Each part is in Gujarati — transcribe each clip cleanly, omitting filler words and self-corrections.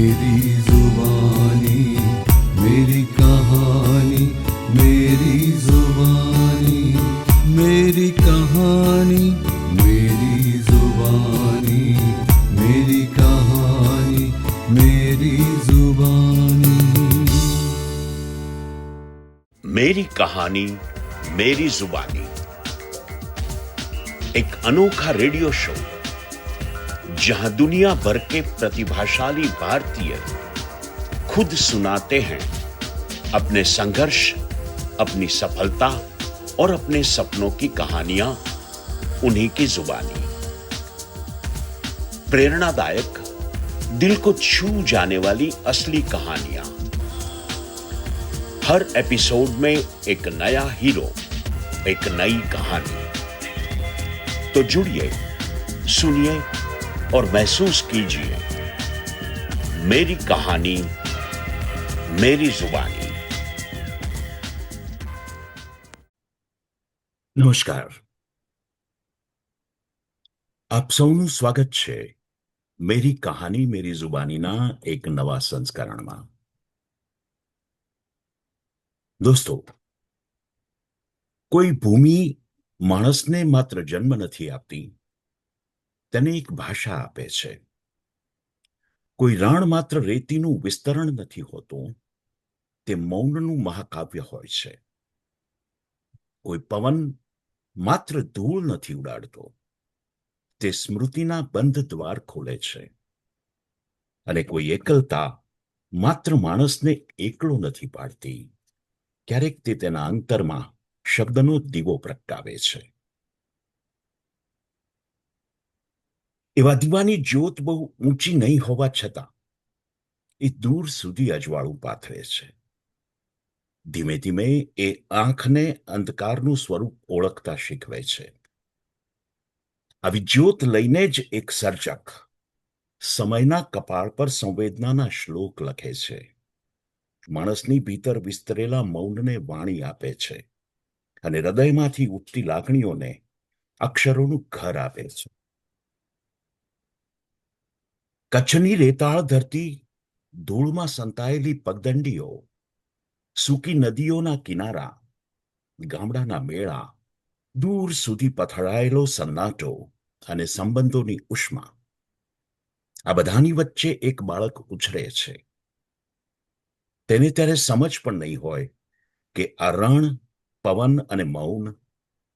मेरी जुबानी मेरी कहानी, मेरी जुबानी मेरी कहानी, मेरी जुबानी मेरी कहानी, मेरी जुबानी। मेरी कहानी मेरी जुबानी, एक अनोखा रेडियो शो जहां दुनिया भर के प्रतिभाशाली भारतीय खुद सुनाते हैं अपने संघर्ष, अपनी सफलता और अपने सपनों की कहानियां उन्हीं की जुबानी। प्रेरणादायक, दिल को छू जाने वाली असली कहानियां। हर एपिसोड में एक नया हीरो, एक नई कहानी। तो जुड़िए, सुनिए और महसूस कीजिए मेरी कहानी मेरी जुबानी। નમસ્કાર, આપ સૌનું સ્વાગત છે મેરી કહાની મેરી જુબાનીના એક નવા સંસ્કરણમાં। દોસ્તો, કોઈ ભૂમિ માણસને માત્ર જન્મ નથી આપતી, તેને એક ભાષા આપે છે। કોઈ રણ માત્ર રેતીનું વિસ્તરણ નથી હોતું, તે મૌનનું મહાકાવ્ય હોય છે। કોઈ પવન માત્ર ધૂળ નથી ઉડાડતો, તે સ્મૃતિના બંધ દ્વાર ખોલે છે। અને કોઈ એકલતા માત્ર માણસને એકલો નથી પાડતી, ક્યારેક તે તેના અંતરમાં શબ્દનો દીવો પ્રગટાવે છે। એવા દીવાની જ્યોત બહુ ઊંચી નહીં હોવા છતાં એ દૂર સુધી અજવાળું પાથરે છે। ધીમે ધીમે એ આંખને અંધકારનું સ્વરૂપ ઓળખતા શીખવે છે। આવી જ્યોત લઈને જ એક સર્જક સમયના કપાળ પર સંવેદનાના શ્લોક લખે છે, માણસની ભીતર વિસ્તરેલા મૌનને વાણી આપે છે અને હૃદયમાંથી ઉઠતી લાગણીઓને અક્ષરોનું ઘર આપે છે। કચ્છની રેતાળ ધરતી, ધૂળમાં સંતાયેલી પગદંડીઓ, સૂકી નદીઓના કિનારા, ગામડાના મેળા, દૂર સુધી પથરાયેલો સન્નાટો અને સંબંધોની ઉષ્મા, આ બધાની વચ્ચે એક બાળક ઉછરે છે। તેને ત્યારે સમજ પણ નહીં હોય કે આ રણ, પવન અને મૌન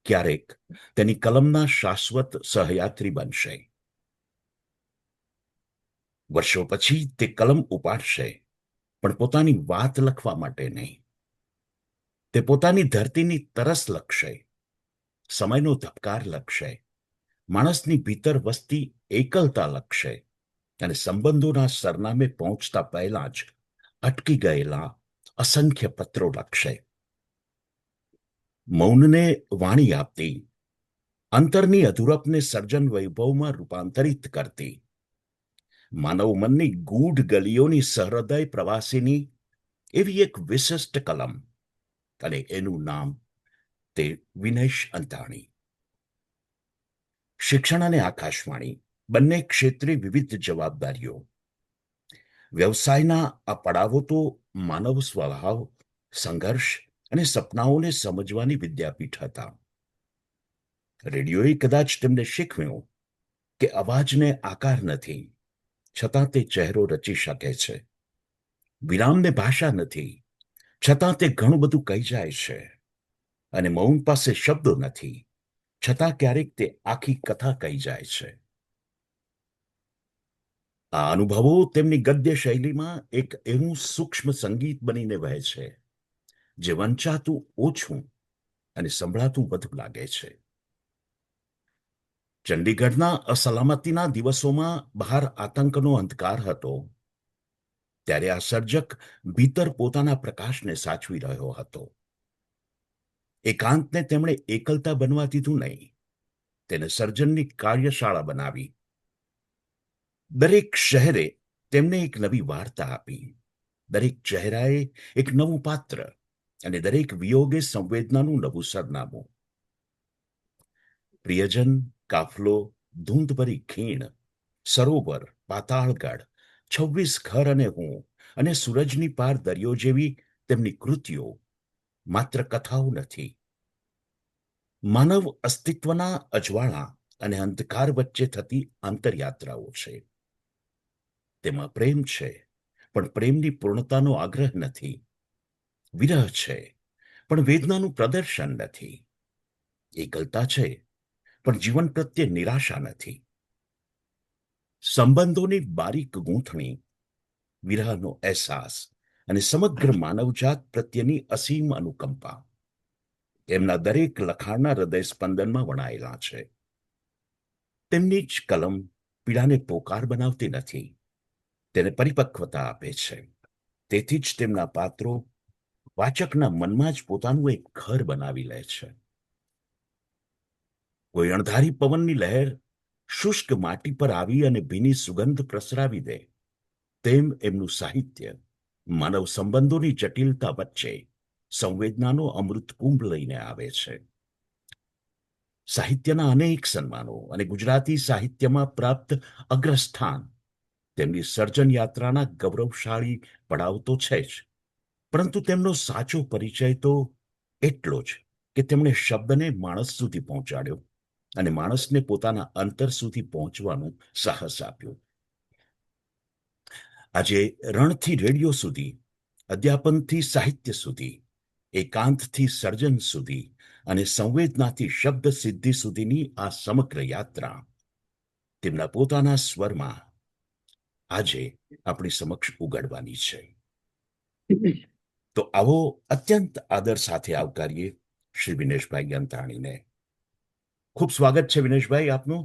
ક્યારેક તેની કલમના શાશ્વત સહયાત્રી બનશે। વર્ષો પછી તે કલમ ઉપાડશે, પણ પોતાની વાત લખવા માટે નહીં। તે પોતાની ધરતીની તરસ લખશે, સમયનો ધબકાર લખશે, માણસની ભીતર વસતી એકલતા લખશે અને સંબંધોના સરનામે પહોંચતા પહેલા જ અટકી ગયેલા અસંખ્ય પત્રો લખશે। મૌનને વાણી આપતી, અંતરની અધૂરપને સર્જન વૈભવમાં રૂપાંતરિત કરતી, માનવ મનની ગૂઢ ગલીઓની સહૃદય પ્રવાસીની એવી એક વિશિષ્ટ કલમ, અને એનું નામ તે વિનેશ અંતાણી। શિક્ષણ અને આકાશવાણી બંને ક્ષેત્રે વિવિધ જવાબદારીઓ। વ્યવસાયના આ પડાવો તો માનવ સ્વભાવ, સંઘર્ષ અને સપનાઓને સમજવાની વિદ્યાપીઠ હતા। રેડિયોએ કદાચ તેમને શીખવ્યું કે અવાજને આકાર નથી, છતાં તે ચહેરો રચી શકે છે। વિરામને ભાષા નથી, છતાં તે ઘણું બધું કહી જાય છે। અને મૌન પાસે શબ્દો નથી, છતાં ક્યારેક તે આખી કથા કહી જાય છે। આ અનુભવો તેમની ગદ્ય શૈલીમાં એક એવું સૂક્ષ્મ સંગીત બનીને વહે છે, જે વંચાતું ઓછું અને સંભળાતું વધુ લાગે છે। ચંડીગઢના અસલામતીના દિવસોમાં બહાર આતંકનો અંધકાર હતો, ત્યારે આ સર્જક ભીતર પોતાના પ્રકાશને સાચવી રહ્યો હતો। એકાંતને તેમણે એકલતા બનવા દીધું નહીં, તેને સર્જનની કાર્યશાળા બનાવી। દરેક શહેરે તેમને એક નવી વાર્તા આપી, દરેક ચહેરાએ એક નવું પાત્ર અને દરેક વિયોગે સંવેદનાનું નવું સરનામું। પ્રિયજન, કાફલો, ધૂંધભરી ખીણ, સરોવર, પાતાળગઢ 26 ઘર અને હું અને સૂરજની પાર દરિયો જેવી તેમની કૃતિઓ માત્ર કથાઓ નથી, માનવ અસ્તિત્વના અજવાળા અને અંધકાર વચ્ચે થતી આંતરયાત્રાઓ છે. તેમાં પ્રેમ છે, પણ પ્રેમની પૂર્ણતાનો આગ્રહ નથી. વિરહ છે, પણ વેદનાનું પ્રદર્શન નથી. એકલતા છે, પણ જીવન પ્રત્યે નિરાશા નથી. સંબંધોની બારીક ગૂંથણી, વિરહનો અહેસાસ અને સમગ્ર માનવજાત પ્રત્યેની અસીમ અનુકંપા એમના દરેક લખાણના હૃદય સ્પંદનમાં વણાયેલા છે. તેમની જ કલમ પીડાને પોકાર બનાવતી નથી, તેને પરિપક્વતા આપે છે. તેથી જ તેમના પાત્રો વાચકના મનમાં જ પોતાનું એક ઘર બનાવી લે છે. કોઈ અણધારી પવનની લહેર શુષ્ક માટી પર આવી અને ભીની સુગંધ પ્રસરાવી દે, તેમ એમનું સાહિત્ય માનવ સંબંધોની જટિલતા વચ્ચે સંવેદનાનો અમૃત કુંભ લઈને આવે છે. સાહિત્યના અનેક સન્માનો અને ગુજરાતી સાહિત્યમાં પ્રાપ્ત અગ્રસ્થાન તેમની સર્જન યાત્રાના ગૌરવશાળી પડાવ તો છે જ, પરંતુ તેમનો સાચો પરિચય તો એટલો જ કે તેમણે શબ્દને માણસ સુધી પહોંચાડ્યો અને માણસને પોતાના અંતર સુધી પહોંચવાનું સાહસ આપ્યું. આજે રણથી રેડિયો સુધી, અધ્યાપનથી સાહિત્ય સુધી, એકાંતથી સર્જન સુધી અને સંવેદનાથી શબ્દ સિદ્ધિ સુધીની આ સમગ્ર યાત્રા તેમના પોતાના સ્વરમાં આજે આપણી સમક્ષ ઉગાડવાની છે. તો આવો અત્યંત આદર સાથે આવકારીએ શ્રી વિનેશભાઈ અંતાણીને. ખૂબ સ્વાગત છે વિનેશભાઈ આપનું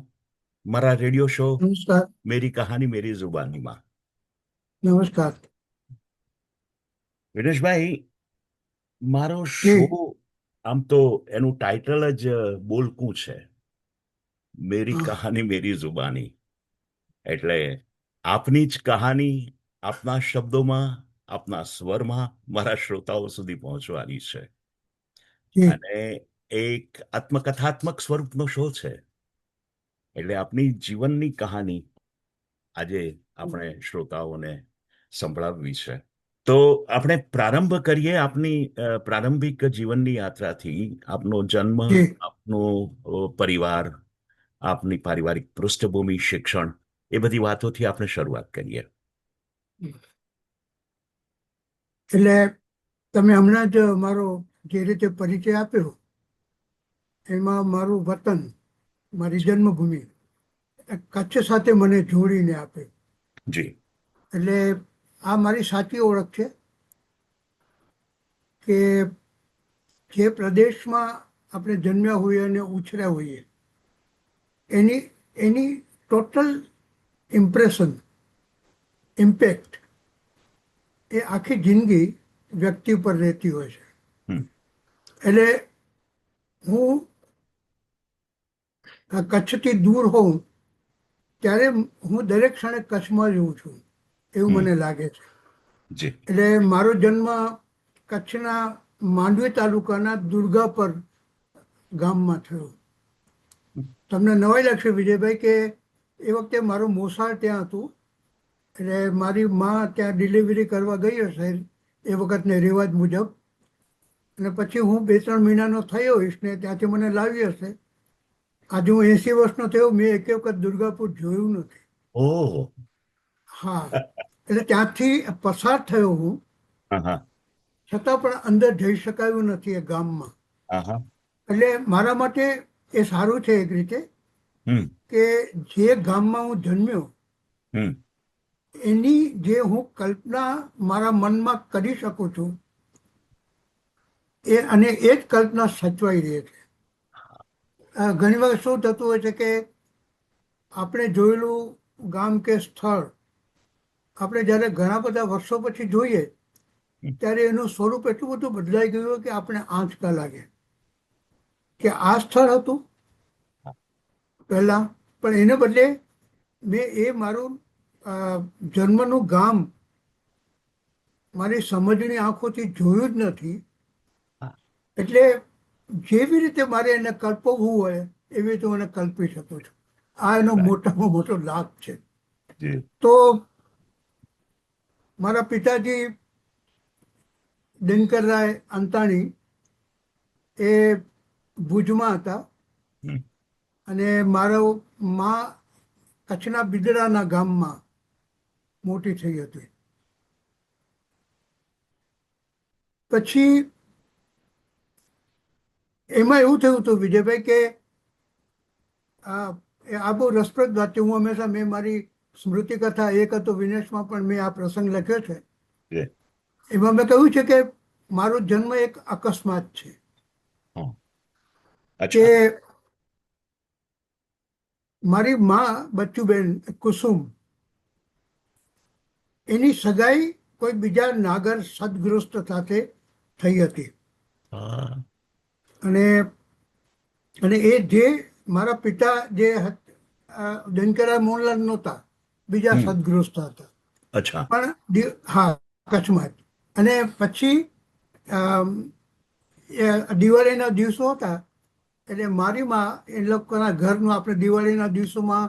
મારા રેડિયો શો નમસ્કાર. મેરી કહાની મેરી જુબાનીમાં. નમસ્કાર. વિનેશભાઈ, મારો શો આમ તો એનું ટાઇટલ જ બોલકું છે, મેરી કહાની મેરી જુબાની. એટલે આપની જ કહાની આપના શબ્દોમાં, આપના સ્વરમાં મારા શ્રોતાઓ સુધી પહોંચવાની છે. અને એક આત્મકથાત્મક સ્વરૂપનો શો છે, એટલે આપની જીવનની કહાની આજે આપણે શ્રોતાઓને સંભળાવવી છે. તો આપણે પ્રારંભ કરીએ આપની પ્રારંભિક જીવનની યાત્રાથી. આપનો જન્મ, આપનો પરિવાર, આપની પારિવારિક પૃષ્ઠભૂમિ, શિક્ષણ, એ બધી વાતોથી આપણે શરૂઆત કરીએ. એટલે તમે હમણાં જ મારો જે રીતે પરિચય આપ્યો એમાં મારું વતન, મારી જન્મભૂમિ કચ્છ સાથે મને જોડીને આપે. જી. એટલે આ મારી સાચી ઓળખ છે કે જે પ્રદેશમાં આપણે જન્મ્યા હોઈએ અને ઉછર્યા હોઈએ એની ટોટલ ઇમ્પ્રેશન, ઇમ્પેક્ટ એ આખી જિંદગી વ્યક્તિ પર રહેતી હોય છે. એટલે હું કચ્છથી દૂર હોઉં ત્યારે હું દરેક ક્ષણે કચ્છમાં જ હોઉં છું એવું મને લાગે છે. એટલે મારો જન્મ કચ્છના માંડવી તાલુકાના દુર્ગાપર ગામમાં થયો. તમને નવાઈ લાગશે વિજયભાઈ કે એ વખતે મારું મોસાળ ત્યાં હતું. એટલે મારી માં ત્યાં ડિલિવરી કરવા ગઈ હશે એ વખતને રિવાજ મુજબ, અને પછી હું 2-3 મહિનાનો થયો હોઈશ ને ત્યાંથી મને લાવી હશે. આજે હું 80 વર્ષનો થયો, મેં એક વખત દુર્ગાપુર જોયું નથી. ઓહ. હા, એટલે ત્યાંથી પસાર થયો હું, છતાં પણ અંદર જઈ શકાયું નથી એ ગામમાં. એટલે મારા માટે એ સારું છે એક રીતે કે જે ગામમાં હું જન્મ્યો એની જે હું કલ્પના મારા મનમાં કરી શકું છું અને એ જ કલ્પના સચવાઈ રહે છે. ઘણી વખત શું થતું હોય છે કે આપણે જોયેલું ગામ કે સ્થળ આપણે જ્યારે ઘણા બધા વર્ષો પછી જોઈએ ત્યારે એનું સ્વરૂપ એટલું બધું બદલાઈ ગયું હોય કે આપણે આંચકા લાગે કે આ સ્થળ હતું પહેલાં, પણ એને બદલે મેં એ મારું જન્મનું ગામ મારી સમજણી આંખોથી જોયું જ નથી. એટલે જેવી રીતે મારે એને કલ્પવું હોય એવી રીતે હું એને કલ્પી શકું છું. આ એનો મોટામાં મોટો લાભ છે. તો મારા પિતાજી દિનકરરાય અંતાણી એ ભુજમાં હતા હમ. અને મારો મા કચ્છના બિદડાના ગામમાં મોટી થઈ હતી. પછી એમાં એવું થયું હતું વિજયભાઈ કે આ બહુ રસપ્રદ વાત છે. હું હંમેશા મેં મારી સ્મૃતિ કથા એક હતો વિનેશમાં પણ મેં આ પ્રસંગ લખ્યો છે. જે. એમાં મેં કહ્યું છે કે મારો જન્મ એક અકસ્માત છે. હં. કે અચ્છા. મારી મા બચ્ચુબેન કુસુમ એની સગાઈ કોઈ બીજા નાગર સદગૃસ્ત સાથે થઈ હતી. હા. અને અને એ જે મારા પિતા જે દિનકરા મોહનલાલ નહોતા, બીજા હમ. સદગૃસ્ત હતા. અચ્છા. પણ હા, કચ્છમાં જ. અને પછી અમ, એ દિવાળીના દિવસો હતા એટલે મારી માં એ લોકોના ઘરનું આપણે દિવાળીના દિવસોમાં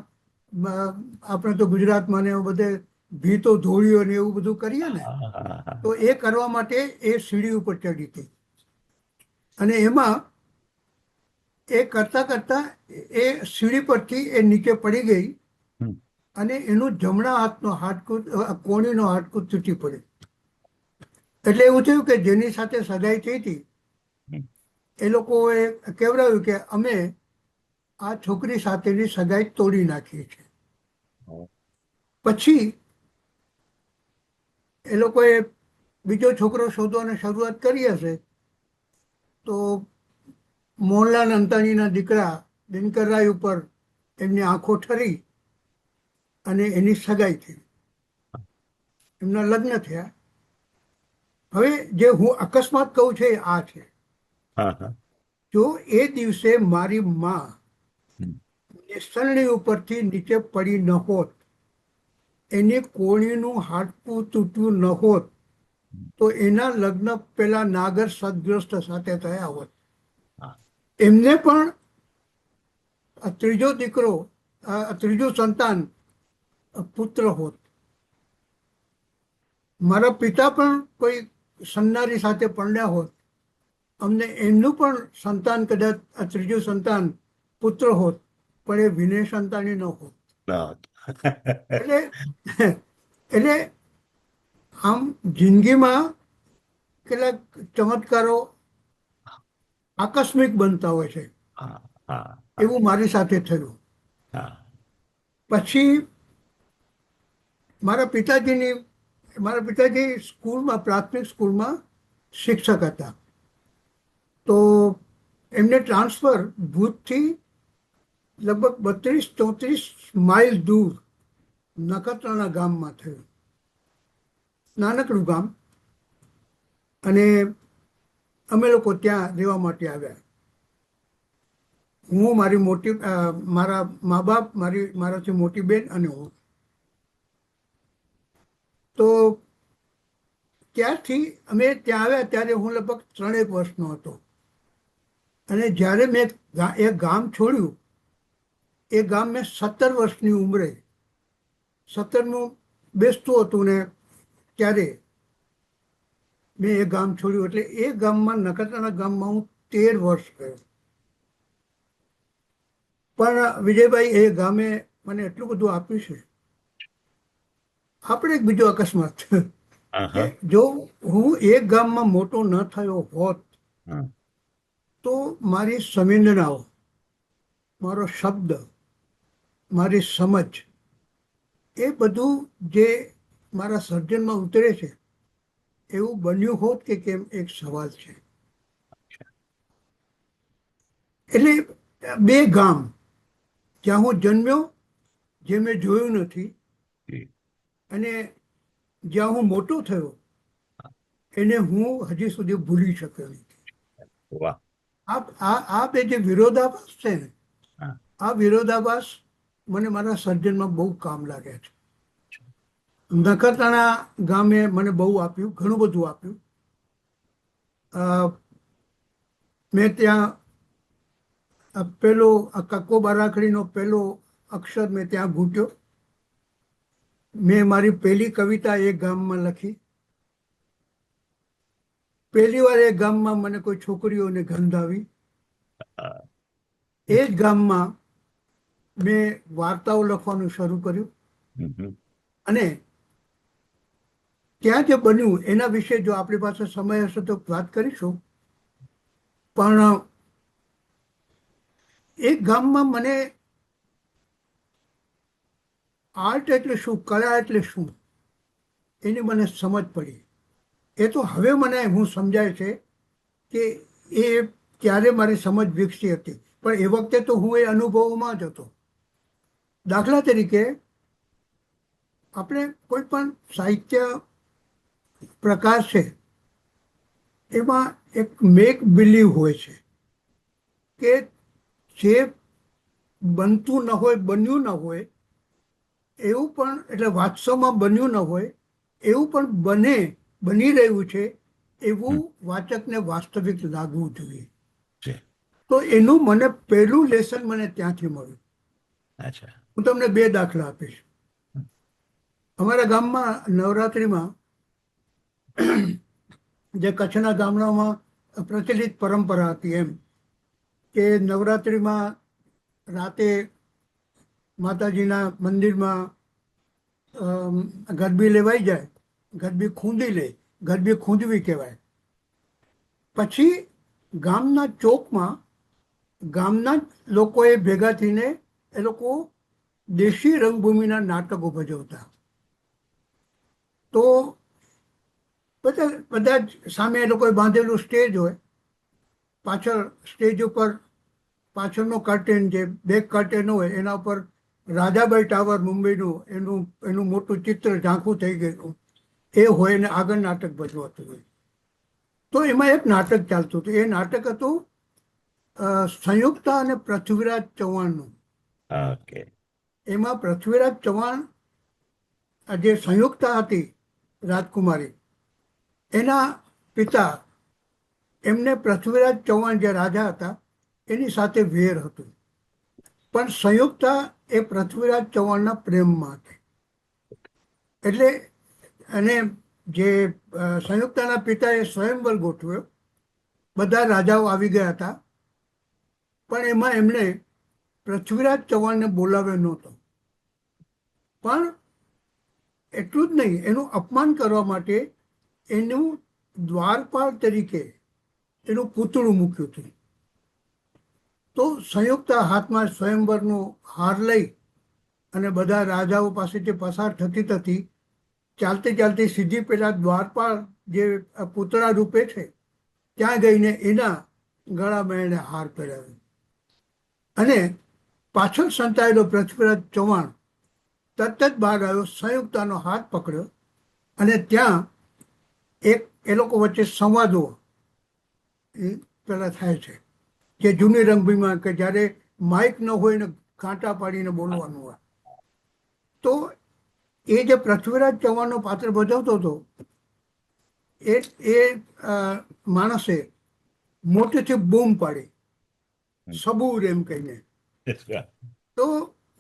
આપણે તો ગુજરાતમાં ને એવું બધે ભીતો ધોળીઓ ને એવું બધું કરીએ ને, હા, હા, હા. તો એ કરવા માટે એ સીડી ઉપર ચડી હતી. અને એમાં એ કરતા કરતા એ સીડી પરથી એ નીચે પડી ગઈ હમ. અને એનું જમણા હાથનો હાડકું કોણીનો હાડકું તૂટી પડ્યું. એટલે એવું થયું કે જેની સાથે સગાઈ થઈ હતી હમ. એ લોકોએ કહેવડાવ્યું કે અમે આ છોકરી સાથેની સગાઈ તોડી નાખી છે. હં. પછી એ લોકોએ બીજો છોકરો શોધવાની શરૂઆત કરી હશે તો મોહનલાલ અંતાણીના દીકરા દિનકરરાય ઉપર એમની આંખો ઠરી અને એની સગાઈ થઈ. એમના લગ્ન થયા. હવે જે હું અકસ્માત કહું છું એ આ છે. હા, હા. જો એ દિવસે મારી માં હમ. નિસરણી ઉપરથી નીચે પડી ન હોત, એને કોણીનું હાડકું તૂટ્યું ન હોત, તો એના લગ્ન પેલા નાગર સદગ્રસ્ત સાથે થયા હોત. હા. એમને પણ આ ત્રીજો દીકરો, ત્રીજું સંતાન પુત્ર હોત. મારા પિતા પણ કોઈ સન્નારી સાથે પરણ્યા હોત, અમને એમનું પણ સંતાન કદાચ આ ત્રીજું સંતાન પુત્ર હોત, પણ એ વિનય સંતાની ન હોત. ના. એટલે એટલે આમ જિંદગીમાં કેટલાક ચમત્કારો આકસ્મિક બનતા હોય છે. હા, હા, હા, એવું મારી સાથે થયું. હા. પછી મારા પિતાજી સ્કૂલમાં, પ્રાથમિક સ્કૂલમાં શિક્ષક હતા. તો એમને ટ્રાન્સફર ભુજથી લગભગ 32-34 માઇલ દૂર નખત્રાણા ગામમાં થયું. નાનકડું ગામ. અને અમે લોકો ત્યાં રહેવા માટે આવ્યા. હું, મારા મા બાપ, મારાથી મોટી બેન અને હું. તો ત્યારથી અમે ત્યાં આવ્યા ત્યારે હું લગભગ 3 વર્ષનો હતો. અને જ્યારે મેં એ ગામ છોડ્યું, એ ગામ મેં 17 વર્ષની ઉંમરે, 17મું બેસતું હતું ને ત્યારે મેં એ ગામ છોડ્યું. એટલે એ ગામમાં, નખત્રાણા ગામમાં હું 13 વર્ષ રહ્યો. પણ વિજયભાઈ, એ ગામે મને એટલું બધું આપ્યું છે. આપણે એક બીજો અકસ્માત હા, કે હા. જો હું એક ગામમાં મોટો ન થયો હોત હા. તો મારી સંવેદનાઓ, મારો શબ્દ, મારી સમજ, એ બધું જે મારા સર્જનમાં ઉતરે છે એવું બન્યું હોત કે કેમ, એક સવાલ છે. એટલે બે ગામ જ્યાં હું જન્મ્યો, જે મેં જોયું નથી, જી. અને જ્યાં હું મોટો થયો એને હું હજી સુધી ભૂલી શક્યો નથી. વાહ. આ બે જે વિરોધાભાસ છે ને, હા. આ વિરોધાભાસ મને મારા સર્જનમાં બહુ કામ લાગે છે. નખત્રાણા ગામે મને બહુ આપ્યું, ઘણું બધું આપ્યું. મેં ત્યાં પેલો કક્કો બારાખડીનો પહેલો અક્ષર મેં ત્યાં ઘૂંટ્યો. મેં મારી પહેલી કવિતા એ ગામમાં લખી. પહેલી વાર એ ગામમાં મને કોઈ છોકરીઓને ગંધ આવી. એ જ ગામમાં મેં વાર્તાઓ લખવાનું શરૂ કર્યું. અને ત્યાં જે બન્યું એના વિશે જો આપણી પાસે સમય હશે તો વાત કરીશું. પણ એક ગામમાં મને આર્ટ એટલે શું, કળા એટલે શું, એની મને સમજ પડી. એ તો હવે મને હું સમજાય છે કે એ ત્યારે મારી સમજ વિકસી હતી, પણ એ વખતે તો હું એ અનુભવોમાં જ હતો. દાખલા તરીકે આપણે કોઈ પણ સાહિત્ય પ્રકાર છે એમાં એક મેક બિલીવ હોય છે કે જે બનતું ન હોય, બન્યું ન હોય એવું પણ, એટલે વાસ્તવમાં બન્યું ન હોય એવું પણ બની રહ્યું છે એવું વાચકને વાસ્તવિક લાગવું જોઈએ. તો એનું મને પહેલું લેસન મને ત્યાંથી મળ્યું. હું તમને 2 દાખલા આપીશ. અમારા ગામમાં નવરાત્રિમાં, જે કચ્છના ગામડામાં પ્રચલિત પરંપરા હતી એમ, કે નવરાત્રિમાં રાતે માતાજીના મંદિરમાં ગરબી લેવાઈ જાય, ગરબી ખૂંદી લે, ગરબી ખૂંદવી કહેવાય. પછી ગામના ચોકમાં ગામના જ લોકોએ ભેગા થઈને એ લોકો દેશી રંગભૂમિના નાટકો ભજવતા. તો બધા જ સામે એ લોકોએ બાંધેલું સ્ટેજ હોય, પાછળ સ્ટેજ ઉપર પાછળનો કર્ટેન, જે બેક કર્ટેન હોય એના ઉપર રાજાબાઈ ટાવર મુંબઈનું એનું મોટું ચિત્ર ઝાંખું થઈ ગયેલું એ હોય ને આગળ નાટક ભજવાતું હોય. તો એમાં એક નાટક ચાલતું હતું. એ નાટક હતું સંયુક્તા અને પૃથ્વીરાજ ચૌહાણનું. એમાં પૃથ્વીરાજ ચૌહાણ, જે સંયુક્તા હતી રાજકુમારી, એના પિતા, એમને પૃથ્વીરાજ ચૌહાણ જે રાજા હતા એની સાથે વેર હતું. પણ સંયુક્તા એ પૃથ્વીરાજ ચૌહાણના પ્રેમમાં હતી. એટલે અને જે સંયુક્તાના પિતાએ સ્વયંવર ગોઠવ્યો, બધા રાજાઓ આવી ગયા હતા, પણ એમાં એમણે પૃથ્વીરાજ ચૌહાણને બોલાવ્યો નહોતો. પણ એટલું જ નહીં, એનું અપમાન કરવા માટે એનું દ્વારપાલ તરીકે એનું પૂતળું મૂક્યું હતું. તો સંયુક્તા હાથમાં સ્વયંવરનો હાર લઈ અને બધા રાજાઓ પાસેથી પસાર થતી ચાલતી ચાલતી સીધી પેલા દ્વારપાલ જે પૂતળા રૂપે છે ત્યાં ગઈને એના ગળામાં એણે હાર પહેરાવ્યો. અને પાછળ સંતાયેલો પૃથ્વીરાજ ચૌહાણ તરત જ બહાર આવ્યો, સંયુક્તાનો હાથ પકડ્યો અને ત્યાં એ લોકો વચ્ચે સંવાદો પેલા થાય છે, જે જૂની રંગભૂમિમાં કે જ્યારે માઇક ન હોય ને કાંટા પાડીને બોલવાનું હોય. તો એ જે પૃથ્વીરાજ ચૌહાણનો પાત્ર ભજવતો હતો એ માણસે મોટેથી બૂમ પાડી, સબૂર એમ કહીને. તો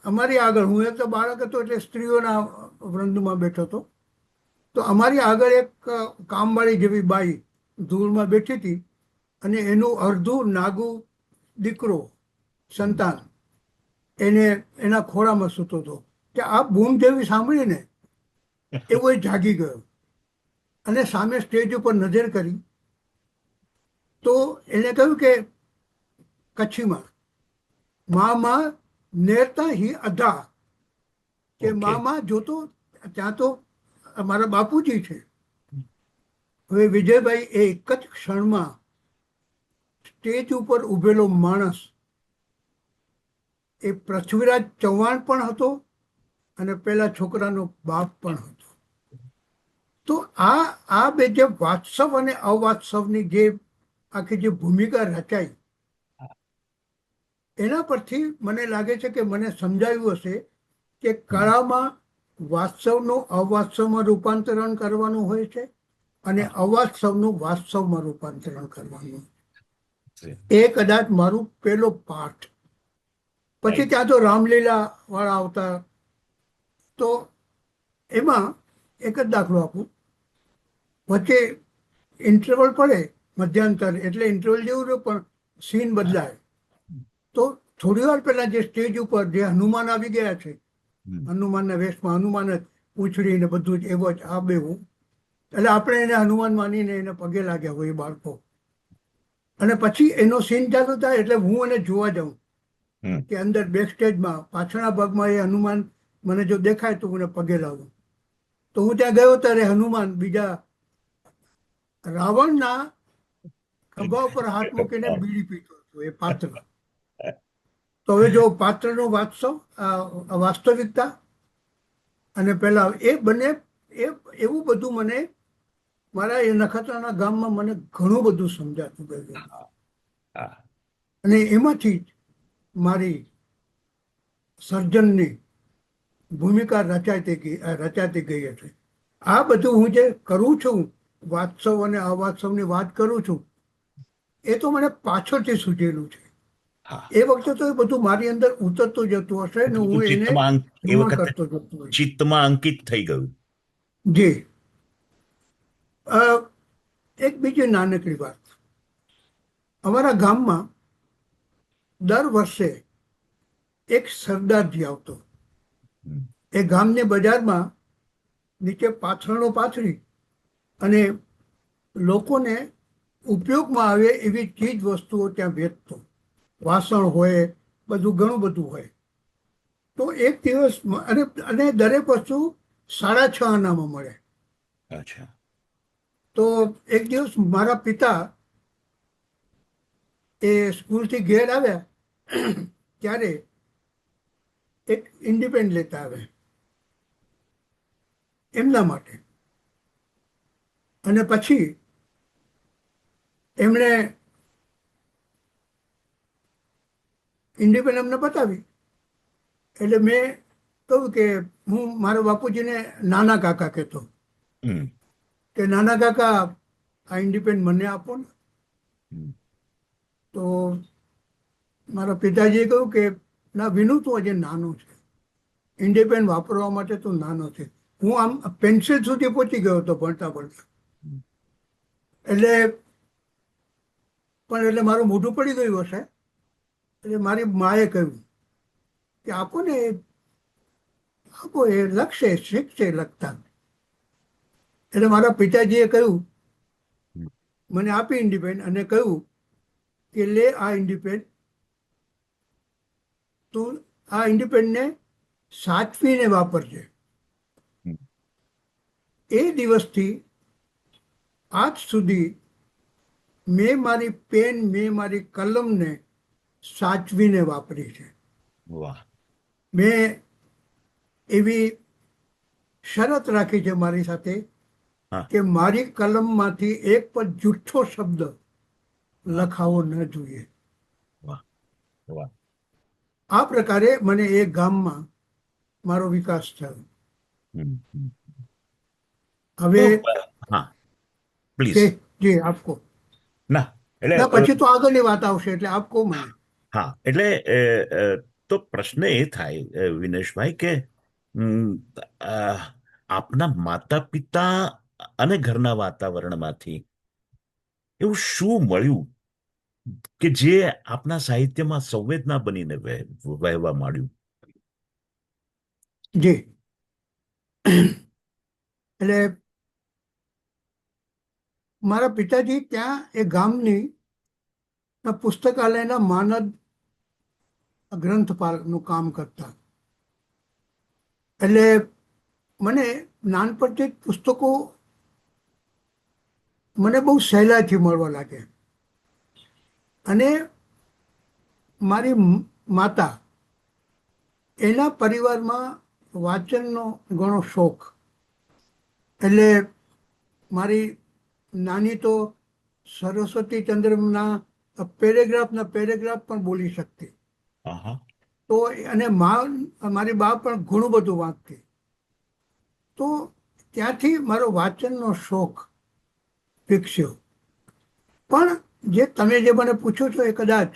અમારી આગળ, હું એક તો બાળક હતો એટલે સ્ત્રીઓના વૃંદમાં બેઠો હતો, તો અમારી આગળ એક કામવાળી જેવી બાઈ ધૂળમાં બેઠી હતી અને એનું અડધું નાગું દીકરો સંતાન એના ખોળામાં સૂતો હતો. કે આ બૂમ જેવી સાંભળીને એવો એ જાગી ગયો અને સામે સ્ટેજ ઉપર નજર કરી તો એને કહ્યું કે કચ્છીમાં, મામા નેરતા હી અધા, કે મામા જોતો ત્યાં તો અમારા બાપુજી છે. હવે વિજયભાઈ એ એક જ ક્ષણમાં સ્ટેજ ઉપર ઉભેલો માણસ એ પૃથ્વીરાજ ચૌહાણ પણ હતો અને પેલા છોકરાનો બાપ પણ હતો. તો આ બે જે વાસ્તવ અને અવાસ્તવની જે આખી જે ભૂમિકા રચાઈ, એના પરથી મને લાગે છે કે મને સમજાયું હશે કે કળામાં વાસ્તવનું અવાસ્તવમાં રૂપાંતરણ કરવાનું હોય છે અને અવાસ્તવનું વાસ્તવમાં રૂપાંતરણ કરવાનું. એ કદાચ મારું પેલો પાઠ. પછી ત્યાં તો રામલીલા વાળા આવતા, તો એમાં એક જ દાખલો આપું. વચ્ચે ઇન્ટરવલ પડે, મધ્યાંતર એટલે ઇન્ટરવલ જેવું રહ્યું પણ સીન બદલાય. તો થોડી વાર પહેલા જે સ્ટેજ ઉપર જે હનુમાન આવી ગયા છે, હનુમાનના વેશમાં, હનુમાન જ પૂંછડી ને બધું જ એવો જ આ બેવું, એટલે આપણે એને હનુમાન માનીને એને પગે લાગ્યા હોય બાળકો. અને પછી એનો સીન ચાલુ થાય એટલે હું એને જોવા જાઉં કે અંદર બેક સ્ટેજમાં પાછળના ભાગમાં એ હનુમાન મને જો દેખાય તો મને પગે લાવું. તો હું ત્યાં ગયો ત્યારે હનુમાન બીજા રાવણના ખભા ઉપર હાથ મૂકીને બીડી પીતો હતો એ પાત્ર. તો હવે જો પાત્રનો વાસ્તવિકતા અને પેલા એ બંને એવું બધું મને મારા એ નખત્રાણા ગામમાં મને ઘણું બધું સમજાતું ગયું. અને એમાંથી જ મારી સર્જનની ભૂમિકા રચાતી ગઈ હતી. આ બધું હું જે કરું છું, વાત્સવ અને અવાત્સવની વાત કરું છું, એ તો મને પાછળથી સૂચેલું છે. એ વખતે તો એ બધું મારી અંદર ઉતરતું જતું હશે ને હું એને પૂર્ણ કરતો જતો હોય. ચિત્તમાં અંકિત થઈ ગયું. જી. એક બીજી નાનકડી વાત. અમારા ગામમાં દર વર્ષે એક સરદારજી આવતો. એ ગામની બજારમાં નીચે પાથરણો પાથરી અને લોકોને ઉપયોગમાં આવે એવી ચીજ વસ્તુઓ ત્યાં વેચતો. વાસણ હોય, બધું ઘણું બધું હોય. તો એક દિવસ અને દરેક વસ્તુ 6.5 આનામાં મળે. અચ્છા. તો એક દિવસ મારા પિતા એ સ્કૂલથી ઘેર આવ્યા ત્યારે એક ઇન્ડિપેન્ડન્ટ લેતા આવે એમના માટે. અને પછી એમણે ઇન્ડિપેન્ડન્ટ અમને બતાવી. એટલે મેં કહ્યું કે હું મારા બાપુજીને નાના કાકા કહેતો કે નાના કાકા આ ઇન્ડિપેન્ડન્ટ મને આપો ને. તો મારા પિતાજીએ કહ્યું કે ના વિનુ, તું હજી નાનો છે, ઇન્ડિપેન્ડન્ટ વાપરવા માટે તું નાનો છે. હું આમ પેન્સિલ સુધી પહોંચી ગયો હતો ભણતા ભણતા. એટલે મારું મોઢું પડી ગયું હશે. એટલે મારી માએ કહ્યું કે આપો ને, આપો, એ લખશે, શીખશે લખતા. એટલે મારા પિતાજીએ કહ્યું, મને આપી ઇન્ડિપેન્ડન્ટ અને કહ્યું કે લે આ ઇન્ડિપેન્ડન્ટ, તું આ ઇન્ડિપેન્ડન્ટને સાચવીને વાપરજે. એ દિવસથી આજ સુધી મેં મારી પેન, મેં મારી કલમને સાચવીને વાપરી છે. મેં એવી શરત રાખી છે મારી સાથે કે મારી કલમમાંથી એક પણ જૂઠો શબ્દ લખાવો ન જોઈએ. આ પ્રકારે મને એ ગામમાં મારો વિકાસ થયો. હવે જી આપકો ના, એટલે પછી તો આગળની વાત આવશે, એટલે આપકો મને. હા, એટલે તો પ્રશ્ન એ થાય વિનેશભાઈ કે આપના માતા પિતા અને ઘરના વાતાવરણમાંથી એવું શું મળ્યું કે જે આપના સાહિત્યમાં સંવેદના બનીને વહેવા માંડ્યું? જી. એટલે મારા પિતાજી ત્યાં એ ગામની પુસ્તકાલયના માનદ ગ્રંથપાલનું કામ કરતા. એટલે મને નાનપણથી જ પુસ્તકો મને બહુ સહેલાઈથી મળવા લાગે. અને મારી માતા, એના પરિવારમાં વાંચનનો ઘણો શોખ. એટલે મારી નાની તો સરસ્વતી ચંદ્રના પેરેગ્રાફ પણ બોલી શકતી. તો અને મારી બા પણ ઘણું બધું વાંચતી. તો ત્યાંથી મારો વાંચનનો શોખ વિકસ્યો. પણ તમે જે મને પૂછો છો એ કદાચ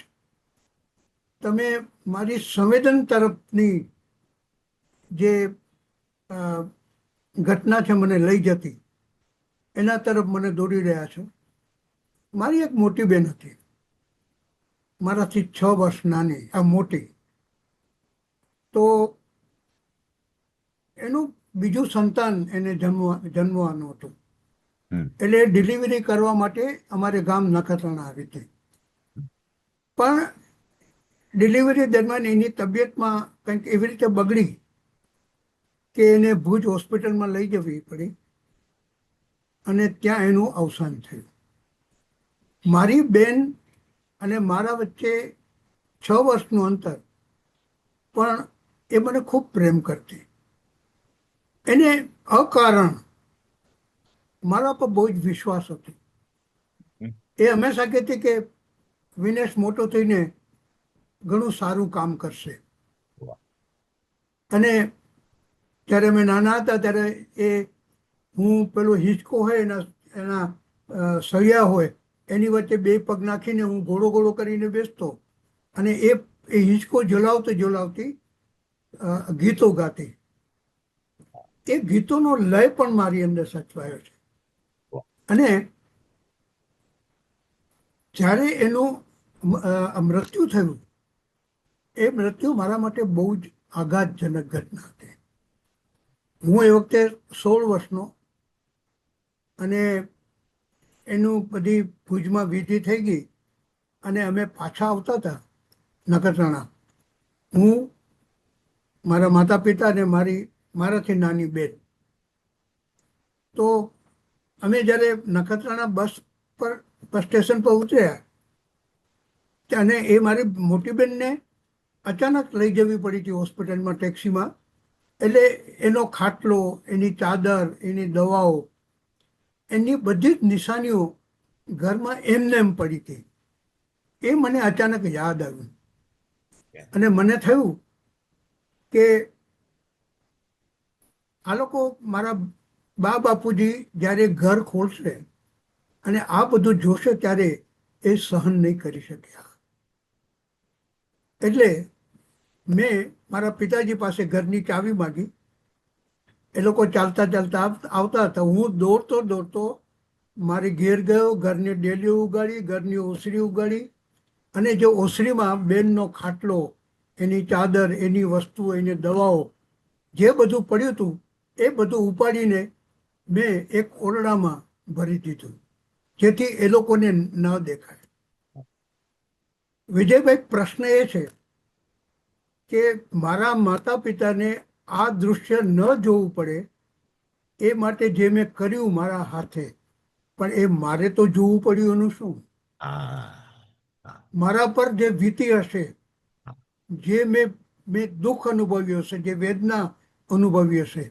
તમે મારી સંવેદન તરફની જે ઘટના છે મને લઈ જતી, એના તરફ મને દોરી રહ્યા છો. મારી એક મોટી બેન હતી, મારાથી 6 વર્ષ નાની, આ મોટી. તો એનું બીજું સંતાન એને જન્મવાનું હતું. હમ. એટલે ડિલિવરી કરવા માટે અમારે ગામ નખત્રાણા આવી હતી. પણ ડિલિવરી દરમિયાન એની તબિયતમાં કંઈક એવી રીતે બગડી કે એને ભુજ હોસ્પિટલમાં લઈ જવી પડી અને ત્યાં એનું અવસાન થયું. મારી બેન અને મારા વચ્ચે 6 વર્ષનું અંતર, પણ એ મને ખૂબ પ્રેમ કરતી. એને અકારણ મારા પર બહુ જ વિશ્વાસ હતો. એ હંમેશા કહેતી કે વિનેશ મોટો થઈને ઘણું સારું કામ કરશે. વાહ. અને જ્યારે અમે નાના હતા ત્યારે એ હું પેલો હિંચકો હોય એના સળિયા હોય એની વચ્ચે 2 પગ નાખીને હું ઘોડો ઘોડો કરીને બેસતો અને એ હિંચકો ઝુલાવતી ગીતો ગાતી. એ ગીતોનો લય પણ મારી અંદર સચવાયો છે. અને જ્યારે એનું મૃત્યુ થયું, એ મૃત્યુ મારા માટે બહુ જ આઘાતજનક ઘટના હતી. હું એ વખતે 16 વર્ષનો, અને એનું બધી ભુજમાં વિધિ થઈ ગઈ અને અમે પાછા આવતા હતા નખત્રાણા. હું, મારા માતા પિતા અને મારાથી નાની બેન. તો અમે જ્યારે નખત્રાણા બસ સ્ટેશન પર ઉતર્યા, અને એ મારી મોટી બેનને અચાનક લઈ જવી પડી હતી હોસ્પિટલમાં ટેક્સીમાં. એટલે એનો ખાટલો, એની ચાદર, એની દવાઓ, એની બધી જ નિશાનીઓ ઘરમાં એમને એમ પડી હતી. એ મને અચાનક યાદ આવ્યું અને મને થયું કે આ લોકો, મારા બાપુજી જ્યારે ઘર ખોલશે અને આ બધું જોશે ત્યારે એ સહન નહીં કરી શક્યા. એટલે મેં મારા પિતાજી પાસે ઘરની ચાવી માંગી. એ લોકો ચાલતા ચાલતા આવતા હતા. હું દોડતો મારી ઘેર ગયો, ઘરની ડેલીઓ ઉગાડી, ઘરની ઓસરી ઉગાડી, અને જે ઓસરીમાં બેનનો ખાટલો, એની ચાદર, એની વસ્તુઓ, એની દવાઓ, જે બધું પડ્યું હતું એ બધું ઉપાડીને મેં એક ઓરડામાં ભરી દીધું, જેથી એ લોકોને ન દેખાય. વિજયભાઈ, પ્રશ્ન એ છે કે મારા માતા પિતાને આ દૃશ્ય ન જોવું પડે એ માટે જે મેં કર્યું મારા હાથે, પણ એ મારે તો જોવું પડ્યું એનું શું? મારા પર જે વીતી હશે, જે મેં દુઃખ અનુભવ્યું હશે, જે વેદના અનુભવી હશે.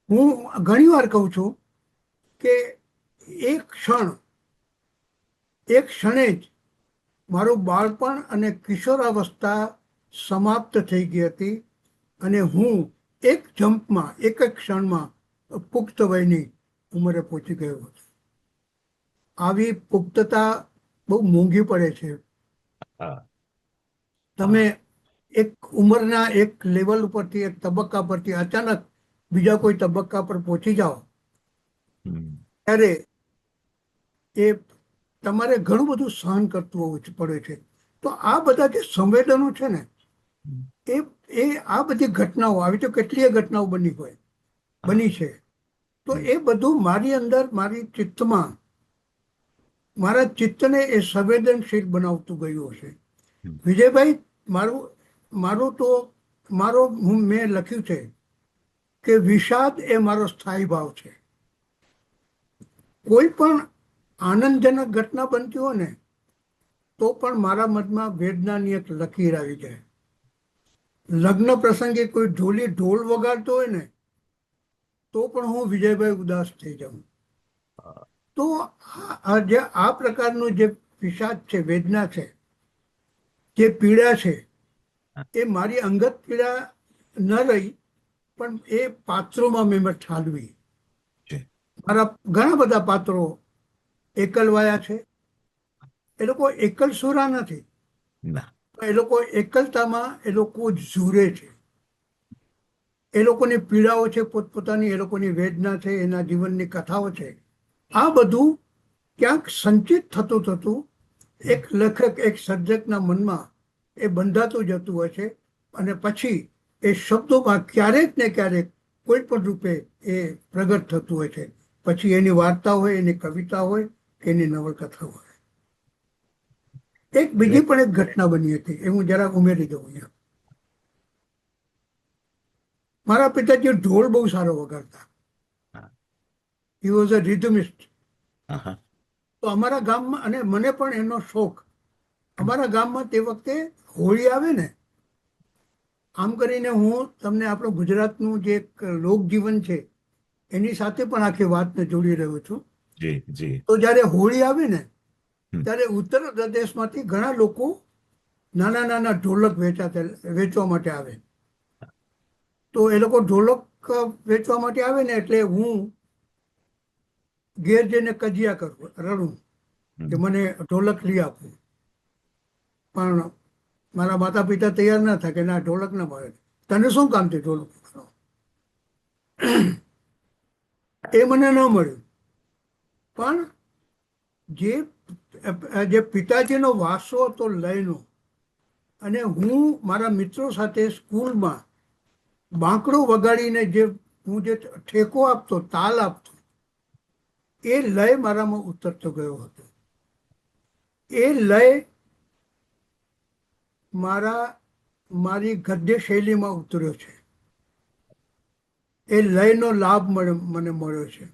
હું ઘણી વાર કહું છું કે એક ક્ષણે જ મારું બાળપણ અને કિશોરાવસ્થા સમાપ્ત થઈ ગઈ હતી અને હું એક જમ્પમાં, એક જ ક્ષણમાં પુખ્ત વયની ઉંમરે પહોંચી ગયો હતો. આવી પુખ્તતા બહુ મોંઘી પડે છે. તમે એક ઉંમરના એક લેવલ ઉપરથી, એક તબક્કા પરથી અચાનક બીજા કોઈ તબક્કા પર પહોંચી જાઓ ત્યારે એ તમારે ઘણું બધું સહન કરતું પડે છે. તો આ બધા જે સંવેદનો છે ને, એ આ બધી ઘટનાઓ, આવી તો કેટલીય ઘટનાઓ બની છે. તો એ બધું મારી અંદર, મારા ચિત્તને એ સંવેદનશીલ બનાવતું ગયું હશે. વિજયભાઈ, મેં લખ્યું છે કે વિષાદ એ મારો સ્થાયી ભાવ છે. કોઈ પણ આનંદજનક ઘટના બનતી હોય ને તો પણ મારા મનમાં વેદનાની એક લકીર આવી જાય. લગ્ન પ્રસંગે કોઈ ઢોલ વગાડતો હોય ને તો પણ હું, વિજયભાઈ, ઉદાસ થઈ જાઉં. તો આ પ્રકારનું જે વિષાદ છે, વેદના છે, જે પીડા છે, એ મારી અંગત પીડા ન રહી, પણ એ પાત્રોમાં મેં ઠાલવી. મારા ઘણા બધા પાત્રો એકલવાયા છે. એ લોકો એકલ સુરા નથી, એ લોકો એકલતામાં એ લોકો ઝૂરે છે. એ લોકોની પીડાઓ છે પોતપોતાની, એ લોકોની વેદના છે, એના જીવનની કથાઓ છે. આ બધું ક્યાંક સંચિત થતું થતું એક લેખક, એક સર્જકના મનમાં એ બંધાતું જતું હોય છે અને પછી એ શબ્દોમાં ક્યારેક ને ક્યારેક કોઈ પણ રૂપે એ પ્રગટ થતું હોય છે. પછી એની વાર્તા હોય, એની કવિતા હોય કે એની નવલકથા હોય. એક બીજી પણ એક ઘટના બની હતી, એ હું જરાક ઉમેરી દઉં અહીંયા. મારા પિતાજી ઢોલ બહુ સારો વગાડતા. He was a rhythmist. તો અમારા ગામમાં, અને મને પણ એનો શોખ, અમારા ગામમાં તે વખતે હોળી આવે ને, આમ કરીને હું તમને આપણું ગુજરાતનું જે એક લોકજીવન છે એની સાથે પણ આખી વાતને જોડી રહ્યો છું. જી જી. તો જ્યારે હોળી આવે ને ત્યારે ઉત્તર પ્રદેશમાંથી ઘણા લોકો નાના નાના ઢોલક વેચવા માટે આવે. તો એ લોકો ઢોલક વેચવા માટે આવે ને એટલે હું ઘેર જઈને કજિયા કરું, રડું કે મને ઢોલક લઈ આપવું. પણ મારા માતા પિતા તૈયાર ના થાય કે ના, ઢોલક ના મળે, તને શું કામ છે ઢોલક? એ મને ન મળ્યું. પણ જે પિતાજીનો વારસો હતો લયનો, અને હું મારા મિત્રો સાથે સ્કૂલમાં બાંકડો વગાડીને હું જે ઠેકો આપતો, તાલ આપતો, એ લય મારામાં ઉતરતો ગયો હતો. એ લય મારી ગદ્ય શૈલીમાં ઉતર્યો છે. એ લયનો લાભ મને મળ્યો છે.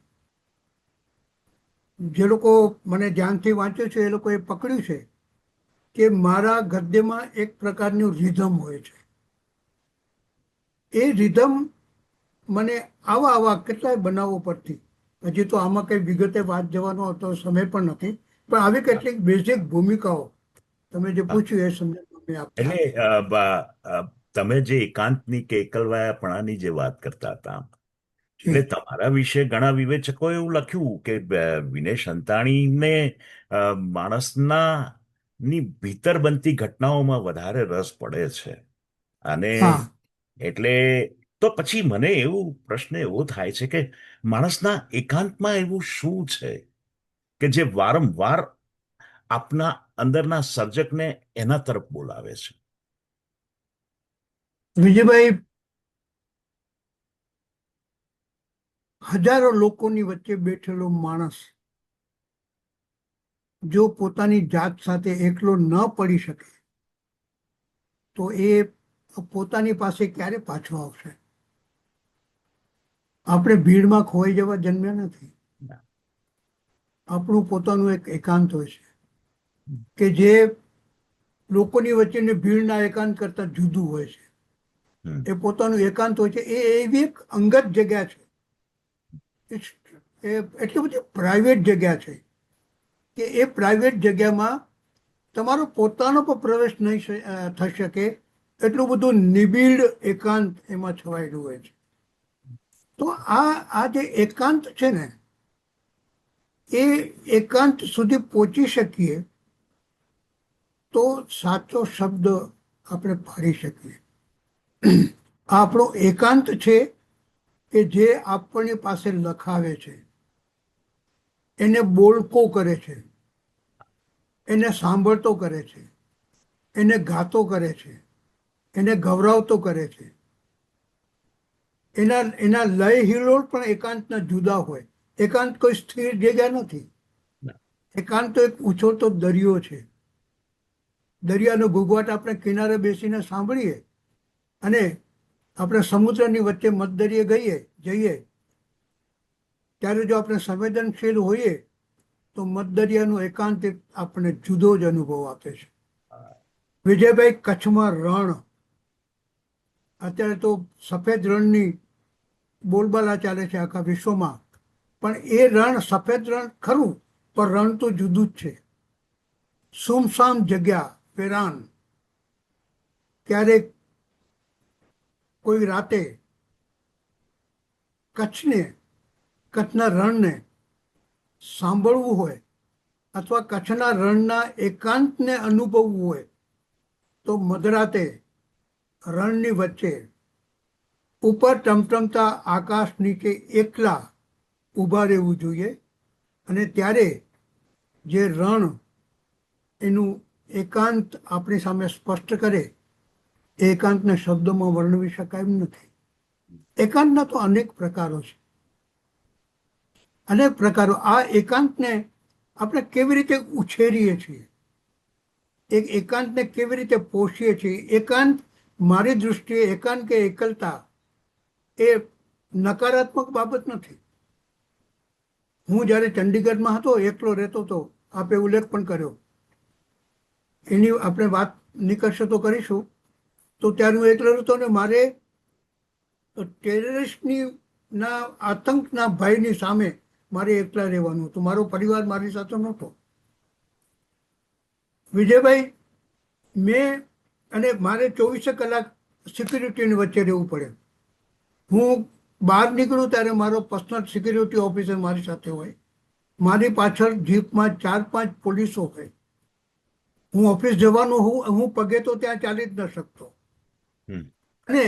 જે લોકો મને ધ્યાનથી વાંચ્યું છે એ લોકોએ પકડ્યું છે કે મારા ગદ્યમાં એક પ્રકારનું રિધમ હોય છે. એ રિધમ મને આવા કેટલાય બનાવો પરથી, હજી તો આમાં કંઈ વિગતે વાત જવાનો હતો સમય પણ નથી, પણ આવી કેટલીક બેઝિક ભૂમિકાઓ તમે જે પૂછ્યું એ સંદર્ભમાં મેં આપતા. એટલે તમે જે એકાંતની કે એકલવાયાપણાની જે વાત કરતા હતા, એટલે તમારા વિશે ઘણા વિવેચકોએ એવું લખ્યું કે વિનેશ અંતાણીને માણસના ની ભીતર બનતી ઘટનાઓમાં વધારે રસ પડે છે. અને હા, એટલે તો પછી મને એવું પ્રશ્ન એવો થાય છે કે માણસના એકાંતમાં એવું શું છે કે જે વારંવાર આપના અંદરના સર્જકને એના તરફ બોલાવે છે? વિજયભાઈ, હજારો લોકોની વચ્ચે બેઠેલો માણસ જો પોતાની જાત સાથે એકલો ન પડી શકે તો એ પોતાની પાસે ક્યારે પાછો આવશે? આપણે ભીડમાં ખોવાઈ જવા જન્મ્યા નથી. આપણું પોતાનું એક એકાંત હોય છે કે જે લોકોની વચ્ચેની ભીડના એકાંત કરતા જુદું હોય છે. એ પોતાનું એકાંત હોય છે. એ એવી એક અંગત જગ્યા છે, એટલી બધી પ્રાઇવેટ જગ્યા છે કે એ પ્રાઇવેટ જગ્યામાં તમારો પોતાનો પણ પ્રવેશ નહીં થઈ શકે, એટલું બધું નિબિડ એકાંત એમાં છવાયેલું હોય છે. તો આ જે એકાંત છે ને, એ એકાંત સુધી પહોંચી શકીએ તો સાચો શબ્દ આપણે પાડી શકીએ. આપણો એકાંત છે કે જે આપણી પાસે લખાવે છે, એને બોલકો કરે છે, એને સાંભળતો કરે છે, એને ગાતો કરે છે, એને ગૌરવતો કરે છે. એના લય હિલોળ પણ એકાંતના જુદા હોય. એકાંત કોઈ સ્થિર જગ્યા નથી. એકાંત તો એક ઉછળતો દરિયો છે. દરિયાનો ઘૂંઘવાટ આપણે કિનારે બેસીને સાંભળીએ અને આપણે સમુદ્રની વચ્ચે મધદરિયે જઈએ ત્યારે જો આપણે સંવેદનશીલ હોઈએ તો મધદરિયાનું એકાંત આપણને જુદો જ અનુભવ આપે છે. વિજયભાઈ, કચ્છમાં રણ, અત્યારે તો સફેદ રણની બોલબાલા ચાલે છે આખા વિશ્વમાં, પણ એ રણ સફેદ રણ ખરું, પણ રણ તો જુદું જ છે. સુમસામ જગ્યા, વેરાન. ક્યારેક કોઈ રાતે કચ્છના રણને સાંભળવું હોય અથવા કચ્છના રણના એકાંતને અનુભવવું હોય તો મધરાતે રણની વચ્ચે ઉપર ટમટમતા આકાશ નીચે એકલા ઊભા રહેવું જોઈએ. અને ત્યારે જે રણ એનું એકાંત આપણી સામે સ્પષ્ટ કરે એ એકાંતને શબ્દોમાં વર્ણવી શકાય એમ નથી. એકાંતના તો અનેક પ્રકારો છે, અનેક પ્રકારો. આ એકાંતને આપણે કેવી રીતે ઉછેરીએ છીએ, એક એકાંતને કેવી રીતે પોષીએ છીએ. એકાંત મારી દૃષ્ટિએ એકાંત કે એકલતા એ નકારાત્મક બાબત નથી. હું જ્યારે ચંડીગઢમાં હતો, એકલો રહેતો હતો, આપે ઉલ્લેખ પણ કર્યો, એની આપણે વાત નીકળશે તો કરીશું. તો ત્યારે હું એકલો રહેતો ને મારે ટેરરિસ્ટની આતંકના ભયની સામે મારે એકલા રહેવાનું હતું. મારો પરિવાર મારી સાથે નહોતો. વિજયભાઈ, અને મારે 24 કલાક સિક્યુરિટીની વચ્ચે રહેવું પડે. હું બહાર નીકળું ત્યારે મારો પર્સનલ સિક્યુરિટી ઓફિસર મારી સાથે હોય. મારી પાછળ જીપમાં 4-5 પોલીસો હોય. હું ઓફિસ જવાનું હું પગે તો ત્યાં ચાલી જ ન શકતો. અને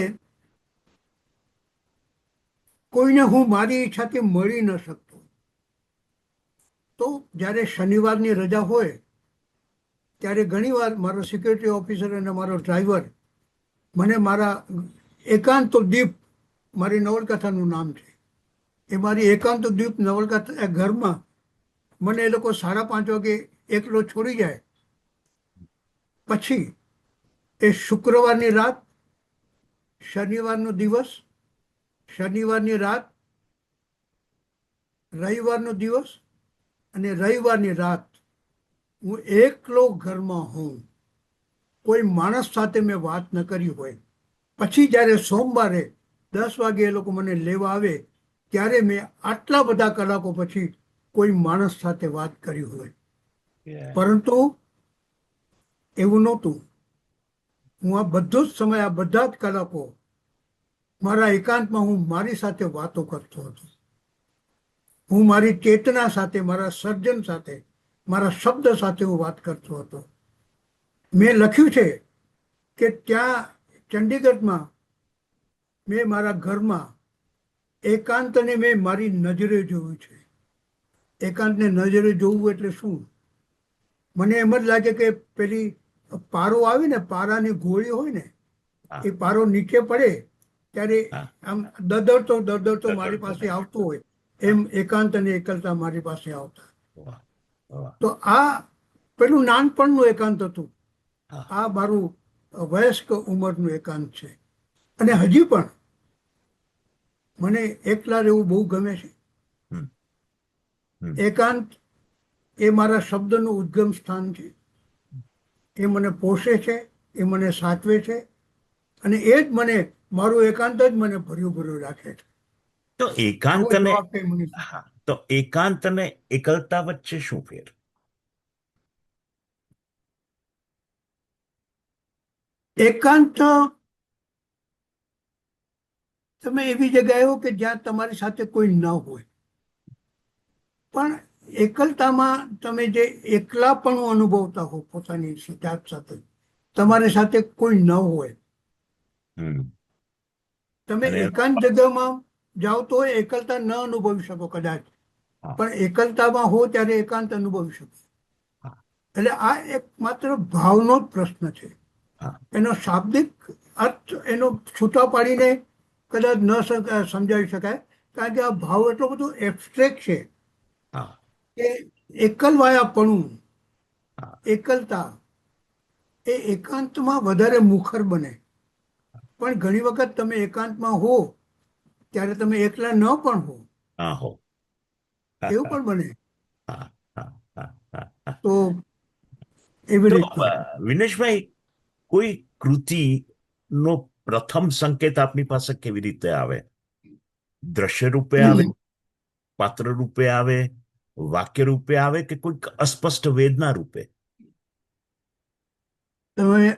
કોઈને હું મારી ઈચ્છાથી મળી ન શકતો. તો જ્યારે શનિવારની રજા હોય ત્યારે ઘણીવાર મારો સિક્યુરિટી ઓફિસર અને મારો ડ્રાઈવર મને મારા એકાંત દ્વીપ, મારી નવલકથાનું નામ છે, એ મારી એકાંત દ્વીપ નવલકથા ઘરમાં મને એ લોકો 5:30 વાગે એકલો છોડી જાય. પછી એ શુક્રવારની રાત, શનિવારનો દિવસ, શનિવારની રાત, રવિવારનો દિવસ અને રવિવારની રાત હું એકલો ઘરમાં હોઉં. કોઈ માણસ સાથે મેં વાત ન કરી હોય. પછી જ્યારે સોમવારે 10 વાગે એ લોકો મને લેવા આવે ત્યારે મેં આટલા બધા કલાકો પછી કોઈ માણસ સાથે વાત કરી હોય. પરંતુ એવું નહોતું. હું આ બધો જ સમય, આ બધા જ કલાકો મારા એકાંતમાં હું મારી સાથે વાતો કરતો હતો. હું મારી ચેતના સાથે, મારા સર્જન સાથે, મારા શબ્દ સાથે હું વાત કરતો હતો. મેં લખ્યું છે કે ત્યાં ચંડીગઢમાં મેં મારા ઘરમાં એકાંતને મેં મારી નજરે જોયું છે. એકાંતને નજરે જોવું એટલે શું? મને એમ જ લાગે કે પેલી પારો આવે ને, પારાની ગોળી હોય ને, એ પારો નીચે પડે ત્યારે આમ દરદરતો મારી પાસે આવતો હોય, એમ એકાંત અને એકલતા મારી પાસે આવતા. તો આ પેલું નાનપણનું એકાંત હતું. આ મારું વયસ્ક ઉંમરનું એકાંત છે. અને હજી પણ મને એકલા રહેવું બહુ ગમે છે. એકાંત એ મારા શબ્દનું ઉદ્ગમ સ્થાન છે. એ મને પોષે છે, એ મને સાચવે છે, અને એ જ મને, મારું એકાંત જ મને ભર્યું રાખે છે. તો એકાંત અને એકલતા વચ્ચે શું ફેર? એકાંત તમે એવી જગ્યાએ હો કે જ્યાં તમારી સાથે કોઈ ન હોય. પણ એકલતામાં તમે જે એકલાપણું અનુભવતા હો પોતાની જાત સાથે, તમારી સાથે કોઈ ન હોય. તમે એકાંત જગ્યામાં જાઓ તો એકલતા ન અનુભવી શકો કદાચ, પણ એકલતામાં હો ત્યારે એકાંત અનુભવી શકો. એટલે આ એક માત્ર ભાવનો જ પ્રશ્ન છે. એનો શાબ્દિક અર્થ એનો છૂટા પાડીને કદાચ ન સમજાવી શકાય, કારણ કે આ ભાવ એટલો બધો એબ્સ્ટ્રેક્ટ છે કે એકલવાયાપણું, એકલતા એ એકાંતમાં વધારે મુખર બને. પણ ઘણી વખત તમે એકાંતમાં હો ત્યારે તમે એકલા ન પણ હો, એવું પણ બને. તો એવી રીતના વિનેશભાઈ, કોઈ કૃતિનો પ્રથમ સંકેત આપની પાસે કેવી રીતે આવે? દ્રશ્ય રૂપે આવે, પાત્ર રૂપે આવે, વાક્ય રૂપે આવે, કે કોઈક અસ્પષ્ટ વેદના રૂપે? તમે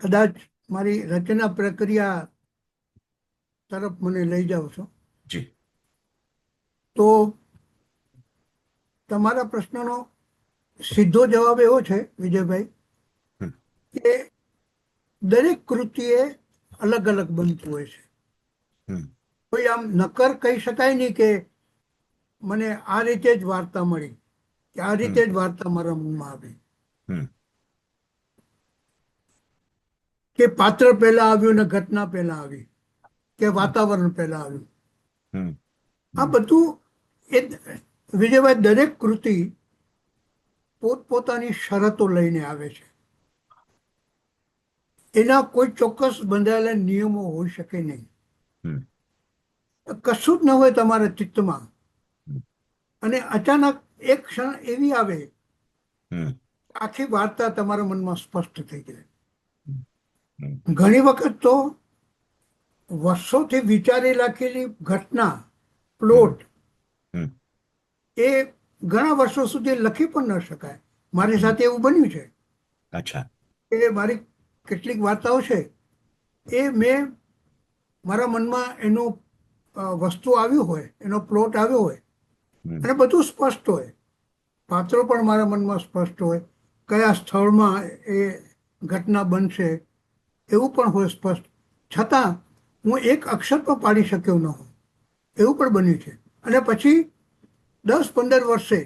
કદાચ મારી રચના પ્રક્રિયા તરફ મને લઈ જાઓ છો. જી. તો તમારા પ્રશ્નનો સીધો જવાબ એવો છે વિજયભાઈ કે દરેક કૃતિ એ અલગ અલગ બનતું હોય છે. હમ કોઈ આમ નક્કર કહી શકાય નહીં કે મને આ રીતે જ વાર્તા મળી કે આ રીતે જ વાર્તા મારા મનમાં આવી, હમ કે પાત્ર પહેલા આવ્યું ને ઘટના પહેલા આવી, કે વાતાવરણ પહેલા આવ્યું. હમ આ બધું એ વિજયભાઈ દરેક કૃતિ પોતપોતાની શરતો લઈને આવે છે. એના કોઈ ચોક્કસ બંધાયેલા નિયમો હોઈ શકે નહીં. હમ કશું જ ન હોય તમારા ચિત્તમાં હમ અને અચાનક એક ક્ષણ એવી આવે હમ આખી વાર્તા તમારા મનમાં સ્પષ્ટ થઈ જાય. હમ ઘણી વખત તો વર્ષોથી વિચારી રાખેલી ઘટના, પ્લોટ હમ એ ઘણા વર્ષો સુધી લખી પણ ન શકાય. મારી સાથે એવું બન્યું છે અચ્છા. કે મારી કેટલીક વાર્તાઓ છે એ મેં મારા મનમાં એનું વસ્તુ આવ્યું હોય, એનો પ્લોટ આવ્યો હોય હમ અને બધું સ્પષ્ટ હોય, પાત્રો પણ મારા મનમાં સ્પષ્ટ હોય, કયા સ્થળમાં એ ઘટના બનશે એવું પણ હોય સ્પષ્ટ, છતાં હું એક અક્ષર પણ પાડી શક્યો ન હોઉં એવું પણ બન્યું છે. અને પછી 10-15 વર્ષે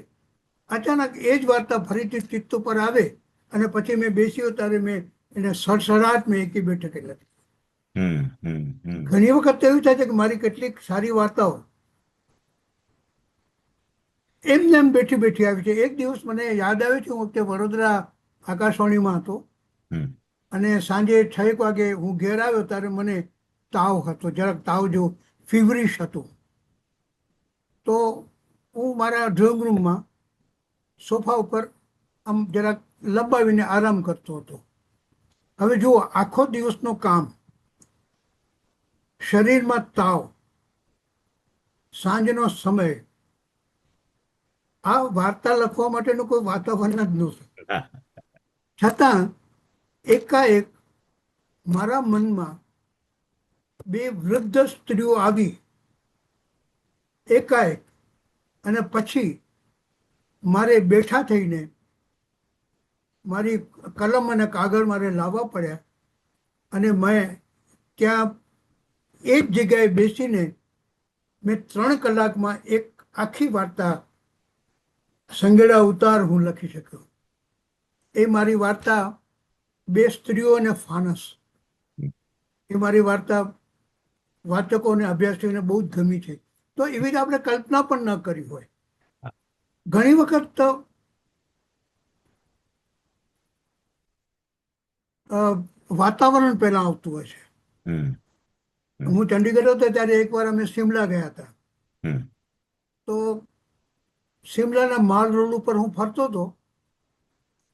અચાનક એ જ વાર્તા ફરીથી ચિત્ત ઉપર આવે અને પછી મેં બેસ્યો ત્યારે મેં એને સડસડાટ મેં એકી બેઠકે લખી. હમ હમ હમ ઘણી વખત તો એવું થાય છે કે મારી કેટલીક સારી વાર્તાઓ એમને એમ બેઠી બેઠી આવી છે. એક દિવસ મને યાદ આવ્યું છે, હું વખતે વડોદરા આકાશવાણીમાં હતો હમ અને સાંજે 6 વાગે હું ઘેર આવ્યો ત્યારે મને તાવ હતો, જરાક તાવ જો ફીવરિશ હતું. તો હું મારા ડ્રોઈંગ રૂમમાં સોફા ઉપર આમ જરાક લંબાવીને આરામ કરતો હતો. હવે જુઓ, આખો દિવસનું કામ, શરીરમાં તાવ, સાંજનો સમય, આ વાર્તા લખવા માટેનું કોઈ વાતાવરણ જ નહોતું. છતાં એકાએક મારા મનમાં 2 વૃદ્ધ સ્ત્રીઓ આવી એકાએક, અને પછી મારે બેઠા થઈને મારી કલમ અને કાગળ મારે લાવવા પડ્યા અને મેં ત્યાં એ જ જગ્યાએ બેસીને મેં 3 કલાકમાં એક આખી વાર્તા સંગેડા ઉતાર હું લખી શક્યો. એ મારી વાર્તા 2 સ્ત્રીઓ અને ફાનસ, એ મારી વાર્તા વાચકો અને અભ્યાસીઓને બહુ જ ગમી છે. તો એવી રીતે આપણે કલ્પના પણ ન કરી હોય. ઘણી વખત તો વાતાવરણ પહેલા આવતું હોય છે. હમ હું ચંડીગઢ હતો ત્યારે એકવાર અમે શિમલા ગયા હતા. હમ તો શિમલાના માલ રોડ ઉપર હું ફરતો હતો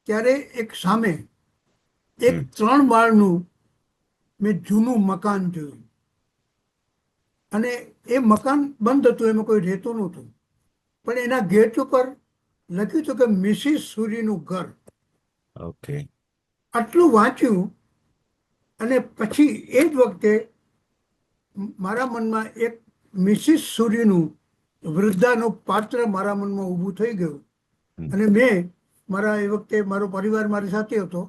ત્યારે એક સામે એક 3 માળનું મેં જૂનું મકાન જોયું અને એ મકાન બંધ હતું, એમાં કોઈ રહેતું નહોતું, પણ એના ગેટ ઉપર લખ્યું હતું કે મિસિસ સુરીનું ઘર. ઓકે. આટલું વાંચ્યું અને પછી એ જ વખતે મારા મનમાં એક મિસિસ સુરીનું વૃદ્ધાનું પાત્ર મારા મનમાં ઊભું થઈ ગયું. અને મેં મારા એ વખતે મારો પરિવાર મારી સાથે હતો,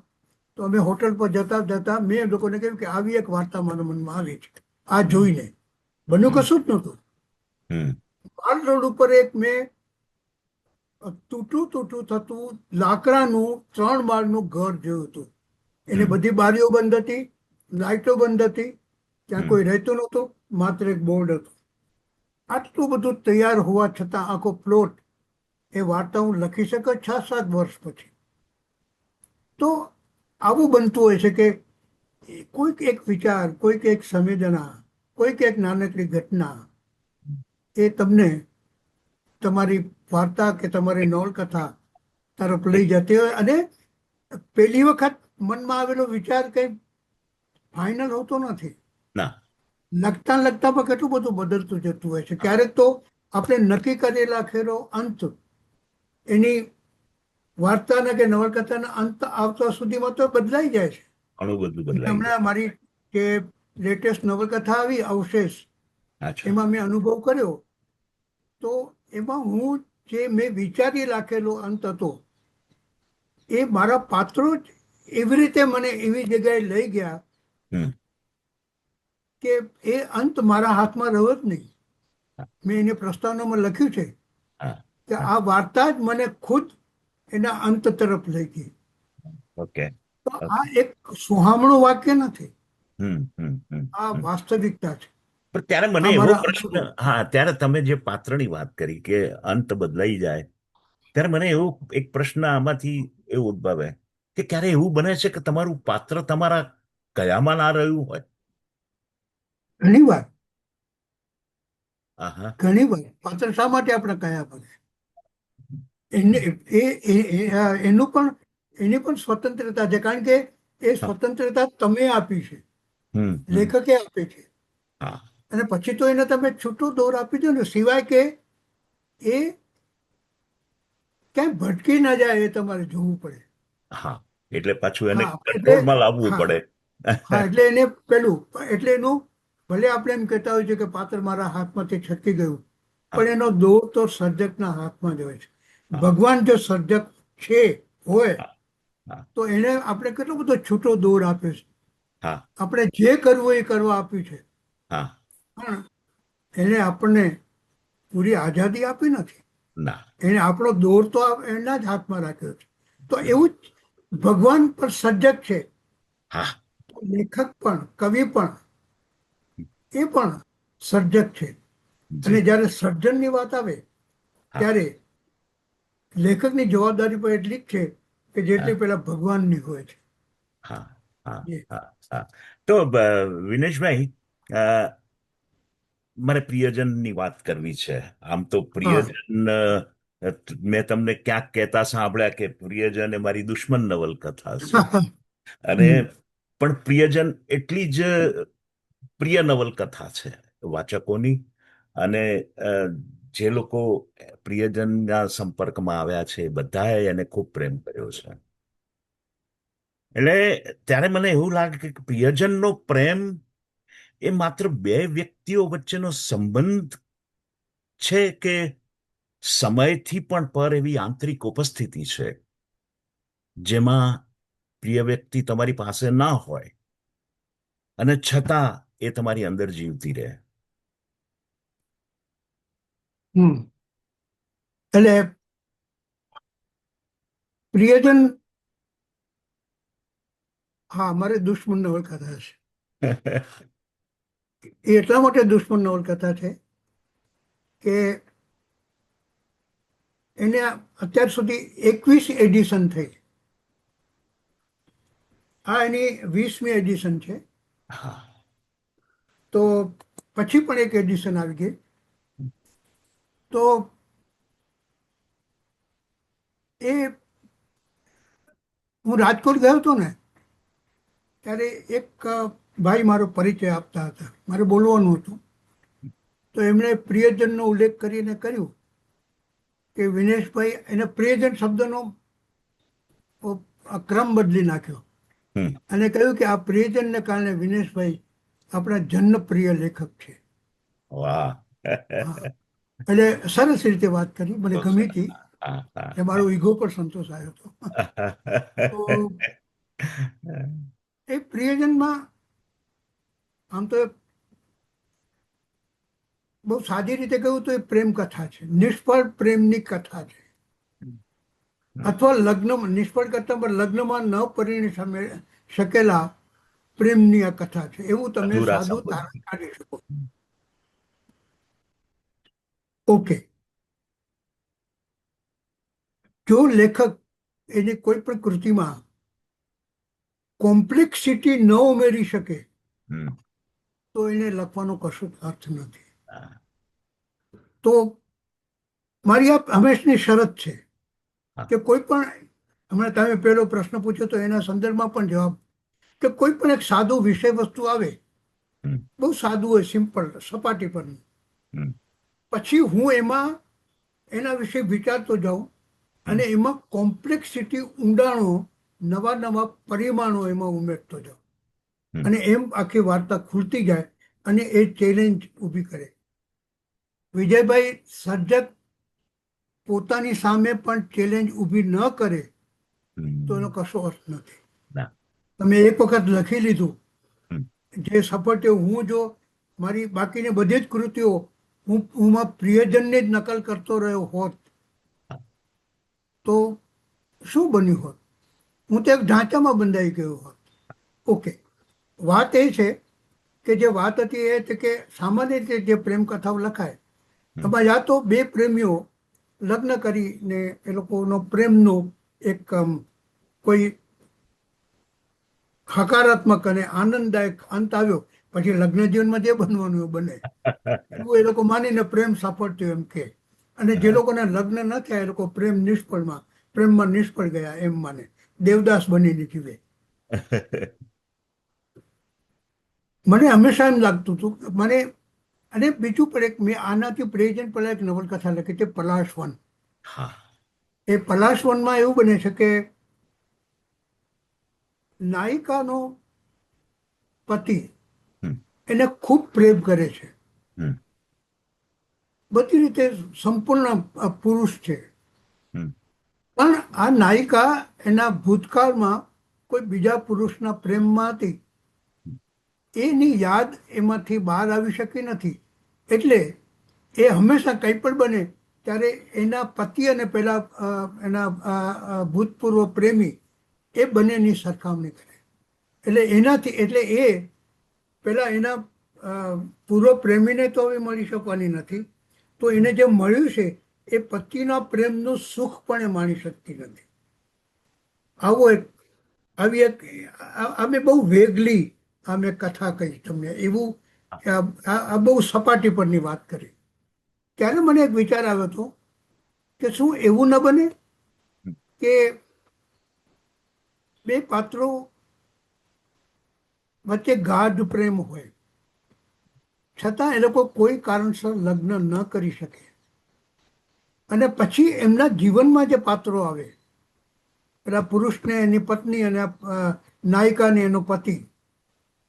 તો અમે હોટલ પર જતા જતા મેં લોકોને કહ્યું કે આવી એક વાર્તા મારા મનમાં આવી છે. આ જોઈને બન્યું કશું જ નહોતું. હમ માલ રોડ ઉપર એક મેં તૂટું તૂટું થતું લાકડાનું 3 માળનું ઘર જોયું હતું. એની બધી બારીઓ બંધ હતી, લાઇટો બંધ હતી, ત્યાં કોઈ રહેતું નહોતું, માત્ર એક બોર્ડ હતું. આટલું બધું તૈયાર હોવા છતાં આખો પ્લોટ, એ વાર્તા હું લખી શક્યો 6-7 વર્ષ પછી. તો આવું બનતું હોય છે કે કોઈક એક વિચાર, કોઈક એક સંવેદના, કોઈક એક નાનકડી ઘટના એ તમને તમારી વાર્તા કે તમારી નવલકથા તરફ લઈ જતી હોય. અને પહેલી વખત મનમાં આવેલો વિચાર કંઈ ફાઇનલ હોતો નથી. ના. લખતા લખતા પણ કેટલું બધું બદલતું જતું હોય છે. ક્યારેક તો આપણે નક્કી કરેલા ખેરો અંત એની વાર્તાના કે નવલકથાના અંત આવતા સુધીમાં તો બદલાઈ જાય છે. ઘણું બધું બદલાઈ ગયું. હમણાં મારી જે લેટેસ્ટ નવલકથા આવી અવશેષ, અચ્છા. એમાં મેં અનુભવ કર્યો તો એમાં હું જે મેં વિચારી રાખેલો અંત હતો એ મારા પાત્રો જ એવી રીતે મને એવી જગ્યાએ લઈ ગયા હમ કે એ અંત મારા હાથમાં રહ્યો જ નહીં. મેં એને પ્રસ્તાવનામાં લખ્યું છે હા કે આ વાર્તા જ મને ખુદ એના અંત તરફ લઈ ગઈ. ઓકે તો આ એક સુહામણું વાક્ય નથી, હમ. આ વાસ્તવિકતા છે. પણ ત્યારે મને આ એવો મારા પ્રશ્ન, અનુભવ. હા, ત્યારે તમે જે પાત્રની વાત કરી કે અંત બદલાઈ જાય, ત્યારે મને એવો એક પ્રશ્ન આમાંથી એવું ઉદ્ભવે કે ક્યારે એવું બને છે કે તમારું પાત્ર તમારા કયામાં ના રહ્યું હોય? ઘણી વાર આહા. ઘણી વાર પાત્ર શા માટે આપણે કયા બને એને એનું પણ એની પણ સ્વતંત્રતા છે, કારણ કે એ હા. સ્વતંત્રતા તમે આપી છે, હમ. લેખકે આપી છે. હા અને પછી તો એને તમે છૂટું દોર આપી દો ને, સિવાય કે એ ક્યાંય ભટકી ના જાય એ તમારે જોવું પડે. હા, એટલે પાછું એને હા એટલે કંટ્રોલમાં લાવવું હા પડે. હા એટલે એને પેલું એટલે એનું ભલે આપણે એમ કહેતા હોય છે કે પાત્ર મારા હાથમાંથી છટકી ગયું, હા, પણ એનો દોર તો સર્જકના હાથમાં જ હોય છે. હા, ભગવાન જો સર્જક છે હોય હા, હા, તો એને આપણે કેટલો બધો છૂટો દોર આપ્યો છે. હા, આપણે જે કરવું એ કરવા આપ્યું છે, હા. પણ એને આપણને પૂરી આઝાદી આપી નથી. ના. એને આપણો દોર તો એના જ હાથમાં રાખ્યો છે. તો એવું જ ભગવાન પણ સર્જક છે, હા. લેખક પણ, કવિ પણ, એ પણ સર્જક છે. અને જી. જ્યારે સર્જનની વાત આવે હા, ત્યારે લેખકની જવાબદારી પણ એટલી જ છે કે હા, જેટલી પેલા ભગવાનની હોય છે. હા, હા, એ હા, હા. તો વિનેશભાઈ, અ, મારે પ્રિયજનની વાત કરવી છે. આમ તો હા પ્રિયજન, મેં તમને ક્યાંક કહેતા સાંભળ્યા કે પ્રિયજન એ મારી દુશ્મન નવલકથા છે. અને હમ. પણ પ્રિયજન એટલી જ પ્રિય નવલકથા છે વાચકોની. અને જે લોકો પ્રિયજનના સંપર્કમાં આવ્યા છે એ બધાએ એને ખૂબ પ્રેમ કર્યો છે. એટલે ત્યારે મને એવું લાગે કે પ્રિયજનનો પ્રેમ એ માત્ર બે વ્યક્તિઓ વચ્ચેનો સંબંધ છે કે સમયથી પણ પર એવી આંતરિક ઉપસ્થિતિ છે જેમાં પ્રિય વ્યક્તિ તમારી પાસે ના હોય અને છતાં એ તમારી અંદર જીવતી રહે. હમ. એટલે પ્રિયજન, હા, મારે દુશ્મન નવલકથા છે. એ એટલા માટે દુશ્મન નવલકથા છે કે એને અત્યાર સુધી 21 એડિશન થઈ. આ એની 20મી એડિશન છે. હા. તો પછી પણ એક એડિશન આવી ગઈ. તો એ હું રાજકોટ ગયો હતો ને ત્યારે એક ભાઈ મારો પરિચય આપતા હતા, મારે બોલવાનું હતું. તો એમણે પ્રિયજનનો ઉલ્લેખ કરીને કર્યું કે વિનેશભાઈ, એને પ્રિયજન શબ્દનો ક્રમ બદલી નાખ્યો હમ. અને કહ્યું કે આ પ્રિયજનને કારણે વિનેશભાઈ આપણા જન્મપ્રિય લેખક છે. વાહ. હા, એટલે સરસ રીતે વાત કરી, મને બહુ ગમી સરસ. હતી. હા, હા, એ મારો ઈગો પર સંતોષ આવ્યો હતો. તો એ પ્રિયજનમાં આમ તો બહુ સાદી રીતે કહ્યું તો એ પ્રેમ કથા છે, નિષ્ફળ પ્રેમની કથા છે. અથવા લગ્ન, નિષ્ફળ કરતા પણ લગ્નમાં ન પરિણી શકેલા પ્રેમની આ કથા છે, એવું તમે અધૂરા સાદું સંબંધ. તારણ કાઢી શકો. ઓકે. જો લેખક એની કોઈ પણ કૃતિમાં કોમ્પ્લેક્સિટી ન ઉમેરી શકે હમ. તો એને લખવાનો કશું અર્થ નથી. હા, તો મારી આ હંમેશની શરત છે હા. કે કોઈ પણ, હમણાં તમે પહેલો પ્રશ્ન પૂછ્યો તો એના સંદર્ભમાં પણ જવાબ, કે કોઈ પણ એક સાદું વિષય વસ્તુ આવે, હમ. બહુ સાદું હોય, સિમ્પલ, સપાટી પરનું, હમ. પછી હું એમાં એના વિશે વિચારતો જાઉં હમ. અને એમાં કોમ્પ્લેક્સિટી, ઊંડાણો, નવા નવા પરિમાણો એમાં ઉમેરતો જાઉં. હમ. અને એમ આખી વાર્તા ખુલતી જાય અને એ ચેલેન્જ ઊભી કરે. વિજયભાઈ સર્જક પોતાની સામે પણ ચેલેન્જ ઊભી ન કરે તો એનો હમ. કશો અર્થ નથી. ના. તમે એક વખત લખી લીધું, હમ. જે સપોર્ટિવ હું જો મારી બાકીની બધી જ કૃતિઓ હું પ્રિયજનની જ નકલ કરતો રહ્યો હોત તો શું બન્યું હોત? હું તો એક ઢાંચામાં બંધાઈ ગયો હોત. ઓકે, વાત એ છે કે જે વાત હતી એ છે કે સામાન્ય રીતે જે પ્રેમ કથાઓ લખાય એમાં યા તો બે પ્રેમીઓ લગ્ન કરીને એ લોકોનો પ્રેમનો એક કોઈ હકારાત્મક અને આનંદદાયક અંત આવ્યો, પછી લગ્ન જીવનમાં જે બનવાનું એ બને એવું એ લોકો માનીને પ્રેમ સાપડ્યો એમ કે, અને જે લોકોને લગ્ન ન થયા એ લોકો પ્રેમમાં નિષ્ફળ ગયા એમ માને, દેવદાસ બનીને જીવે. મને હંમેશા એમ લાગતું હતું મને. અને બીજું પણ એક મેં આનાથી પ્રેઝન્ટ પહેલા એક નવલકથા લખી તે પલાશવન. એ પલાશવનમાં એવું બને છે કે નાયિકાનો પતિ એને ખૂબ પ્રેમ કરે છે, બધી રીતે સંપૂર્ણ પુરુષ છે, પણ આ નાયિકા એના ભૂતકાળમાં કોઈ બીજા પુરુષના પ્રેમમાં હતી, એની યાદ એમાંથી બહાર આવી શકી નથી. એટલે એ હંમેશા કંઈ પણ બને ત્યારે એના પતિ અને પેલા એના ભૂતપૂર્વ પ્રેમી એ બંનેની સરખામણી કરે. એટલે એ પેલા એના પૂર્વ પ્રેમીને તો હવે મળી શકવાની નથી, તો એને જે મળ્યું છે એ પતિના પ્રેમનું સુખ પણ એ માણી શકતી નથી. આવી એક અમે બહુ વેગલી અમે કથા કહી તમને, એવું આ બહુ સપાટી પરની વાત કરી. ત્યારે મને એક વિચાર આવ્યો હતો કે શું એવું ન બને કે બે પાત્રો વચ્ચે ગાઢ પ્રેમ હોય છતાં એ લોકો કોઈ કારણસર લગ્ન ન કરી શકે, અને પછી એમના જીવનમાં જે પાત્રો આવે, પેલા પુરુષને એની પત્ની અને નાયિકાને એનો પતિ,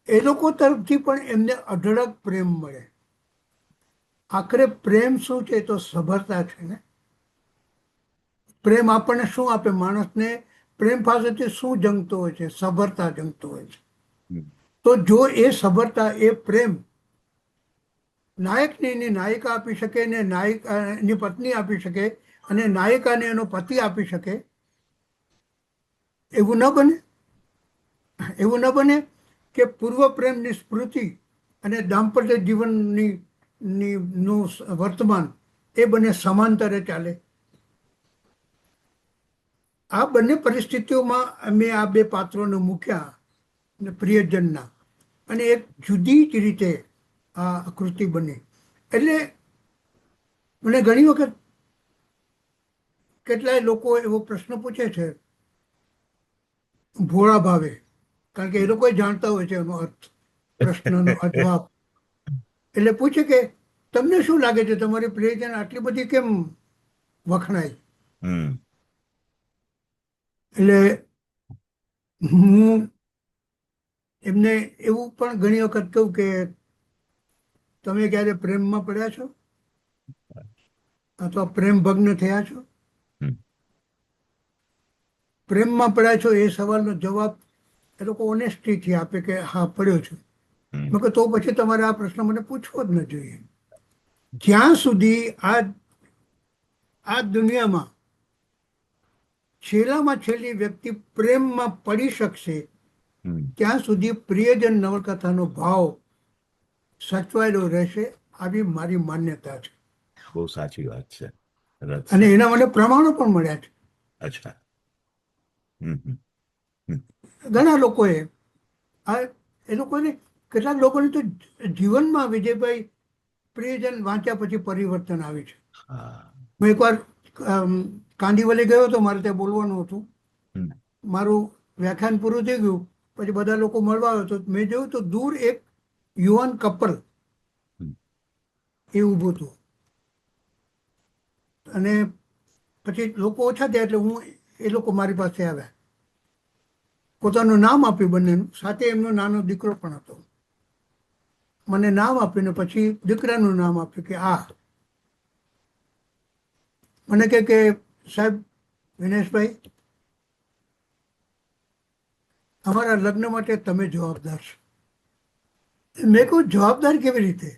એ લોકો તરફથી પણ એમને અઢળક પ્રેમ મળે. આખરે પ્રેમ શું છે? તો સભરતા છે ને. પ્રેમ આપણને શું આપે? માણસને પ્રેમ પાસેથી શું જંગતો હોય છે? સભરતા જંગતો હોય છે. તો જો એ સભરતા, એ પ્રેમ નાયકને એની નાયિકા આપી શકે, ને નાયિકાની પત્ની આપી શકે, અને નાયિકાને એનો પતિ આપી શકે, એવું ન બને? એવું ન બને કે પૂર્વ પ્રેમની સ્મૃતિ અને દાંપત્ય જીવનની નું વર્તમાન એ બંને સમાંતરે ચાલે? આ બંને પરિસ્થિતિઓમાં અમે આ બે પાત્રોને મૂક્યા પ્રિયજનના, અને એક જુદી જ રીતે આ કૃતિ બની. એટલે મને ઘણી વખત કેટલાય લોકો એવો પ્રશ્ન પૂછે છે ભોળા ભાવે, કારણ કે એ લોકો જાણતા હોય છે એનો અર્થ, પ્રશ્નનો જવાબ. એટલે પૂછે કે તમને શું લાગે છે તમારી પ્રિયજન આટલી બધી કેમ વખણાય? એટલે હું એમને એવું પણ ઘણી વખત કહું કે તમે ક્યારે પ્રેમમાં પડ્યા છો અથવા પ્રેમ ભગ્ન થયા છો? પ્રેમમાં પડ્યા છો એ સવાલનો જવાબ એ લોકો ઓનેસ્ટીથી આપે કે હા, પડ્યો છું. મેં કહ્યું તો પછી તમારે આ પ્રશ્ન મને પૂછવો જ ન જોઈએ. જ્યાં સુધી આ દુનિયામાં છેલ્લામાં છેલ્લી વ્યક્તિ પ્રેમમાં પડી શકશે ત્યાં સુધી પ્રિયજન નવલકથાનો ભાવ સચવાયેલો રહેશે, આવી મારી માન્યતા છે. બહુ સાચી વાત છે. અને એના મને પ્રમાણો પણ મળ્યા છે. અચ્છા. ઘણા લોકોએ એ લોકોને, કેટલાક લોકોને તો જીવનમાં વિજયભાઈ પ્રિયજન વાંચ્યા પછી પરિવર્તન આવે છે. હું એકવાર કાંદીવલી ગયો હતો, મારે ત્યાં બોલવાનું હતું. મારું વ્યાખ્યાન પૂરું થઈ ગયું પછી બધા લોકો મળવા આવ્યો તો મેં જોયું તો દૂર એક યુવાન કપલ એ ઊભું હતું, અને પછી લોકો ઓછા થયા એટલે એ લોકો મારી પાસે આવ્યા, પોતાનું નામ આપ્યું બંનેનું, સાથે એમનો નાનો દીકરો પણ હતો. મને નામ આપ્યું ને પછી દીકરાનું નામ આપ્યું કે આ. મને કે સાહેબ વિનેશભાઈ, અમારા લગ્ન માટે તમે જવાબદાર છો. મેં કહું જવાબદાર કેવી રીતે?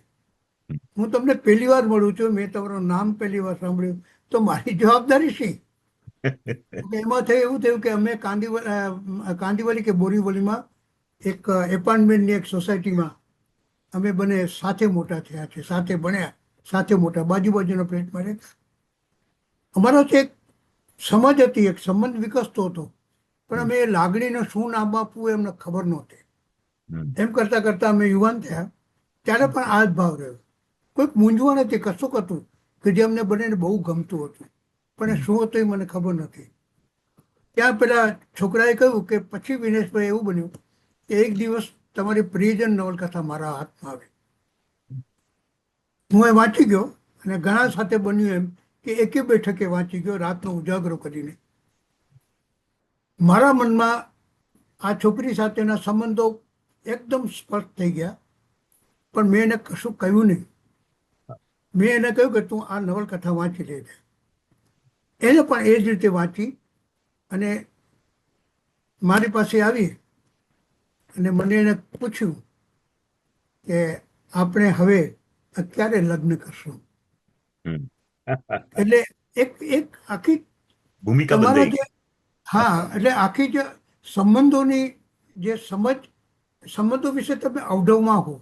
હું તમને પહેલી વાર મળું છું, મેં તમારું નામ પહેલી વાર સાંભળ્યું, તો મારી જવાબદારી શી? એમાં થયું એવું થયું કે અમે કાંદીવલી કે બોરીવલીમાં એક એપાર્ટમેન્ટની એક સોસાયટીમાં અમે બંને સાથે મોટા થયા છે, સાથે ભણ્યા, સાથે મોટા, બાજુના ફ્લેટમાં રહેતા. અમારો તો એક સમજ હતી, એક સંબંધ વિકસતો હતો, પણ અમે એ લાગણીને શું નામ આપવું એમને ખબર નહોતી. એમ કરતાં કરતાં અમે યુવાન થયા, ત્યારે પણ આ જ ભાવ રહ્યો. કોઈક મૂંઝવણ હતી, કશું હતું કે જે અમને બંનેને બહુ ગમતું હતું, પણ એ શું હતું એ મને ખબર નથી. ત્યાં પેલા છોકરાએ કહ્યું કે પછી વિનેશભાઈ એવું બન્યું કે એક દિવસ તમારી પ્રિયજન નવલકથા મારા હાથમાં આવી. હું એ વાંચી ગયો અને ઘણા સાથે બન્યું એમ કે એકે બેઠકે વાંચી ગયો, રાતનો ઉજાગરો કરીને. મારા મનમાં આ છોકરી સાથેના સંબંધો એકદમ સ્પષ્ટ થઈ ગયા, પણ મેં એને કશું કહ્યું નહીં. મેં એને કહ્યું કે તું આ નવલકથા વાંચી લેજે. એને પણ એ જ રીતે વાંચી અને મારી પાસે આવી અને મને એને પૂછ્યું કે આપણે હવે ક્યારે લગ્ન કરશું? એટલે એક એક આખી ભૂમિકા તમારા બંધાઈ. જે હા, એટલે આખી જે સંબંધોની જે સંબંધો વિશે તમે અવઢવમાં હો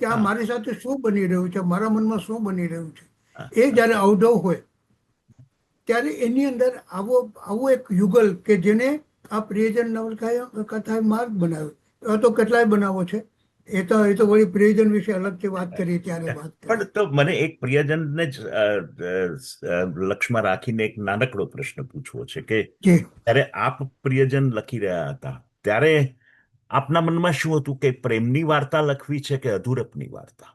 કે આ મારી સાથે શું બની રહ્યું છે, મારા મનમાં શું બની રહ્યું છે, એ જ્યારે અવઢવ હોય ત્યારે એની અંદર આવો એક યુગલ કે જેને આ પ્રિયજન નવલકથાએ માર્ગ બનાવ્યો. એવા તો કેટલાય બનાવો છે, એ તો વળી પ્રિયજન વિશે અલગથી વાત કરી ત્યારે વાત કરી. પણ તો મને એક પ્રિયજનને જ લક્ષ્યમાં રાખીને એક નાનકડો પ્રશ્ન પૂછવો છે કે જી ત્યારે આપ પ્રિયજન લખી રહ્યા હતા ત્યારે આપના મનમાં શું હતું કે પ્રેમની વાર્તા લખવી છે કે અધૂરપની વાર્તા?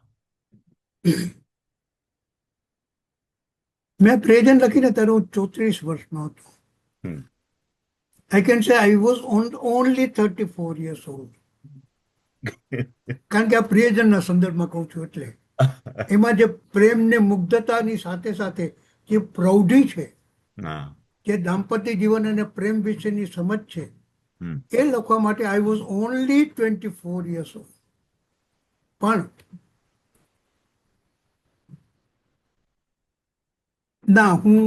મેં પ્રિયજન લખીને ત્યારે હું 34 વર્ષનો હતો. I can say I was only 34 years old. કારણ કે આ પ્રિયજનના સંદર્ભમાં કહું છું એટલે એમાં જે પ્રેમ ને મુગ્ધતાની સાથે સાથે જે પ્રૌઢી છે, જે દાંપત્ય જીવન અને પ્રેમ વિશેની સમજ છે, એ લખવા માટે I was only 24 years old. પણ ના, હું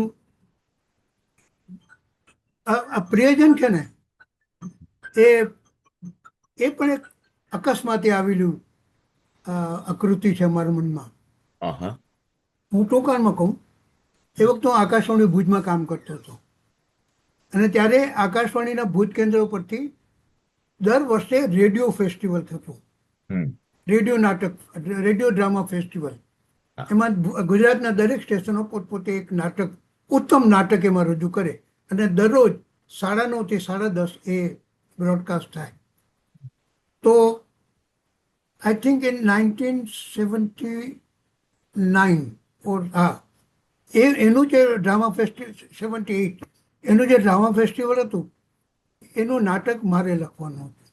આ પ્રિયજન છે ને એ પણ એક અકસ્માતે આવેલું આકૃતિ છે મારા મનમાં. હું ટૂંકાણમાં કહું, એ વખતે હું આકાશવાણી ભુજમાં કામ કરતો હતો અને ત્યારે આકાશવાણીના ભુજ કેન્દ્ર પરથી દર વર્ષે રેડિયો ફેસ્ટિવલ થતું, રેડિયો નાટક, રેડિયો ડ્રામા ફેસ્ટિવલ. એમાં ગુજરાતના દરેક સ્ટેશનો પોતપોતે એક નાટક, ઉત્તમ નાટક એમાં રજૂ કરે અને દરરોજ 9:30 થી 10:30 એ બ્રોડકાસ્ટ થાય. તો આઈ થિંક ઇન 1979 એનું જે ડ્રામા ફેસ્ટિવલ, 78 એનું જે ડ્રામા ફેસ્ટિવલ હતું એનું નાટક મારે લખવાનું હતું.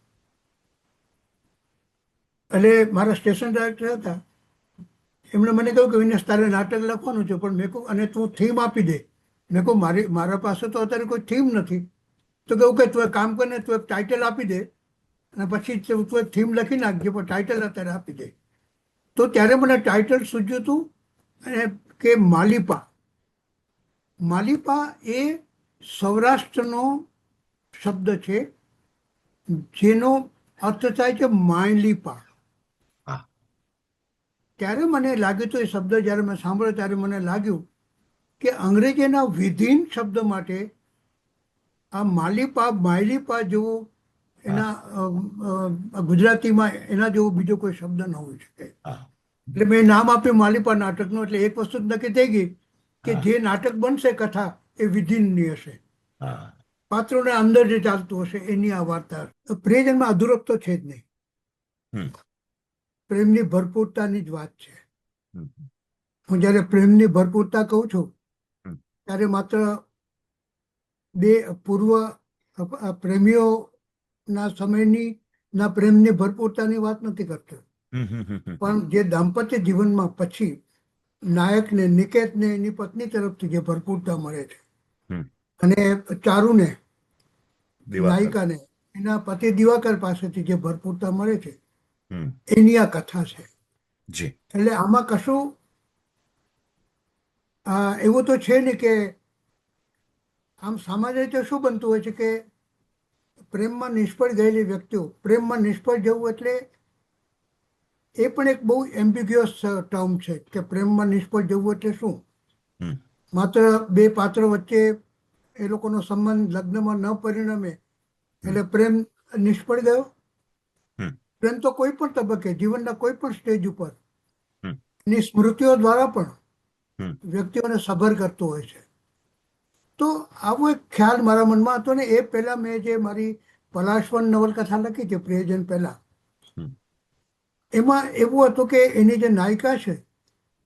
એટલે મારા સ્ટેશન ડાયરેક્ટર હતા, એમણે મને કહ્યું કે વિનેશ તારે નાટક લખવાનું છે, પણ મેં કહું અને તું થીમ આપી દે. મેં કહું મારા પાસે તો અત્યારે કોઈ થીમ નથી. તો કહ્યું કે તું એક કામ કરીને તું એક ટાઇટલ આપી દે અને પછી તું એક થીમ લખી નાખજે, પણ ટાઇટલ અત્યારે આપી દે. તો ત્યારે મને ટાઇટલ સૂચ્યું હતું અને કે માલિપા. માલિપા એ સૌરાષ્ટ્રનો શબ્દ છે જેનો અર્થ થાય છે માયલીપા. ત્યારે મને લાગ્યું, તો એ શબ્દ જ્યારે મેં સાંભળ્યો ત્યારે મને લાગ્યું કે અંગ્રેજીના વિધિન શબ્દ માટે આ માલિપા માયલીપા જેવો એના ગુજરાતીમાં એના જેવો બીજો કોઈ શબ્દ ન હોઈ શકે. એટલે મેં નામ આપ્યું માલિપા નાટકનું. એટલે એક વસ્તુ નક્કી થઈ ગઈ કે જે નાટક બનશે કથા એ વિધિનની હશે, પાત્રોને અંદર જે ચાલતું હશે એની આ વાર્તા. પ્રિયજનમાં અધૂરપ તો છે જ નહીં, પ્રેમની ભરપૂરતાની જ વાત છે. હું જ્યારે પ્રેમની ભરપૂરતા કહું છું ત્યારે માત્ર બે પૂર્વ પ્રેમીઓના સમયની ના પ્રેમની ભરપૂરતાની વાત નથી કરતો, પણ જે દાંપત્ય જીવનમાં પછી નાયકને, નિકેતને એની પત્ની તરફથી જે ભરપૂરતા મળે છે અને ચારુને, નાયિકાને એના પતિ દિવાકર પાસેથી જે ભરપૂરતા મળે છે હમ. એની આ કથા છે. જી. એટલે આમાં કશું એવું તો છે નહીં કે આમ સામાન્ય રીતે શું બનતું હોય છે કે પ્રેમમાં નિષ્ફળ ગયેલી વ્યક્તિઓ, પ્રેમમાં નિષ્ફળ જવું એટલે એ પણ એક બહુ એમ્બિગ્યુઅસ ટર્મ છે કે પ્રેમમાં નિષ્ફળ જવું એટલે શું. હમ. માત્ર બે પાત્રો વચ્ચે એ લોકોનો સંબંધ લગ્નમાં ન પરિણમે એટલે પ્રેમ નિષ્ફળ ગયો. હમ. પ્રેમ તો કોઈ પણ તબક્કે, જીવનના કોઈ પણ સ્ટેજ ઉપર હમ. એની સ્મૃતિઓ દ્વારા પણ હમ. વ્યક્તિઓને સભર કરતો હોય છે. તો આવો એક ખ્યાલ મારા મનમાં હતો ને એ પહેલાં મેં જે મારી પલાશવન નવલકથા લખી છે પ્રિયજન પહેલાં, હમ. એમાં એવું હતું કે એની જે નાયિકા છે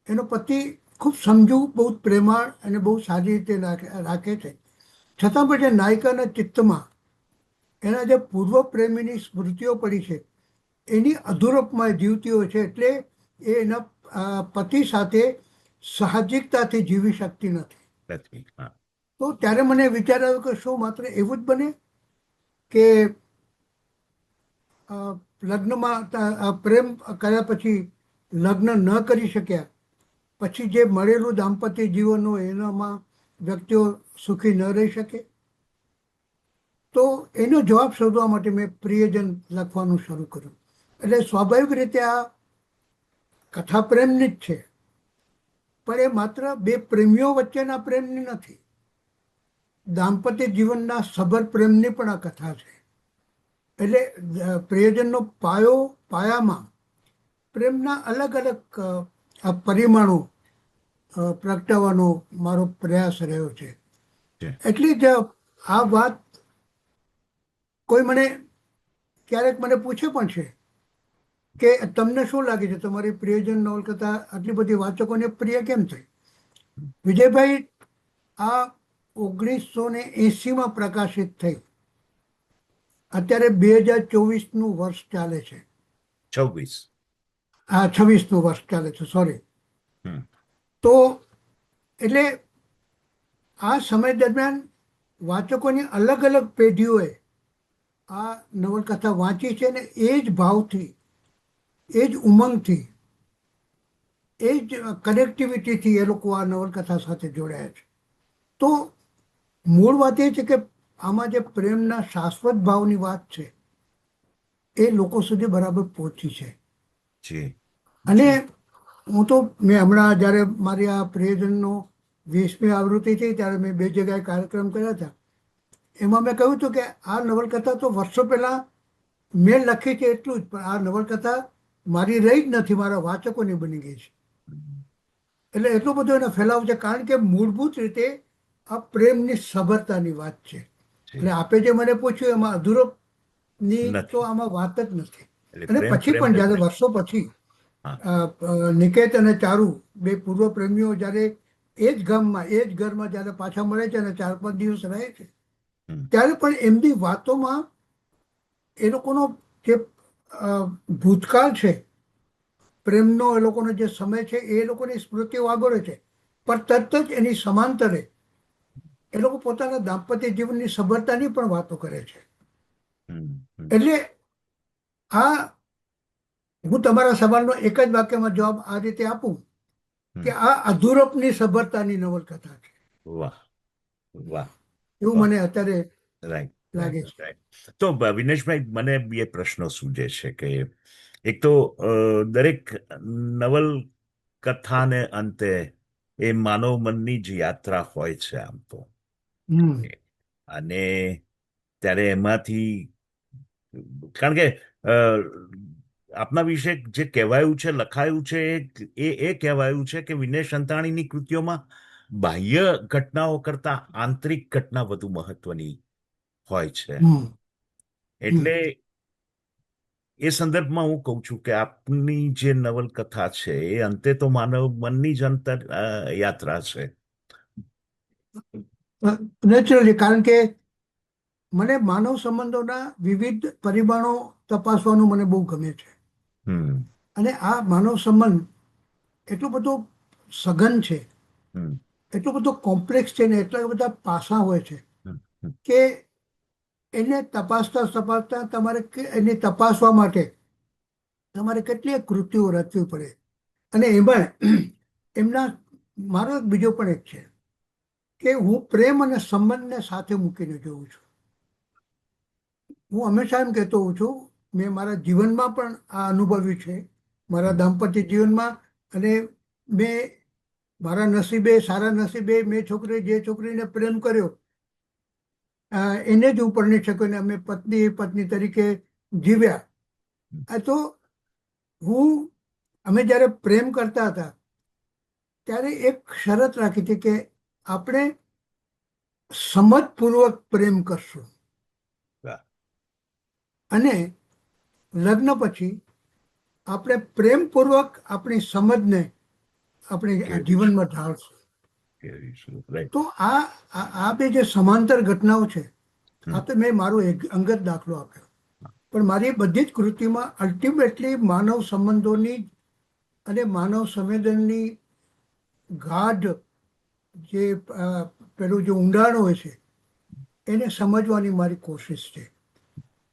એનો પતિ ખૂબ સમજુ, બહુ જ પ્રેમાળ અને બહુ સારી રીતે રાખે છે. છતાં પણ જે નાયિકાના ચિત્તમાં એના જે પૂર્વ પ્રેમીની સ્મૃતિઓ પડી છે એની અધૂરપમાં જીવતી હોય છે. એટલે એ એના પતિ સાથે સાહજિકતાથી જીવી શકતી નથી. નથી. હા. તો ત્યારે મને વિચાર આવ્યો કે શું માત્ર એવું જ બને કે લગ્નમાં પ્રેમ કર્યા પછી લગ્ન ન કરી શક્યા પછી જે મળેલું દાંપત્ય જીવન હોય એનામાં વ્યક્તિઓ સુખી ન રહી શકે. તો એનો જવાબ શોધવા માટે મેં પ્રિયજન લખવાનું શરૂ કર્યું. એટલે સ્વાભાવિક રીતે આ કથા પ્રેમની જ છે, પણ એ માત્ર બે પ્રેમીઓ વચ્ચેના પ્રેમની નથી, દાંપત્ય જીવનના સબર પ્રેમની પણ આ કથા છે. એટલે પ્રિયજનનો પાયામાં પ્રેમના અલગ અલગ પરિમાણો પ્રગટાવવાનો મારો પ્રયાસ રહ્યો છે. એટલે જ આ વાત કોઈ ક્યારેક મને પૂછે પણ છે કે તમને શું લાગે છે તમારી પ્રિયજન નવલકથા આટલી બધી વાચકોને પ્રિય કેમ થઈ? વિજયભાઈ, આ 1980માં પ્રકાશિત થઈ. અત્યારે 2024નું વર્ષ ચાલે છે. 26. હા, 26નું વર્ષ ચાલે છે, સોરી. હમ. તો એટલે આ સમય દરમિયાન વાચકોની અલગ અલગ પેઢીઓએ આ નવલકથા વાંચી છે ને એ જ ભાવથી, એ જ ઉમંગથી, એ જ કનેક્ટિવિટીથી એ લોકો આ નવલકથા સાથે જોડાયા છે. તો મૂળ વાત એ છે કે આમાં જે પ્રેમના શાશ્વત ભાવની વાત છે એ લોકો સુધી બરાબર પહોંચી છે. જી. અને હું તો મેં હમણાં જ્યારે મારી આ પ્રિયજનનો 20મી આવૃત્તિ થઈ ત્યારે મેં 2 જગ્યાએ કાર્યક્રમ કર્યા હતા. એમાં મેં કહ્યું હતું કે આ નવલકથા તો વર્ષો પહેલાં મેં લખી છે એટલું જ, પણ આ નવલકથા મારી રહી જ નથી, મારા વાચકોની બની ગઈ છે. એટલે એટલો બધો એનો ફેલાવ છે કારણ કે મૂળભૂત રીતે આ પ્રેમની સભરતાની વાત છે. એટલે આપે જે મને પૂછ્યું એમાં અધૂરપની તો નથી. આમાં વાત જ નથી. એટલે અને પ્રેમ પછી પ્રેમ પણ જ જ્યારે રહે. વર્ષો પછી હા. નિકેત અને ચારુ બે પૂર્વ પ્રેમીઓ જ્યારે એ જ ગામમાં, એ જ ઘરમાં જ્યારે પાછા મળે છે અને 4-5 દિવસ રહે છે હમ. ત્યારે પણ એમની વાતોમાં એ લોકોનો જે ભૂતકાળ છે, પ્રેમનો એ લોકોનો જે સમય છે એ લોકોની સ્મૃતિઓ આગળ છે, પણ તરત જ એની સમાંતરે એ લોકો પોતાના દાંપત્ય જીવનની સભરતાની પણ વાતો કરે છે. હમ. હમ. એટલે આ હું તમારા સવાલનો એક જ વાક્યમાં જવાબ આ રીતે આપું કે હમ. આ અધૂરપની સભરતાની નવલકથા છે, વાહ. વાહ. એવું વાહ. મને અત્યારે રાઈટ. લાગે રાઈટ. છે. રાઈટ. તો વિનેશભાઈ, મને બે પ્રશ્નો સૂજે છે કે એક તો દરેક નવલકથાને અંતે એ માનવ મનની જ યાત્રા હોય છે આમ તો. હમ અને ત્યારે એમાંથી, કારણ કે આપના વિશે જે કહેવાયું છે, લખાયું છે, એ કહેવાયું છે કે વિનેશ અંતાણીની કૃતિઓમાં બાહ્ય ઘટનાઓ કરતા આંતરિક ઘટના વધુ મહત્વની હોય છે. હમ હમ એટલે એ સંદર્ભમાં હું કહું છું કે આપની જે નવલકથા છે એ અંતે તો માનવ મનની જ અંતર યાત્રા છે. નેચરલી, કારણ કે મને માનવ સંબંધોના વિવિધ પરિમાણો તપાસવાનું મને બહુ ગમે છે. હમ. અને આ માનવ સંબંધ એટલો બધો સઘન છે, હમ. એટલો બધો કોમ્પ્લેક્સ છે ને એટલા બધા પાસા હોય છે હમ. હમ. કે એને તપાસતા તમારે એને તપાસવા માટે તમારે કેટલીય કૃતિઓ રચવી પડે. અને એમાં એમના મારો એક બીજો પણ એક છે કે હું પ્રેમ અને સંબંધને સાથે મૂકીને જોઉં છું. હું હંમેશા એમ કહેતો હોઉં છું, મેં મારા જીવનમાં પણ આ અનુભવ્યું છે, મારા દાંપત્ય જીવનમાં. અને મેં મારા નસીબે, સારા નસીબે મેં જે છોકરીને પ્રેમ કર્યો એને જ હું પરણી શક્યો ને અમે પત્ની તરીકે જીવ્યા. આ તો અમે જ્યારે પ્રેમ કરતા હતા ત્યારે એક શરત રાખી હતી કે આપણે સમજપૂર્વક પ્રેમ કરશું અને લગ્ન પછી આપણે પ્રેમપૂર્વક આપણી સમજને આપણે જીવનમાં ઢાળશું. તો આ બે જે સમાંતર ઘટનાઓ છે, આ તો મેં મારો એક અંગત દાખલો આપ્યો, પણ મારી બધી જ કૃતિમાં અલ્ટિમેટલી માનવ સંબંધોની અને માનવ સંવેદનની ગાઢ જે પેલું જે ઊંડાણ હોય છે એને સમજવાની મારી કોશિશ છે.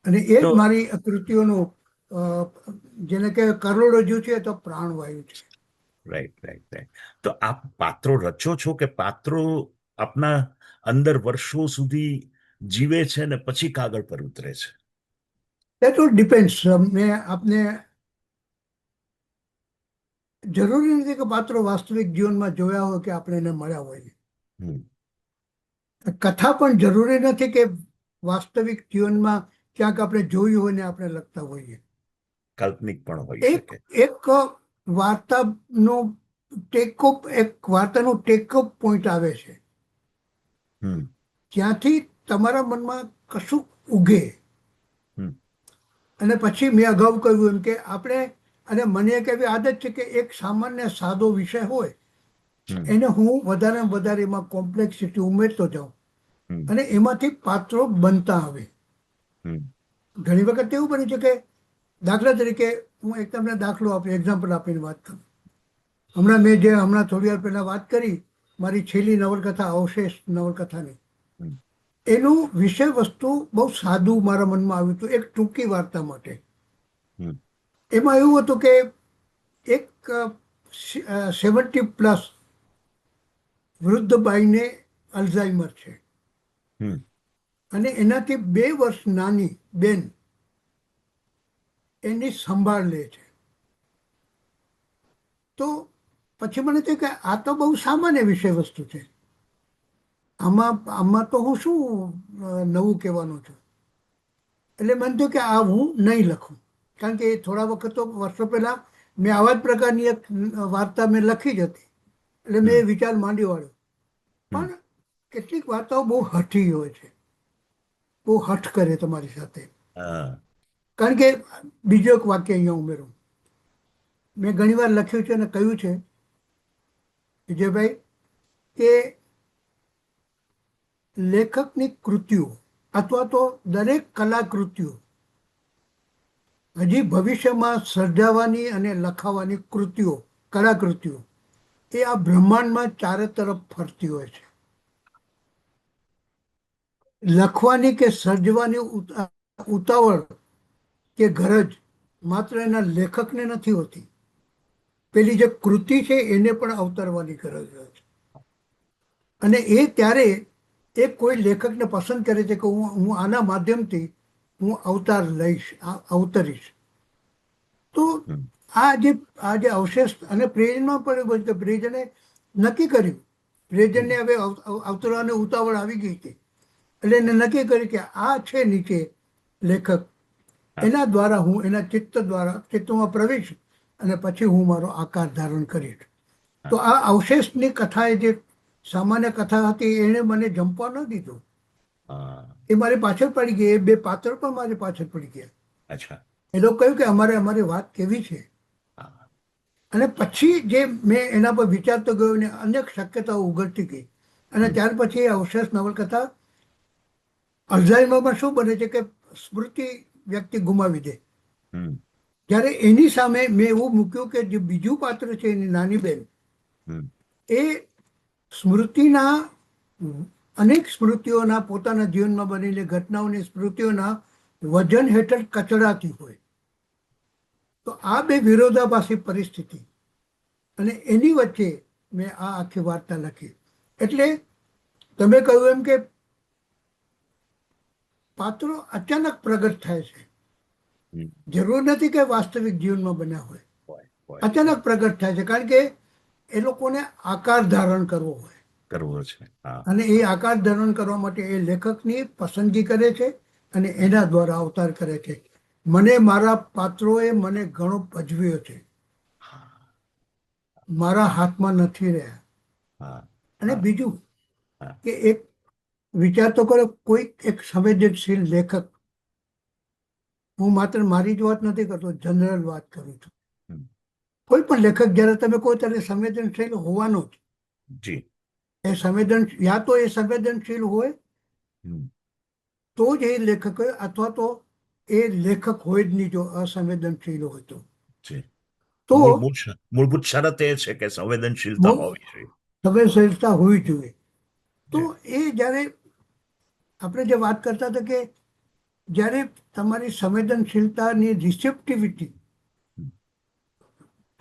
અને એ જ મારી કૃતિઓનું જેને કે કરોડરજ્જુ છે તો પ્રાણવાયુ છે. રાઈટ. તો આપ પાત્રો રચો છો કે પાત્રો આપના અંદર વર્ષો સુધી જીવે છે ને પછી કાગળ પર ઉતરે છે? That all depends. મેં આપને જરૂરી નથી કે પાત્રો વાસ્તવિક જીવનમાં જોયા હોય કે આપણે એને મળ્યા હોય. કથા પણ જરૂરી નથી કે વાસ્તવિક જીવનમાં ક્યાંક આપણે જોયું હોય ને આપણે લખતા હોઈએ. કાલ્પનિક પણ હોઈ શકે. એક વાર્તાનું ટેકઅપ પોઈન્ટ આવે છે જ્યાંથી તમારા મનમાં કશું ઉગે. અને પછી મેં અગાઉ કહ્યું એમ કે આપણે, અને મને એક એવી આદત છે કે એક સામાન્ય સાદો વિષય હોય એને હું વધારે એમાં કોમ્પ્લેક્સિટી ઉમેરતો જાઉં અને એમાંથી પાત્રો બનતા આવે. ઘણી વખત એવું બન્યું છે કે દાખલા તરીકે હું એક તમને દાખલો આપી, એક્ઝામ્પલ આપીને વાત કરું. હમણાં થોડી વાર પહેલા વાત કરી મારી છેલ્લી નવલકથા અવશેષ નવલકથાની. એનું વિષય વસ્તુ બહુ સાદું મારા મનમાં આવ્યું હતું એક ટૂંકી વાર્તા માટે. એમાં એવું હતું કે એક 70+ વૃદ્ધ બાઈને અલ્ઝાઇમર છે અને એનાથી 2 વર્ષ નાની બેન એની સંભાળ લે છે. તો પછી મને થયું કે આ તો બહુ સામાન્ય વિષય વસ્તુ છે, આમાં તો હું શું નવું કહેવાનું છું. એટલે મને થયું કે આ હું નહીં લખું, કારણ કે થોડા વર્ષો પહેલા મેં આવા જ પ્રકારની એક વાર્તા મેં લખી જ હતી. એટલે મેં એ વિચાર માંડી વાળ્યો. પણ કેટલીક વાર્તાઓ બહુ હઠી હોય છે, બહુ હઠ કરે તમારી સાથે. કારણ કે બીજો એક વાક્ય અહીંયા ઉમેરું. મેં ઘણી વાર લખ્યું છે અને કહ્યું છે વિજયભાઈ કે લેખકની કૃતિઓ અથવા તો દરેક કલાકૃતિઓ હજી ભવિષ્યમાં સર્જાવાની અને લખાવાની કૃતિઓ, કલાકૃતિઓ એ આ બ્રહ્માંડમાં ચારે તરફ ફરતી હોય છે. લખવાની કે સર્જવાની ઉતાવળ કે ગરજ માત્ર એના લેખકને નથી હોતી, પેલી જે કૃતિ છે એને પણ અવતરવાની ગરજ હોય છે. અને એ ત્યારે એ કોઈ લેખકને પસંદ કરે છે કે હું આના માધ્યમથી હું અવતાર લઈશ, અવતરીશ. તો આ જે અવશેષ અને પ્રેરણા પણ કે પ્રેજને નક્કી કર્યું, પ્રેજને હવે અવતરવાની ઉતાવળ આવી ગઈ હતી એટલે એને નક્કી કર્યું કે આ છે નીચે લેખક, એના દ્વારા હું એના ચિત્તમાં પ્રવેશ અને પછી હું મારો આકાર ધારણ કરીશ. તો આ અવશેષની કથા જે સામાન્ય કથા હતી એને મને જંપવા ન દીધું. એ મારી પાછળ પડી ગઈ. એ 2 પાત્રો પણ મારી પાછળ પડી ગયા. એ લોકો કહ્યું કે અમારી વાત કેવી છે. અને પછી જે મેં એના પર વિચારતો ગયો ને અનેક શક્યતાઓ ઉઘડતી ગઈ. અને ત્યાર પછી એ અવશેષ નવલકથા અલ્ઝાઇમરમાં શું બને છે કે સ્મૃતિ વ્યક્તિ ગુમાવી દે. જ્યારે એની સામે મેં એવું મૂક્યું કે જે બીજું પાત્ર છે એની નાની બેન એ સ્મૃતિના અનેક સ્મૃતિઓના પોતાના જીવનમાં બનેલી ઘટનાઓની સ્મૃતિઓના વજન હેઠળ કચડાતી હોય. તો આ બે વિરોધાભાસી પરિસ્થિતિ અને એની વચ્ચે મેં આ આખી વાર્તા લખી. એટલે તમે કહ્યું એમ કે પાત્રો અચાનક પ્રગટ થાય છે. હમ. જરૂર નથી કે વાસ્તવિક જીવનમાં બન્યા હોય. હોય. અચાનક પ્રગટ થાય છે કારણ કે એ લોકોને આકાર ધારણ કરવો હોય કરવો છે. હા. અને એ આકાર ધારણ કરવા માટે એ લેખકની પસંદગી કરે છે અને એના દ્વારા અવતાર કરે છે. મને મારા પાત્રોએ મને ઘણો ભજવ્યો છે, હા. મારા હાથમાં નથી રહ્યા. હા. અને હા. બીજું હા. કે એક વિચાર તો કરો, કોઈ એક સંવેદનશીલ લેખક, હું માત્ર મારી જ વાત નથી કરતો, જનરલ વાત કરું છું. હમ. કોઈ પણ લેખક જ્યારે તમે કહો ત્યારે સંવેદનશીલ હોવાનો જ. જી. એ યા તો એ સંવેદનશીલ હોય હમ. તો જ એ લેખક હોય, અથવા તો એ લેખક હોય જ નહીં જો અસંવેદનશીલ હોય તો. જી. તો મૂળભૂત શરત એ છે કે સંવેદનશીલતા હોવી જોઈએ. સંવેદનશીલતા હોવી જોઈએ. તો જી. એ જ્યારે આપણે જે વાત કરતા હતા કે જ્યારે તમારી સંવેદનશીલતાની રિસેપ્ટિવિટી હમ.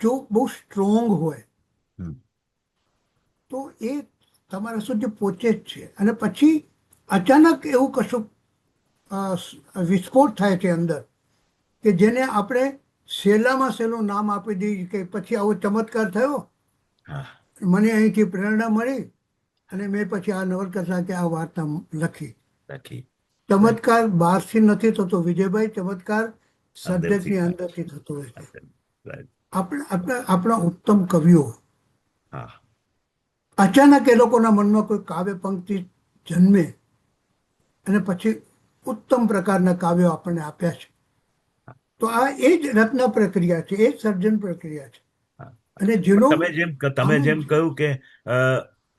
જો બહુ સ્ટ્રોંગ હોય હમ. તો એ તમારા સુધી પહોંચે જ છે. અને પછી અચાનક એવું કશું વિસ્ફોટ થાય છે અંદર કે જેને આપણે સહેલામાં સહેલું નામ આપી દઈએ કે પછી આવો ચમત્કાર થયો, હા. મને અહીંથી પ્રેરણા મળી અને મેં પછી આ નવલકથા કે આ વાર્તા લખી. રાખી. ચમત્કાર બહારથી નથી થતો વિજયભાઈ, ચમત્કાર અંદરથી સર્જકની થાય. અંદરથી થતો હોય છે. Right. આપણા ઉત્તમ કવિઓ હા. અચાનક એ લોકોના મનમાં કોઈ કાવ્ય પંક્તિ જન્મે અને પછી ઉત્તમ પ્રકારના કાવ્યો આપણને આપ્યા છે. તો આ એ જ રચના પ્રક્રિયા છે, એ જ સર્જન પ્રક્રિયા છે. હા. અને પણ જેનો તમે આનંદ જેમ છે. કહ્યું કે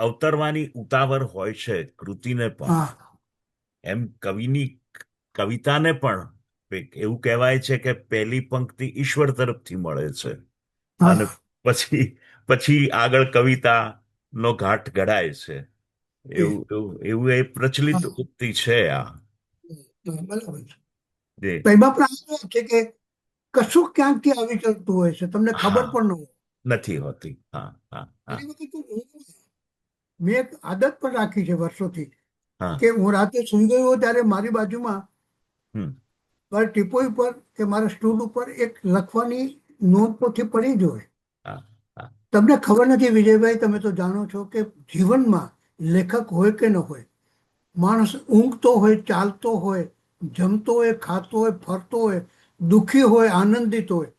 અવતરવાની ઉતાવળ હોય છે કૃતિને પણ, હા એમ કવિની કવિતાને પણ એવું કહેવાય છે કે પહેલી પંક્તિ ઈશ્વર તરફથી મળે છે અને હા પછી પછી આગળ કવિતા નો ઘાટ ઘડાય છે. એ એવું એ પ્રચલિત હા ઉક્તિ છે આ. બરાબર છે. જે. તો એમાં પણ આ છે કે કશું ક્યાંકથી આવી શકતું હોય છે, તમને ખબર હા. પણ ન હોય. નથી હોતી. હા. હા. હા. ઘણી વખત મેં એક આદત પણ રાખી છે વર્ષોથી હા. કે હું રાતે સૂઈ ગયો હોઉં ત્યારે મારી બાજુમાં હમ. મારી ટીપોઈ ઉપર કે મારા સ્ટૂલ ઉપર એક લખવાની નોટપોથી પડી જ હોય. હા. હા. તમને ખબર નથી વિજયભાઈ, તમે તો જાણો છો કે જીવનમાં લેખક હોય કે ન હોય, માણસ ઊંઘતો હોય, ચાલતો હોય, જમતો હોય, ખાતો હોય, ફરતો હોય, દુઃખી હોય, આનંદિત હોય,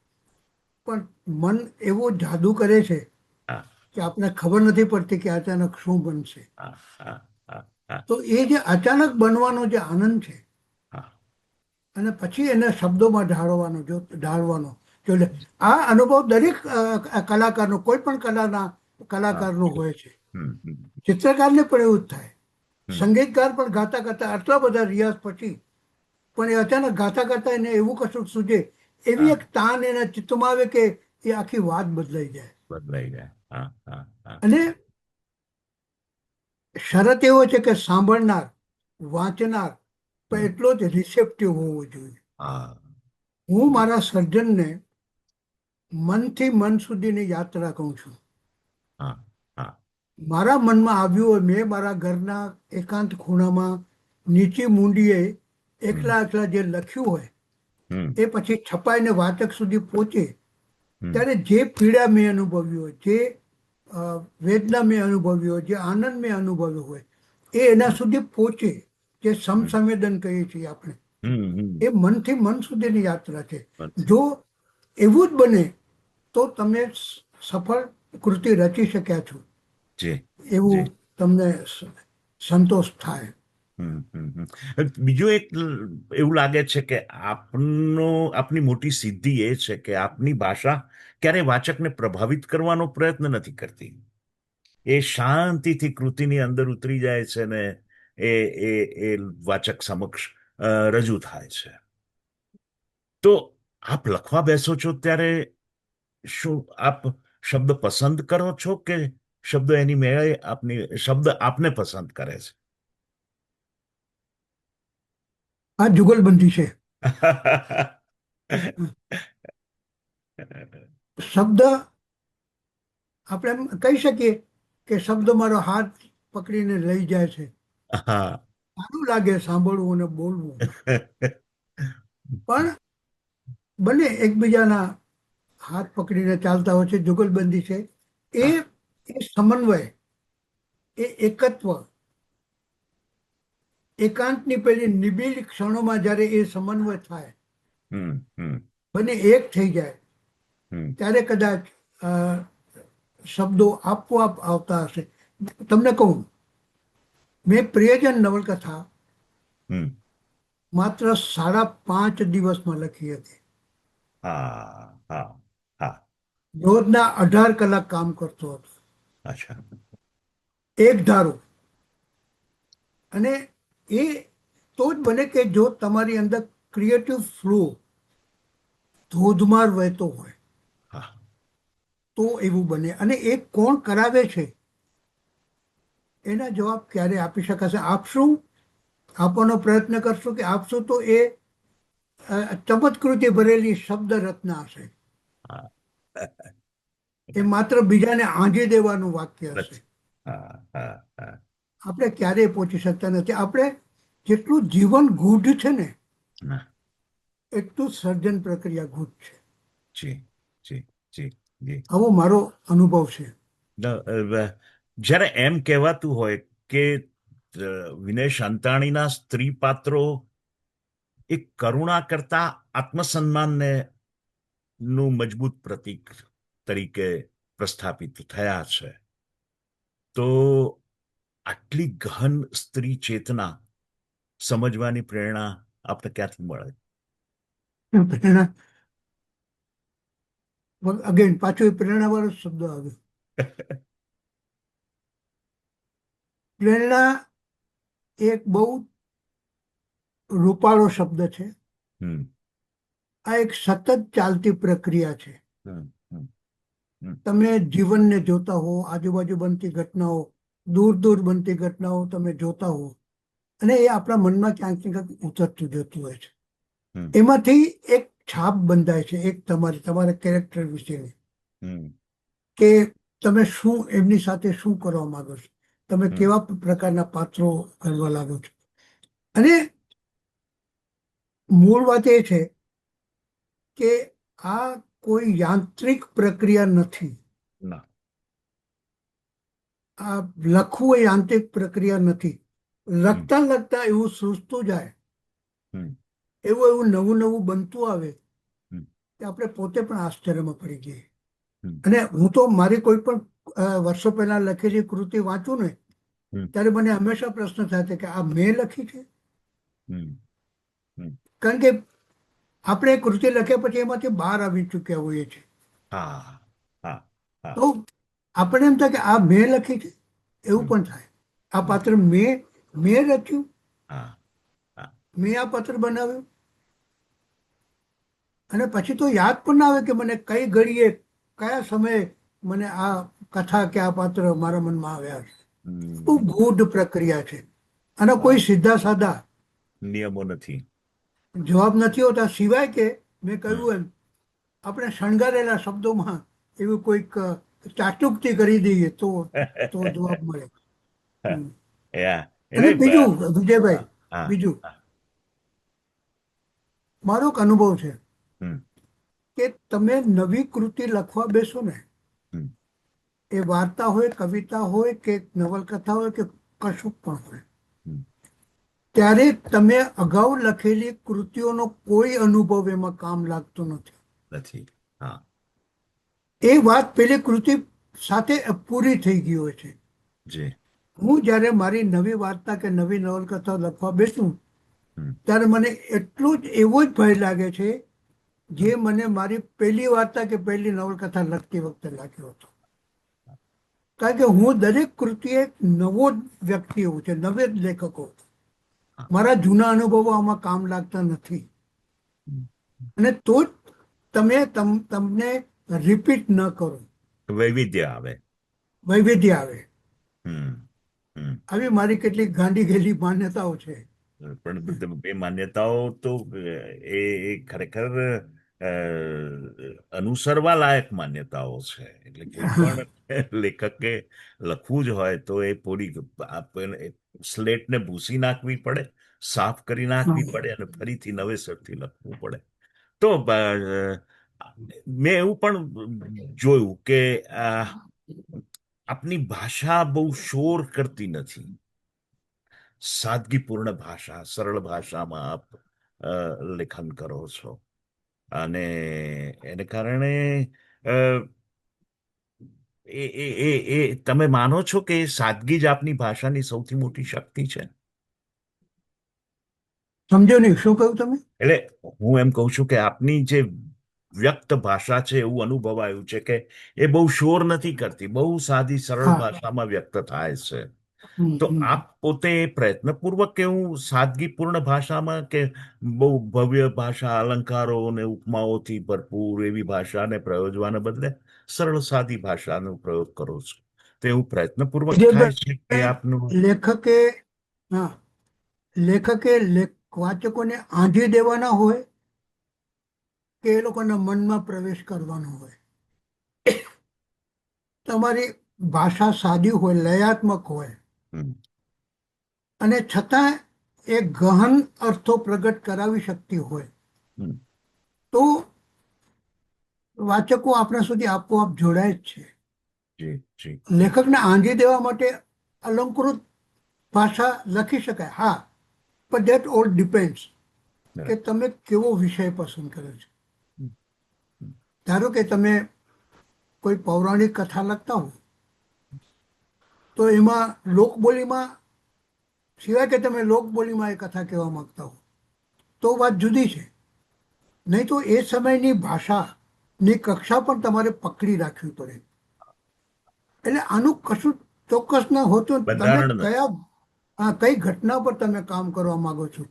પણ મન એવો જાદુ કરે છે હા. કે આપણને ખબર નથી પડતી કે અચાનક શું બનશે. હા. હા. હા. હા. તો એ જે અચાનક બનવાનો જે આનંદ છે હા. અને પછી એને શબ્દોમાં ઢાળવાનો જો આ અનુભવ દરેક કલાકારનો, કોઈ પણ હા. કલાકારનો હોય છે. હમ. હમ. ચિત્રકારને પણ એવું જ થાય, હમ. સંગીતકાર પણ ગાતા ગાતા આટલા બધા રિયાઝ પછી પણ એ અચાનક ગાતા ગાતા એને એવું કશું સૂજે, એવી હા. એક તાન એના ચિત્તમાં આવે કે એ આખી વાત બદલાઈ જાય. બદલાઈ જાય. હા. હા. હા. અને શરત એવો છે કે સાંભળનાર, વાંચનાર પણ હમ. એટલો જ રિસેપ્ટિવ હોવો જોઈએ. હા. હું મારા સર્જનને મનથી મન સુધીની યાત્રા કહું છું. હા. હા. મારા મનમાં આવ્યું હોય, મેં મારા ઘરના એકાંત ખૂણામાં નીચી મૂંડીએ હમ. એકલા એકલા જે લખ્યું હોય હમ. એ પછી છપાઈને વાચક સુધી પહોંચે હમ. ત્યારે જે પીડા મેં અનુભવી હોય, જે વેદના મેં અનુભવી હોય, જે આનંદ મેં અનુભવ્યો હોય, એ એના સુધી પહોંચે, જે હમ. સમસંવેદન કહીએ છીએ આપણે, હમ. હમ. એ મનથી મન સુધીની યાત્રા છે. બસ. જો એવું જ બને તો તમે સફળ કૃતિ રચી શક્યા છો જી. એવું જી. તમને સંતોષ થાય. હમ. હમ. બીજું એક એવું લાગે છે કે આપની મોટી સિદ્ધિ એ છે કે આપની ભાષા ક્યારે વાચકને પ્રભાવિત કરવાનો પ્રયત્ન નથી કરતી. એ શાંતિથી કૃતિની અંદર ઉતરી જાય છે ને એ એ એ વાચક સમક્ષ રજૂ થાય છે. તો આપ લખવા બેસો છો ત્યારે શું આપ શબ્દ પસંદ કરો છો કે શબ્દ એની મેળે શબ્દ આપને પસંદ કરે છે? આ જુગલબંધી છે. શબ્દ આપણે એમ કહી શકીએ કે શબ્દ મારો હાથ પકડીને લઈ જાય છે. હા. સારું લાગે સાંભળવું અને બોલવું, પણ બંને એકબીજાના હાથ પકડીને ચાલતા હોય છે, જુગલબંધી છે. એ હા. એ સમન્વય, એ એકત્વ, એકાંતની પેલી નિબિડ ક્ષણોમાં જ્યારે એ સમન્વય થાય, હમ હમ બંને એક થઈ જાય, હમ ત્યારે કદાચ અ, શબ્દો આપોઆપ આવતા હશે. તમને કહું, મેં પ્રિયજન નવલકથા હમ માત્ર 5.5 દિવસમાં લખી હતી. હા હા હા. રોજના 18 કલાક કામ કરતો હતો, અચ્છા. એક ધારો. અને એ તો જ બને કે જો તમારી અંદર ક્રિએટિવ ફ્લો ધોધમાર વહેતો હોય, હા. તો એવું બને. અને એ કોણ કરાવે છે એના જવાબ ક્યારે આપી શકાશે? આપશું, આપવાનો પ્રયત્ન કરશું કે આપશું તો એ ચમત્કૃતિ ભરેલી શબ્દ રચના હશે. હા. એ માત્ર બીજાને આંજી દેવાનું વાક્ય હશે. હા હા હા. આપણે ક્યારેય પહોંચી શકતા નથી. આપણે જેટલું જીવન ગૂઢ છે ને, ના. એટલું સર્જન પ્રક્રિયા ગૂઢ છે. જી જી જી જી. આવો મારો અનુભવ છે. જ્યારે એમ કહેવાતું હોય કે વિનય શાંતાણીના સ્ત્રી પાત્રો એક કરુણા કરતા આત્મસન્માનને નું મજબૂત પ્રતીક તરીકે પ્રસ્થાપિત થયા છે, તો આટલી ગહન સ્ત્રી ચેતના સમજવાની પ્રેરણા આપણે ક્યાંથી મળે? પ્રેરણા, અગેન પાછો એ પ્રેરણા વાળો શબ્દ આવ્યો. પ્રેરણા એક બહુ રૂપાળો શબ્દ છે. હમ આ એક સતત ચાલતી પ્રક્રિયા છે. હમ હમ હમ તમે જીવનને જોતા હો, આજુબાજુ બનતી ઘટનાઓ, દૂર દૂર બનતી ઘટનાઓ તમે જોતા હો, અને એ આપણા મનમાં ક્યાંક ને ક્યાંક ઉતરતું જતું હોય છે. હમ એમાંથી એક છાપ બંધાય છે, એક તમારા કેરેક્ટર વિશેની, હમ કે તમે શું એમની સાથે શું કરવા માંગો છો, તમે હમ કેવા પ્રકારના પાત્રો કરવા લાગો છો. અને મૂળ વાત એ છે કે આ કોઈ યાંત્રિક પ્રક્રિયા નથી. ના. આ લખવું એ યાંત્રિક પ્રક્રિયા નથી. હમ લખતા લખતા એવું સૂઝતું જાય, હમ એવું એવું નવું નવું બનતું આવે હમ કે આપણે પોતે પણ આશ્ચર્યમાં પડી જઈએ. હમ અને હું તો મારી કોઈ પણ વર્ષો પહેલા લખેલી કૃતિ વાંચું ને, હમ ત્યારે મને હંમેશા પ્રશ્ન થાય છે કે આ મેં લખી છે. હમ હમ. કારણ કે આપણે એ કૃતિ લખ્યા પછી એમાંથી બહાર આવી ચૂક્યા હોઈએ છીએ. હા હા હા. તો આપણે એમ થાય કે આ મેં લખી છે, એવું હમ પણ થાય. આ હમ પાત્ર મેં રચ્યું, હા હા. મેં આ પાત્ર બનાવ્યું. અને પછી તો યાદ પણ ના આવે કે મને કઈ ઘડીએ, કયા સમયે મને આ કથા કે આ પાત્ર મારા મનમાં આવ્યા છે. બહુ હમ. ગૂઢ પ્રક્રિયા છે. અને કોઈ હા. સીધા સાદા નિયમો નથી. જવાબ નથી હોતા, સિવાય કે મેં હમ. કહ્યું એમ આપણે શણગારેલા શબ્દોમાં એવું કોઈક ચાચુકતી કરી દઈએ તો જવાબ મળે. હમ. યા અને એને બીજું વિજયભાઈ, હા હા બીજું હા. મારો એક અનુભવ છે હમ કે તમે નવી કૃતિ લખવા બેસો ને, હમ એ વાર્તા હોય, કવિતા હોય કે નવલકથા હોય કે કશું પણ હોય, હમ. ત્યારે તમે અગાઉ લખેલી કૃતિઓનો કોઈ અનુભવ એમાં કામ લાગતો નથી. નથી. હા. એ વાત પેલી કૃતિ સાથે પૂરી થઈ ગઈ હોય છે. જી. હું જ્યારે મારી નવી વાર્તા કે નવી નવલકથા લખવા બેસું, હમ ત્યારે મને એટલું જ એવો જ ભય લાગે છે હમ. જે મને મારી પહેલી વાર્તા કે પહેલી નવલકથા લખતી વખતે લાગ્યો હતો. કારણ કે હું દરેક કૃતિએ એક નવો જ વ્યક્તિ હોઉં છે, નવે જ લેખકો. હા. મારા જૂના અનુભવો આમાં કામ લાગતા નથી. હમ. અને તો જ તમને રિપીટ ન કરો, વૈવિધ્ય આવે. વૈવિધ્ય આવે. હમ હમ. આવી મારી કેટલીક ગાંડી ગયેલી માન્યતાઓ છે. પણ એ માન્યતાઓ તો એ ખરેખર અનુસરવા લાયક માન્યતાઓ છે. એટલે કોઈ પણ લેખકે લખવું જ હોય તો એ પૂરી સ્લેટને ભૂસી નાખવી પડે, સાફ કરી નાખવી પડે અને ફરીથી નવેસરથી લખવું પડે. તો મેં એવું પણ જોયું કે આપની ભાષા બહુ શોર કરતી નથી. સાદગીપૂર્ણ ભાષા, સરળ ભાષામાં આપ લેખન કરો છો અને એને કારણે તમે માનો છો કે સાદગી જ આપની ભાષાની સૌથી મોટી શક્તિ છે? સમજો નહીં, શું કહ્યું તમે? એટલે હું એમ કહું છું કે આપની જે વ્યક્ત ભાષા છે એવું અનુભવાયું છે કે એ બહુ શોર નથી કરતી, બહુ સાદી સરળ ભાષામાં વ્યક્ત થાય છે. તો આપ પોતે પ્રયત્નપૂર્વક એવું સાદગીપૂર્ણ ભાષામાં કે બહુ ભવ્ય ભાષા, અલંકારો અને ઉપમાઓથી ભરપૂર એવી ભાષાને પ્રયોજવાને બદલે સરળ સાદી ભાષાનો પ્રયોગ કરો છો? તો એવું પ્રયત્નપૂર્વક થાય છે કે આપનું લેખકે વાચકોને આંધી દેવાના હોય કે એ લોકોના મનમાં પ્રવેશ કરવાનો હોય? તમારી ભાષા સાદી હોય, લયાત્મક હોય અને છતાં એ ગહન અર્થો પ્રગટ કરાવી શકતી હોય તો વાચકો આપણા સુધી આપોઆપ જોડાય જ છે. લેખકને આંધી દેવા માટે અલંકૃત ભાષા લખી શકાય, હા, પણ ધેટ ઓલ ડિપેન્ડ્સ કે તમે કેવો વિષય પસંદ કર્યો છે. ધારો કે તમે કોઈ પૌરાણિક કથા લખતા હો તો એમાં લોકબોલીમાં, સિવાય કે તમે લોકબોલીમાં એ કથા કહેવા માંગતા હો તો વાત જુદી છે. નહીં તો એ સમયની ભાષાની કક્ષા પણ તમારે પકડી રાખવી પડે. એટલે આનું કશું ચોક્કસ ના હોતું. તમે કઈ ઘટના પર તમે કામ કરવા માંગો છો,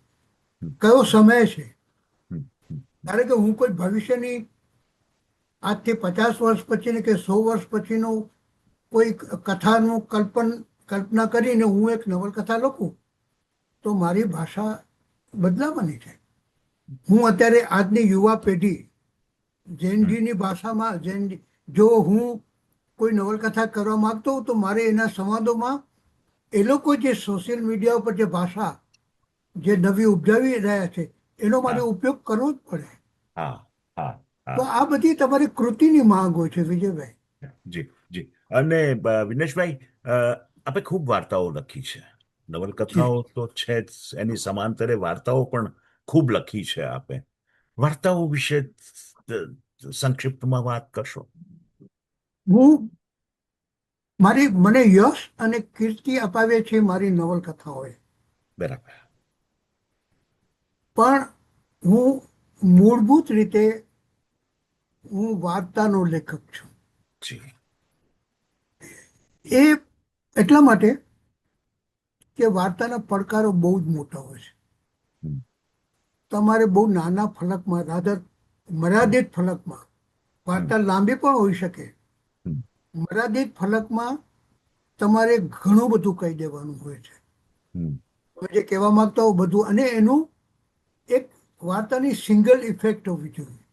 કયો સમય છે. ધારો કે હું કોઈ ભવિષ્યની આજથી 50 વર્ષ પછીની કે 100 વર્ષ પછીનું કોઈ કથાનું કલ્પના કરીને હું એક નવલકથા લખું તો મારી ભાષા બદલાવાની છે. હું અત્યારે આજની યુવા પેઢી જેનજીની ભાષામાં જો હું કોઈ નવલકથા કરવા માંગતો હોઉં તો મારે એના સંવાદોમાં એ લોકો જે સોશિયલ મીડિયા ઉપર જે ભાષા જે નવી ઉપજાવી રહ્યા છે એનો મારે ઉપયોગ કરવો જ પડે. તો આ બધી તમારી કૃતિની માંગ હોય છે વિજયભાઈ. જી જી. અને વિનેશભાઈ, આપે ખૂબ વાર્તાઓ લખી છે, નવલકથાઓ તો છે જ, એની સમાંતરે વાર્તાઓ પણ ખૂબ લખી છે આપે. વાર્તાઓ વિશે સંક્ષિપ્તમાં વાત કરશો? મને યશ અને કીર્તિ અપાવે છે મારી નવલકથાઓએ. બરાબર. પણ હું મૂળભૂત રીતે હું વાર્તાનો લેખક છું. એ એટલા માટે કે વાર્તાના પડકારો બહુ જ મોટા હોય છે. તમારે બહુ નાના ફલકમાં, મર્યાદિત ફલકમાં, વાર્તા લાંબી પણ હોઈ શકે, મર્યાદિત ફલકમાં તમારે ઘણું બધું કહી દેવાનું હોય છે. તમે જે કહેવા માંગતા હો બધું, અને એનું એક વાર્તાની સિંગલ ઇફેક્ટ હોવી જોઈએ.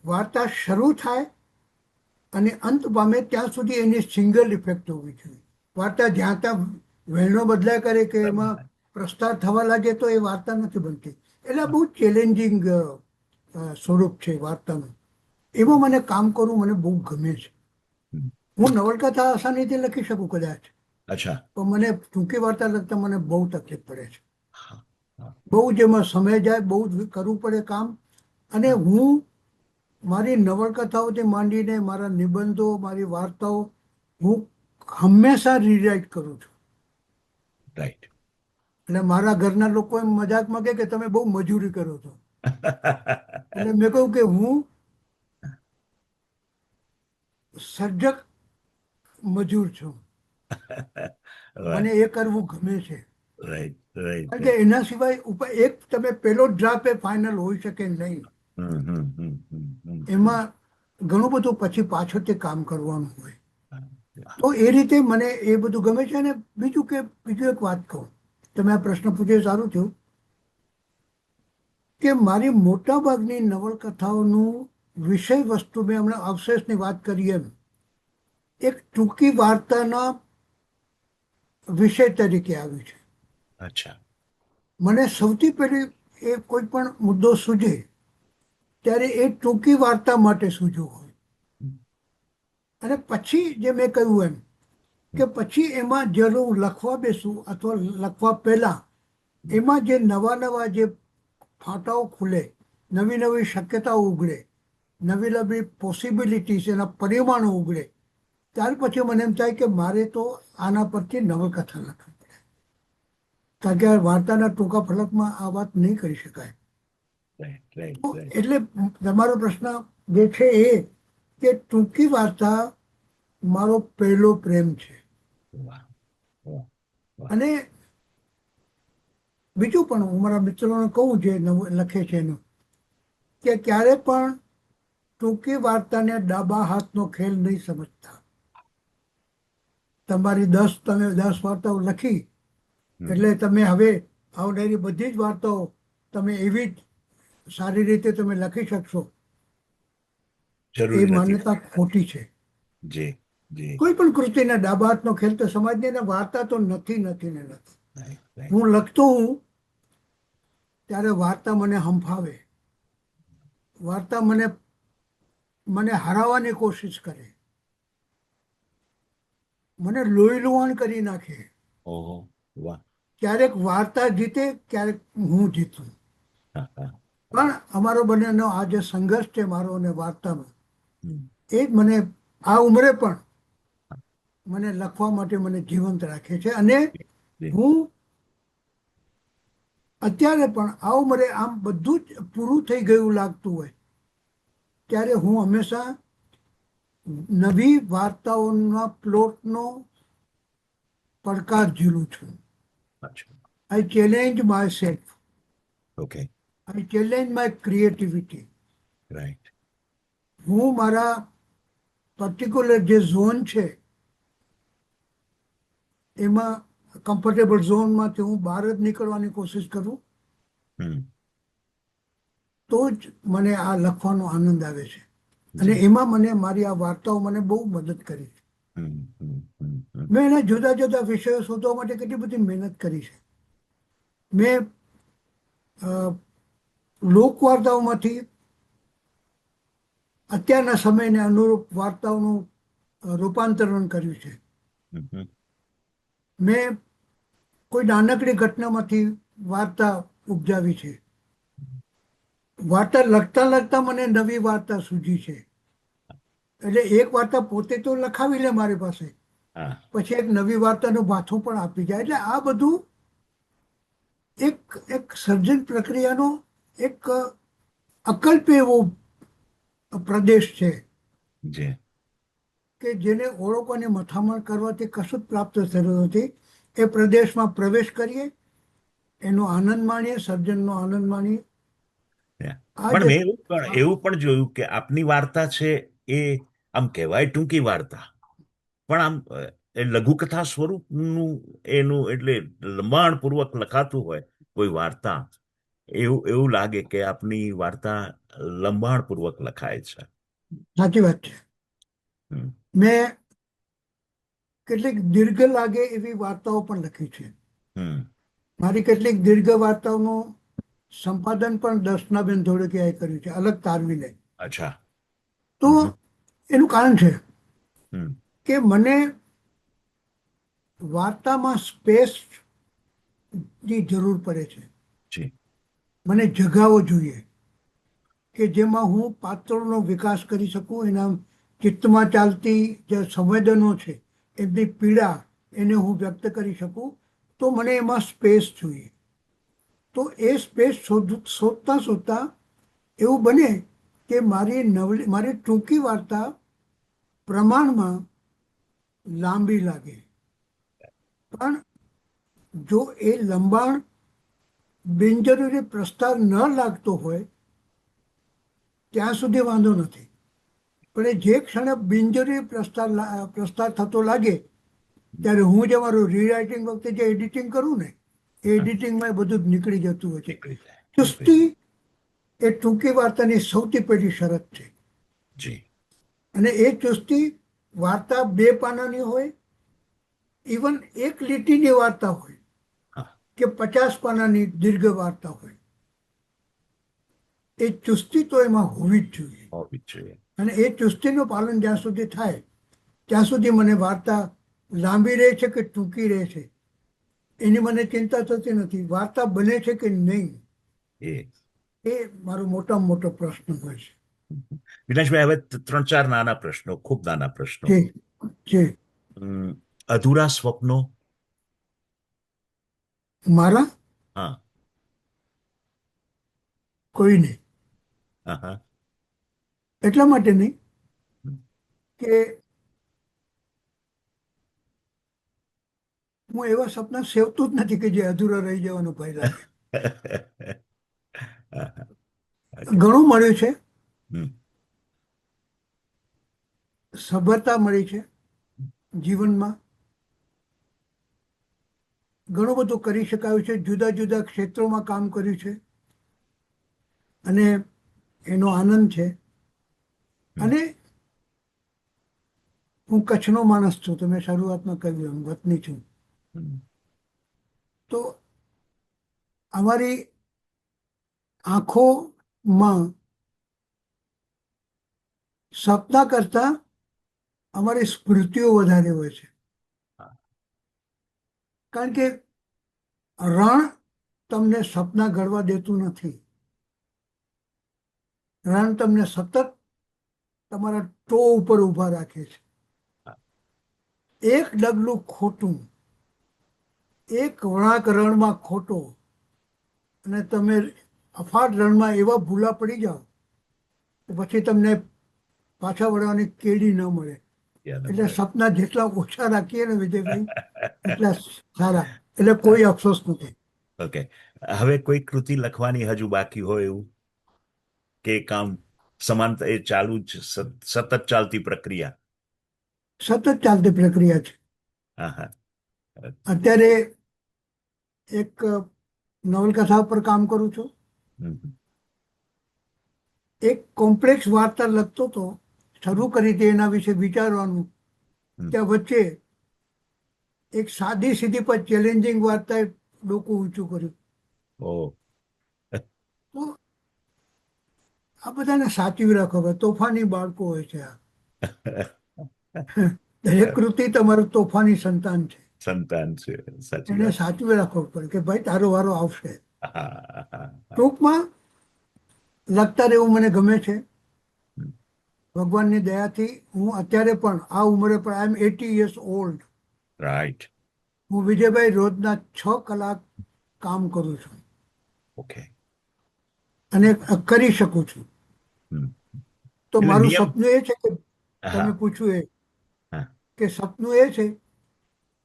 વાર્તા શરૂ થાય અને અંત પામે ત્યાં સુધી એની સિંગલ ઇફેક્ટ હોવી જોઈએ. વાર્તા જ્યાં ત્યાં વહેણો બદલાય કરે કે એમાં પ્રસ્તાર થવા લાગે તો એ વાર્તા નથી બનતી. એટલે બહુ ચેલેન્જિંગ સ્વરૂપ છે વાર્તાનું. એમાં મને કામ કરવું મને બહુ ગમે છે. હું નવલકથા આસાનીથી લખી શકું કદાચ, પણ મને ટૂંકી વાર્તા લખતા મને બહુ તકલીફ પડે છે. બહુ જ એમાં સમય જાય, બહુ જ કરવું પડે કામ. અને હું મારી નવલકથાઓથી માંડીને મારા નિબંધો, મારી વાર્તાઓ હું હંમેશા રીરાઇટ કરું છું. રાઈટ. એટલે મારા ઘરના લોકો એમ મજાકમાં કહે કે તમે બહુ મજૂરી કરો છો. એટલે મેં કહ્યું કે હું સર્જક મજૂર છું. મને એ કરવું ગમે છે. કારણ કે એના સિવાય એક તમે પેલો ડ્રાફ્ટ એ ફાઇનલ હોઈ શકે નહીં. એમાં ઘણું બધું પછી પાછળથી કામ કરવાનું હોય. તો એ રીતે મને એ બધું ગમે છે. અને બીજું એક વાત કહું, તમે આ પ્રશ્ન પૂછ્યો સારું થયું કે મારી મોટાભાગની નવલકથાઓનું વિષય વસ્તુ મેં હમણાં અવશેષની વાત કરી એમ એક ટૂંકી વાર્તાના વિષય તરીકે આવ્યું છે. અચ્છા. મને સૌથી પહેલી એ કોઈ પણ મુદ્દો સૂઝે ત્યારે એ ટૂંકી વાર્તા માટે સૂઝ્યો હોય. અને પછી જે મેં કહ્યું એમ કે પછી એમાં જ્યારે હું લખવા બેસું અથવા લખવા પહેલા એમાં જે નવા નવા જે ફાટાઓ ખુલે, નવી નવી શક્યતાઓ ઉઘડે, નવી નવી પોસિબિલિટીઝ એના પરિમાણો ઉઘડે, ત્યાર પછી મને એમ થાય કે મારે તો આના પરથી નવલકથા લખવી પડે. કારણ કે આ વાર્તાના ટૂંકા ફલકમાં આ વાત નહીં કરી શકાય. રાઈટ રાઈટ તો રાઈટ. એટલે તમારો પ્રશ્ન જે છે એ કે ટૂંકી વાર્તા મારો પહેલો પ્રેમ છે. વાહ વાહ. અને બીજું પણ હું મારા મિત્રોને કહું જે લખે છે એનું કે ક્યારે પણ ટૂંકી વાર્તાને ડાબા હાથનો ખેલ નહીં સમજતા. તમારી તમે 10 વાર્તાઓ લખી એટલે તમે હવે આવનારી બધી જ વાર્તાઓ તમે એવી જ સારી રીતે તમે લખી શકશો એ જરૂરી નથી. માન્યતા ખોટી છે. જી જી. કોઈ પણ કૃતિને ડાબા હાથનો ખેલ તો સમાજની એને વાર્તા તો નથી નથી ને નથી. Right right. હું લખતો હું ત્યારે વાર્તા મને હંફાવે, વાર્તા મને હરાવવાની કોશિશ કરે, મને લોહી લુહાણ કરી નાખે. ઓહો વાહ. ક્યારેક વાર્તા જીતે, ક્યારેક હું જીતું. હા હા. પણ અમારો બંનેનો આ જે સંઘર્ષ છે મારો અને વાર્તાનો હમ. એ જ મને આ ઉંમરે પણ મને લખવા માટે મને જીવંત રાખે છે. અને જી. હું અત્યારે પણ આ ઉંમરે આમ બધું જ પૂરું થઈ ગયું લાગતું હોય ત્યારે હું હંમેશા નવી વાર્તાઓના પ્લોટનો પડકાર ઝીલું છું. અચ્છા. I challenge myself, okay. I challenge my creativity. Right. હું મારા પર્ટિક્યુલર જે ઝોન છે એમાં કમ્ફર્ટેબલ ઝોનમાંથી હું બહાર જ નીકળવાની કોશિશ કરું હમ. તો જ મને આ લખવાનો આનંદ આવે છે. અને જી. એમાં મને મારી આ વાર્તાઓ મને બહુ મદદ કરી છે. હમ હમ હમ હમ. મેં એના જુદા જુદા વિષયો શોધવા માટે કેટલી બધી મહેનત કરી છે. મેં લોકવાર્તાઓમાંથી અત્યારના સમયને અનુરૂપ વાર્તાઓનું રૂપાંતરણ કર્યું છે. હમ હમ. મેં કોઈ નાનકડી ઘટનામાંથી વાર્તા ઉપજાવી છે. વાર્તા લખતા લખતા મને નવી વાર્તા સૂજી છે. એટલે એક વાર્તા પોતે તો લખાવી લે મારી પાસે, હા. પછી એક નવી વાર્તાનું ભાથું પણ આપી જાય. એટલે આ બધું એક સર્જન પ્રક્રિયાનો એક અકલ્પ્ય એવો પ્રદેશ છે જી. કે જેને ઓળખવાની મથામણ કરવાથી કશું જ પ્રાપ્ત થતું નથી. એ પ્રદેશમાં પ્રવેશ કરીએ, એનો આનંદ માણીએ, સર્જનનો આનંદ માણીએ. આ પણ જે મેં એવું પણ જોયું કે આપની વાર્તા છે એ આમ કહેવાય ટૂંકી વાર્તા પણ આમ એ લઘુકથા સ્વરૂપનું એનું એટલે લંબાણપૂર્વક લખાતું હોય કોઈ વાર્તા એવું લાગે કે આપની વાર્તા લંબાણપૂર્વક લખાય છે. સાચી વાત છે. હમ. મેં કેટલીક દીર્ઘ લાગે એવી વાર્તાઓ પણ લખી છે. હમ. મારી કેટલીક દીર્ઘ વાર્તાઓનું સંપાદન પણ દર્શનાબેન ધોળકિયાએ કર્યું છે, અલગ તારવીને. અચ્છા. તો એનું કારણ છે હમ. કે મને વાર્તામાં સ્પેસની જરૂર પડે છે. જી. મને જગાવો જોઈએ કે જેમાં હું પાત્રોનો વિકાસ કરી શકું, એના ચિત્તમાં ચાલતી જે સંવેદનો છે એમની પીડા એને હું વ્યક્ત કરી શકું. તો મને એમાં સ્પેસ જોઈએ. તો એ સ્પેસ શોધતા શોધતા એવું બને કે મારી ટૂંકી વાર્તા પ્રમાણમાં લાંબી લાગે, પણ જો એ લંબાણ બિનજરૂરી પ્રસ્તાર ન લાગતો હોય ત્યાં સુધી વાંધો નથી. પણ એ જે ક્ષણે બિનજરૂરી પ્રસ્તાર થતો લાગે ત્યારે હું જે મારું રીરાઇટિંગ વખતે જે એડિટિંગ કરું ને એ એડિટિંગમાં બધું જ નીકળી જતું હોય છે. નીકળી જાય. ચુસ્તી એ ટૂંકી વાર્તાની સૌથી પહેલી શરત છે. જી. અને એ ચુસ્તી વાર્તા 2 પાનાની હોય, ઇવન એક લીટીની વાર્તા હોય હા. કે 50 પાનાની દીર્ઘ વાર્તા હોય, એ ચુસ્તી તો એમાં હોવી જ જોઈએ. હોવી જ જોઈએ. અને એ ચુસ્તીનું પાલન જ્યાં સુધી થાય ત્યાં સુધી મને વાર્તા લાંબી રહે છે કે ટૂંકી રહે છે એની મને ચિંતા થતી નથી. વાર્તા બને છે કે નહીં, એ એ મારો મોટામાં મોટો પ્રશ્ન હોય છે. વિનાશભાઈ, હવે 3-4 નાના પ્રશ્નો, ખૂબ નાના પ્રશ્નો. જે જે અધૂરા સ્વપ્નો? મારા હા. કોઈ નહીં. હા હા. એટલા માટે નહીં કે હું એવા સપના સેવતું જ નથી કે જે અધૂરા રહી જવાનો ભય લાગે. ઘણું મળ્યું છે, હમ. સફળતા મળી છે જીવનમાં, ઘણું બધું કરી શકાયું છે, જુદા જુદા ક્ષેત્રોમાં કામ કર્યું છે અને એનો આનંદ છે. અને હું કચ્છનો માણસ છું, તો મેં શરૂઆતમાં કહ્યું એમ વતની છું. તો અમારી આંખોમાં સપના કરતા અમારી સ્મૃતિઓ વધારે હોય છે. કારણ કે રણ તમને સપના ઘડવા દેતું નથી. રણ તમને સતત તમારા ટો ઉપર ઊભા રાખે છે. એક ડગલું ખોટું, એક વળાંક રણમાં ખોટો, અને તમે અફાટ રણમાં એવા ભૂલા પડી જાઓ તો પછી તમને પાછા વળવાની કેડી ન મળે. એટલે સપના જેટલા ઓછા રાખીએ ને વિજયભાઈ એટલા સારા. એટલે કોઈ અફસોસ નથી. ઓકે. હવે કોઈ કૃતિ લખવાની હજુ બાકી હોય એવું, કે કામ સમાંતર એ ચાલુ જ સતત ચાલતી પ્રક્રિયા? સતત ચાલતી પ્રક્રિયા છે. હા હા. અત્યારે એક નવલકથા પર કામ કરું છું. એક કોમ્પ્લેક્સ વાર્તા લખતો તો શરૂ કરી હતી એના વિશે વિચારવાનું, ત્યાં વચ્ચે એક સાદી સીધી પર ચેલેન્જિંગ વાર્તાએ ડોકું ઊંચું કર્યું. તો આ બધાને સાચવી રાખો. હવે તોફાની બાળકો હોય છે આ. દરેક કૃતિ તમારું તોફાની સંતાન છે, સંતાન છે. સાચી એને વાત. સાચવી રાખવો પડે કે ભાઈ તારો વારો આવશે. હા હા. ટૂંકમાં લખતા રહેવું મને ગમે છે. ભગવાનની દયાથી હું અત્યારે પણ આ ઉંમરે પણ આઈ એમ 80 years old. રાઈટ. હું વિજયભાઈ રોજના 6 કલાક કામ કરું છું ઓકે. અને કરી શકું છું. તો એટલે મારું નિયમ. સપનું એ છે કે તમે હા પૂછ્યું એ હા. કે સપનું એ છે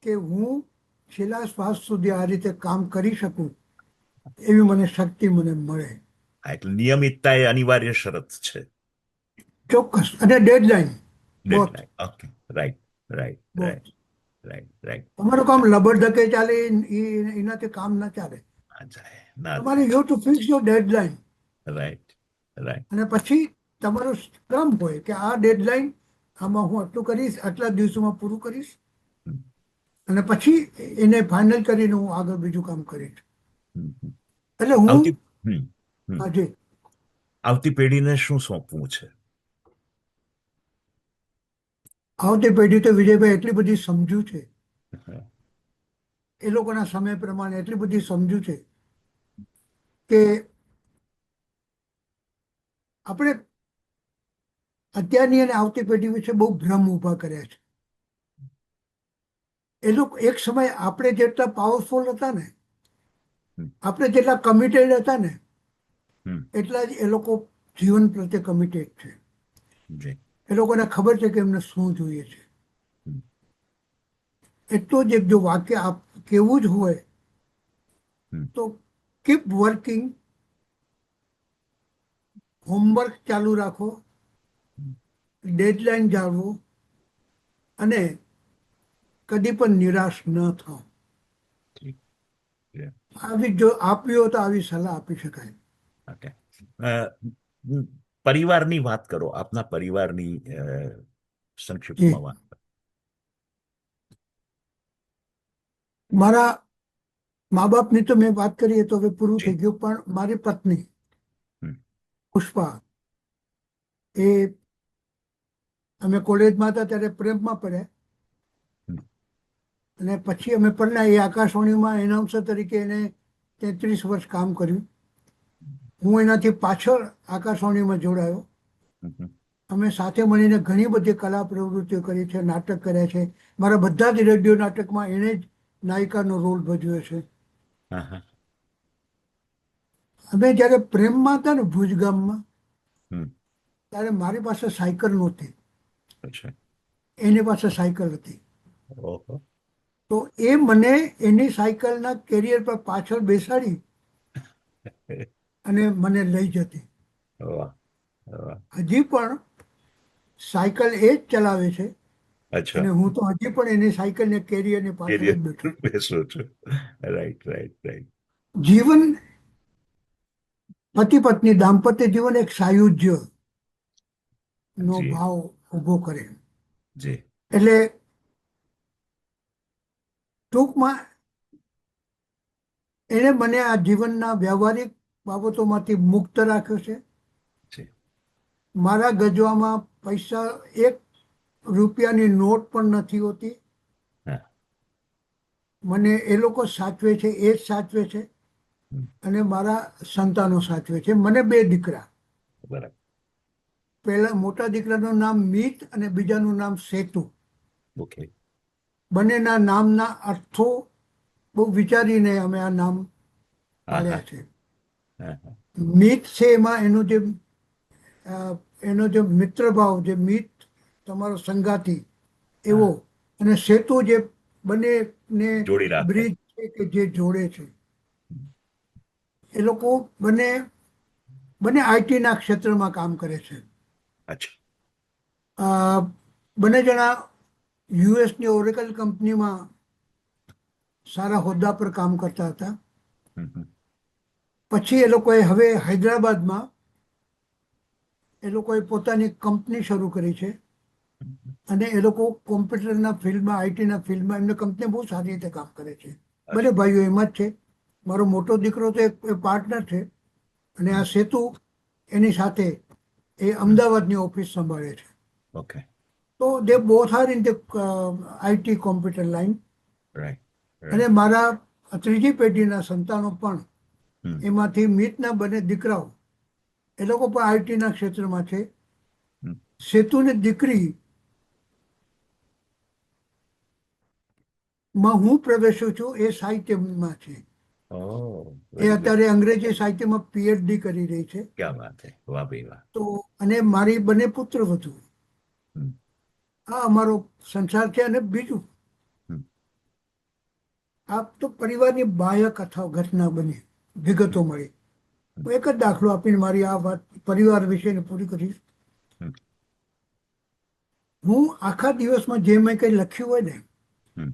કે હું છેલ્લા શ્વાસ સુધી આ રીતે કામ કરી શકું એવી મને શક્તિ મને મળે. એટલે નિયમિતતા એ અનિવાર્ય શરત છે. ચોક્કસ. અને deadline both deadline. Okay. Right right both. Right right right. તમારું કામ લબડ ધકે ચાલે એનાથી કામ ના ચાલે. ના જાય, ના તમારે જાય. You to fix your deadline. Right right. અને પછી તમારો ક્રમ હોય કે આ ડેડલાઈન આમાં હું આટલું કરીશ, આટલા દિવસોમાં પૂરું કરીશ, અને પછી એને ફાઇનલ કરીને હું આગળ બીજું કામ કરીશ. એટલે હું આવતી આજે આવતી પેઢીને શું સોંપવું છે? આવતી પેઢી તો વિજયભાઈ એટલી બધી સમજુ છે, એ લોકોના સમય પ્રમાણે એટલી બધી સમજુ છે કે આપણે અત્યારની અને આવતી પેઢી વિશે બહુ ભ્રમ ઊભા કર્યા છે. એ લોકો એક સમય આપણે જેટલા પાવરફુલ હતા ને, આપણે જેટલા કમિટેડ હતા ને, એટલા જ એ લોકો જીવન પ્રત્યે કમિટેડ છે. એ લોકોને ખબર છે કે એમને શું જોઈએ છે. એટલું જ એક જો વાક્ય કેવું જ હોય તો કીપ વર્કિંગ, હોમવર્ક ચાલુ રાખો, ડેડલાઈન જાળવો, અને કદી પણ નિરાશ ન થાઓ. આવી જો આપ્યો તો આવી સલાહ આપી શકાય. ઓકે. અ, પરિવારની વાત કરો, આપના પરિવારની જી સંક્ષિપ્તમાં વાત. મારા મા બાપની તો મેં વાત કરી એ તો હવે પૂરું જી. થઈ ગયું, પણ મારી પત્ની હમ. પુષ્પા એ અમે કોલેજમાં હતા ત્યારે પ્રેમમાં પડ્યા, હમ. અને પછી અમે પરણ્યા. એ આકાશવાણીમાં એનાઉન્સર તરીકે એને 33 વર્ષ કામ કર્યું. હું એનાથી પાછળ આકાશવાણીમાં જોડાયો. હમ. હમ. અમે સાથે મળીને ઘણી બધી કલા પ્રવૃત્તિઓ કરી છે, નાટક કર્યા છે. મારા બધા જ રેડિયો નાટકમાં એણે જ નાયિકાનો રોલ ભજવ્યો છે. હા, હા. અમે જ્યારે પ્રેમમાં હતા ને ભુજ ગામમાં, હમ. ત્યારે મારી પાસે સાયકલ નહોતી, અચ્છા. એની પાસે સાયકલ હતી. ઓહો. તો એ મને એની સાયકલના કેરિયર પર પાછળ બેસાડી અને મને લઈ જતી. વાહ, વાહ. હજી પણ સાયકલ એ જ ચલાવે છે, અચ્છા. અને હું તો હજી પણ એની સાયકલને કેરિયરની પાછળ જ બેઠો. બેસો છો. Right, right, right. જીવન, પતિ પત્ની દાંપત્ય જીવન એક સાયુજ્ય નો જી, ભાવ ઊભો કરે. જી. એટલે ટૂંકમાં એણે મને આ જીવનના વ્યવહારિક બાબતોમાંથી મુક્ત રાખ્યો છે. જી. મારા ગજવામાં પૈસા, એક રૂપિયાની નોટ પણ નથી હોતી. હા. મને એ લોકો સાચવે છે, એ જ સાચવે છે, હમ. અને મારા સંતાનો સાચવે છે. મને 2 દીકરા. બરાબર. પહેલા મોટા દીકરાનું નામ મિત અને બીજાનું નામ સેતુ. ઓકે. બંનેના નામના અર્થો બહુ વિચારીને અમે આ નામ હા, હા, પાડ્યા છે. હા, હા. મિત છે એમાં એનો જે મિત્રભાવ, જે મિત તમારો સંગાતી એવો, હા. અને સેતુ જે બંનેને જોડી રાખે. બ્રિજ છે કે જે જોડે છે. એ લોકો બંને બંને આઈટીના ક્ષેત્રમાં કામ કરે છે. અચ્છા. બંને જણા યુએસની ઓરેકલ કંપનીમાં સારા હોદ્દા પર કામ કરતા હતા. હમ. હમ. પછી એ લોકોએ હવે હૈદરાબાદમાં એ લોકોએ પોતાની કંપની શરૂ કરી છે, અને એ લોકો કોમ્પ્યુટરના ફિલ્ડમાં, આઈટીના ફિલ્ડમાં એમને કંપની બહુ સારી રીતે કામ કરે છે. બંને અચ્છા. ભાઈઓ એમાં જ છે. મારો મોટો દીકરો તો એક પાર્ટનર છે, અને હમ. આ સેતુ એની સાથે એ હમ. અમદાવાદની ઓફિસ સંભાળે છે. ઓકે. તો દે both are in the IT computer line. Right, અને રાઈટ. મારા ત્રીજી પેઢીના સંતાનો પણ, હમ. એમાંથી મિતના બંને દીકરાઓ, એ લોકો પણ આઈટીના ક્ષેત્રમાં છે. હમ. સેતુની દીકરી માં હું પ્રવેશું છું, એ સાહિત્યમાં છે. ઓહ, એ વેરી ગુડ. અત્યારે અંગ્રેજી સાહિત્યમાં પીએચડી કરી રહી છે. ક્યાં વાત હે, વાહ ભાઈ વાહ. તો અને મારી બંને પુત્રવધુ. હમ. આ અમારો સંસાર છે. અને બીજું, હમ. આ તો પરિવારની બાહ્ય કથાઓ, ઘટના બની, વિગતો હમ. મળી. હમ. હું એક જ દાખલો આપીને મારી આ વાત પરિવાર વિશેની પૂરી કરીશ. હમ. હું આખા દિવસમાં જે મેં કંઈ લખ્યું હોય ને, હમ.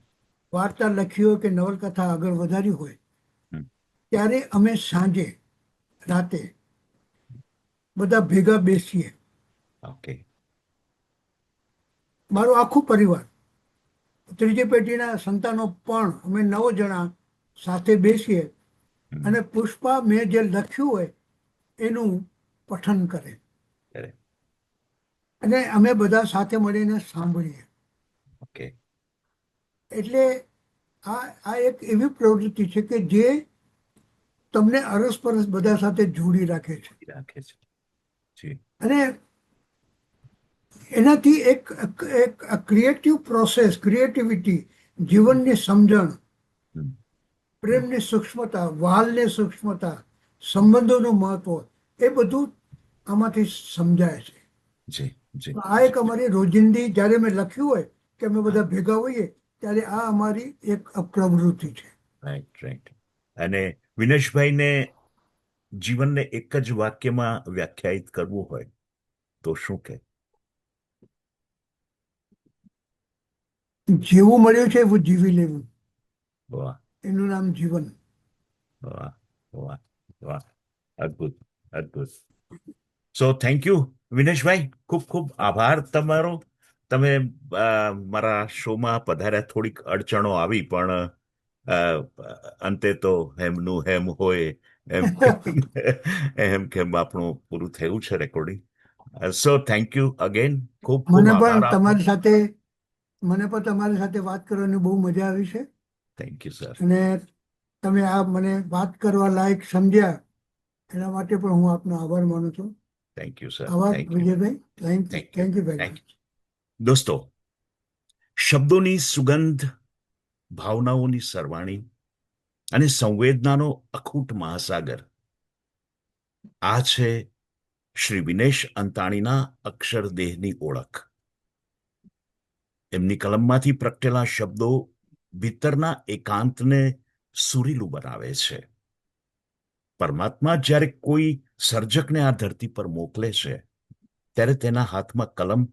વાર્તા લખી હોય કે નવલકથા આગળ વધારી હોય, હમ. ત્યારે અમે સાંજે, રાતે બધા ભેગા બેસીએ. ઓકે. મારું આખું પરિવાર, ત્રીજી પેઢીના સંતાનો પણ, અમે 9 જણા સાથે બેસીએ, હમ. અને પુષ્પા મેં જે લખ્યું હોય એનું પઠન કરે, Correct. અને અમે બધા સાથે મળીને સાંભળીએ. ઓકે. એટલે આ એક એવી પ્રવૃત્તિ છે કે જે તમને અરસપરસ બધા સાથે જોડી રાખે છે. રાખે છે. જી. અને એનાથી એક ક્રિએટિવ પ્રોસેસ, ક્રિએટિવિટી, જીવનની સમજણ, હમ. હમ. પ્રેમની સૂક્ષ્મતા, વાલની સૂક્ષ્મતા, સંબંધોનું મહત્વ, એ બધું આમાંથી સમજાય છે. જી, જી, તો આ એક જી. અમારી રોજિંદી, જ્યારે મેં લખ્યું હોય કે અમે હા. બધા ભેગા હોઈએ, ત્યારે આ અમારી એક પ્રવૃત્તિ છે. Right, right. અને વિનેશભાઈને જીવનને એક જ વાક્યમાં વ્યાખ્યાયિત કરવું હોય તો શું કહે? જેવું મળ્યું છે એવું જીવી લેવું, વાહ, એનું નામ જીવન. વાહ, વાહ, વાહ. અદ્ભુત, અદ્ભુત. સો થેન્ક યુ વિનેશભાઈ, ખૂબ ખૂબ આભાર તમારો. તમે મારા શોમાં પધાર્યા, થોડીક અડચણો આવી પણ અંતે તો હેમનું હેમ હોય એમ કેમ આપણું પૂરું થયું છે recording. So thank you again, ખૂબ ખૂબ મને આભાર પણ આપનો. તમારી સાથે વાત કરવાની બહુ મજા આવી છે. Thank you sir. અને તમે આ મને વાત કરવા લાયક સમજ્યા એના માટે પણ હું આપનો આભાર માનું છું. Thank you sir. આભાર thank you. Vijaybhai. Thank you. Thank you. Thank you very thank much. You. દોસ્તો, શબ્દોની સુગંધ, ભાવનાઓની સરવાણી અને સંવેદનાનો અખૂટ મહાસાગર, આ છે શ્રી વિનેશ અંતાણીના અક્ષરદેહની ઓળખ. એમની કલમમાંથી પ્રગટેલા શબ્દો ભીતરના એકાંતને સુરીલું બનાવે છે. પરમાત્મા જ્યારે કોઈ સર્જકને આ ધરતી પર મોકલે છે ત્યારે તેના હાથમાં કલમ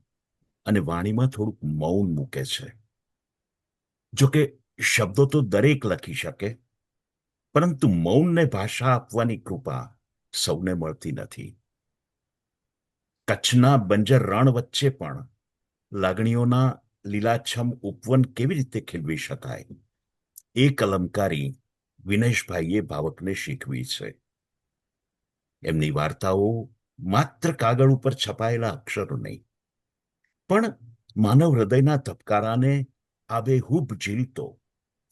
અને વાણીમાં થોડુંક મૌન મૂકે છે. જોકે શબ્દો તો દરેક લખી શકે, પરંતુ મૌનને ભાષા આપવાની કૃપા સૌને મળતી નથી. કચ્છના બંજર રણ વચ્ચે પણ લાગણીઓના લીલાછમ ઉપવન કેવી રીતે ખીલવી શકાય, એ કલમકારી વિનેશભાઈએ ભાવકને શીખવી છે. એમની વાર્તાઓ માત્ર કાગળ ઉપર છપાયેલા અક્ષરો નહીં, પણ માનવ હૃદયના ધબકારાને આબેહૂબ ઝીલતો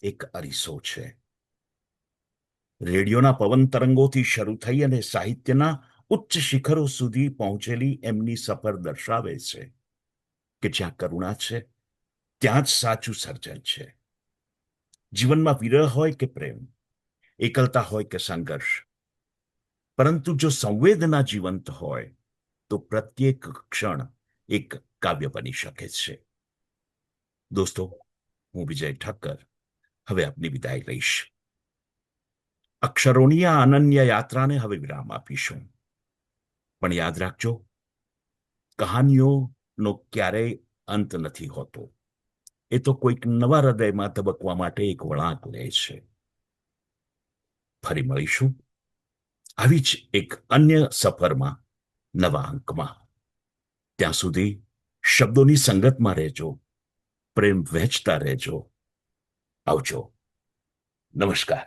એક અરીસો છે. રેડિયોના પવન તરંગોથી શરૂ થઈ અને સાહિત્યના ઉચ્ચ શિખરો સુધી પહોંચેલી એમની સફર દર્શાવે છે કે જ્યાં કરુણા છે ત્યાં જ સાચું સર્જન છે. જીવનમાં વિરહ હોય કે પ્રેમ, એકલતા હોય કે સંઘર્ષ, પરંતુ જો સંવેદના જીવંત હોય તો પ્રત્યેક ક્ષણ એક કાવ્ય બની શકે છે. દોસ્તો, હું વિજય ઠક્કર હવે આપની વિદાય લઈશ. અક્ષરોની આ અનન્ય યાત્રાને હવે વિરામ આપીશું. પણ યાદ રાખજો, કહાનીઓનો ક્યારેય અંત નથી હોતો. એ તો કોઈક નવા હૃદયમાં ધબકવા માટે એક વળાંક લે છે. ફરી મળીશું આવી જ એક અન્ય સફરમાં, નવા અંકમાં. ત્યાં સુધી શબ્દોની સંગતમાં રહેજો, પ્રેમ વહેંચતા રહેજો. આવજો. નમસ્કાર.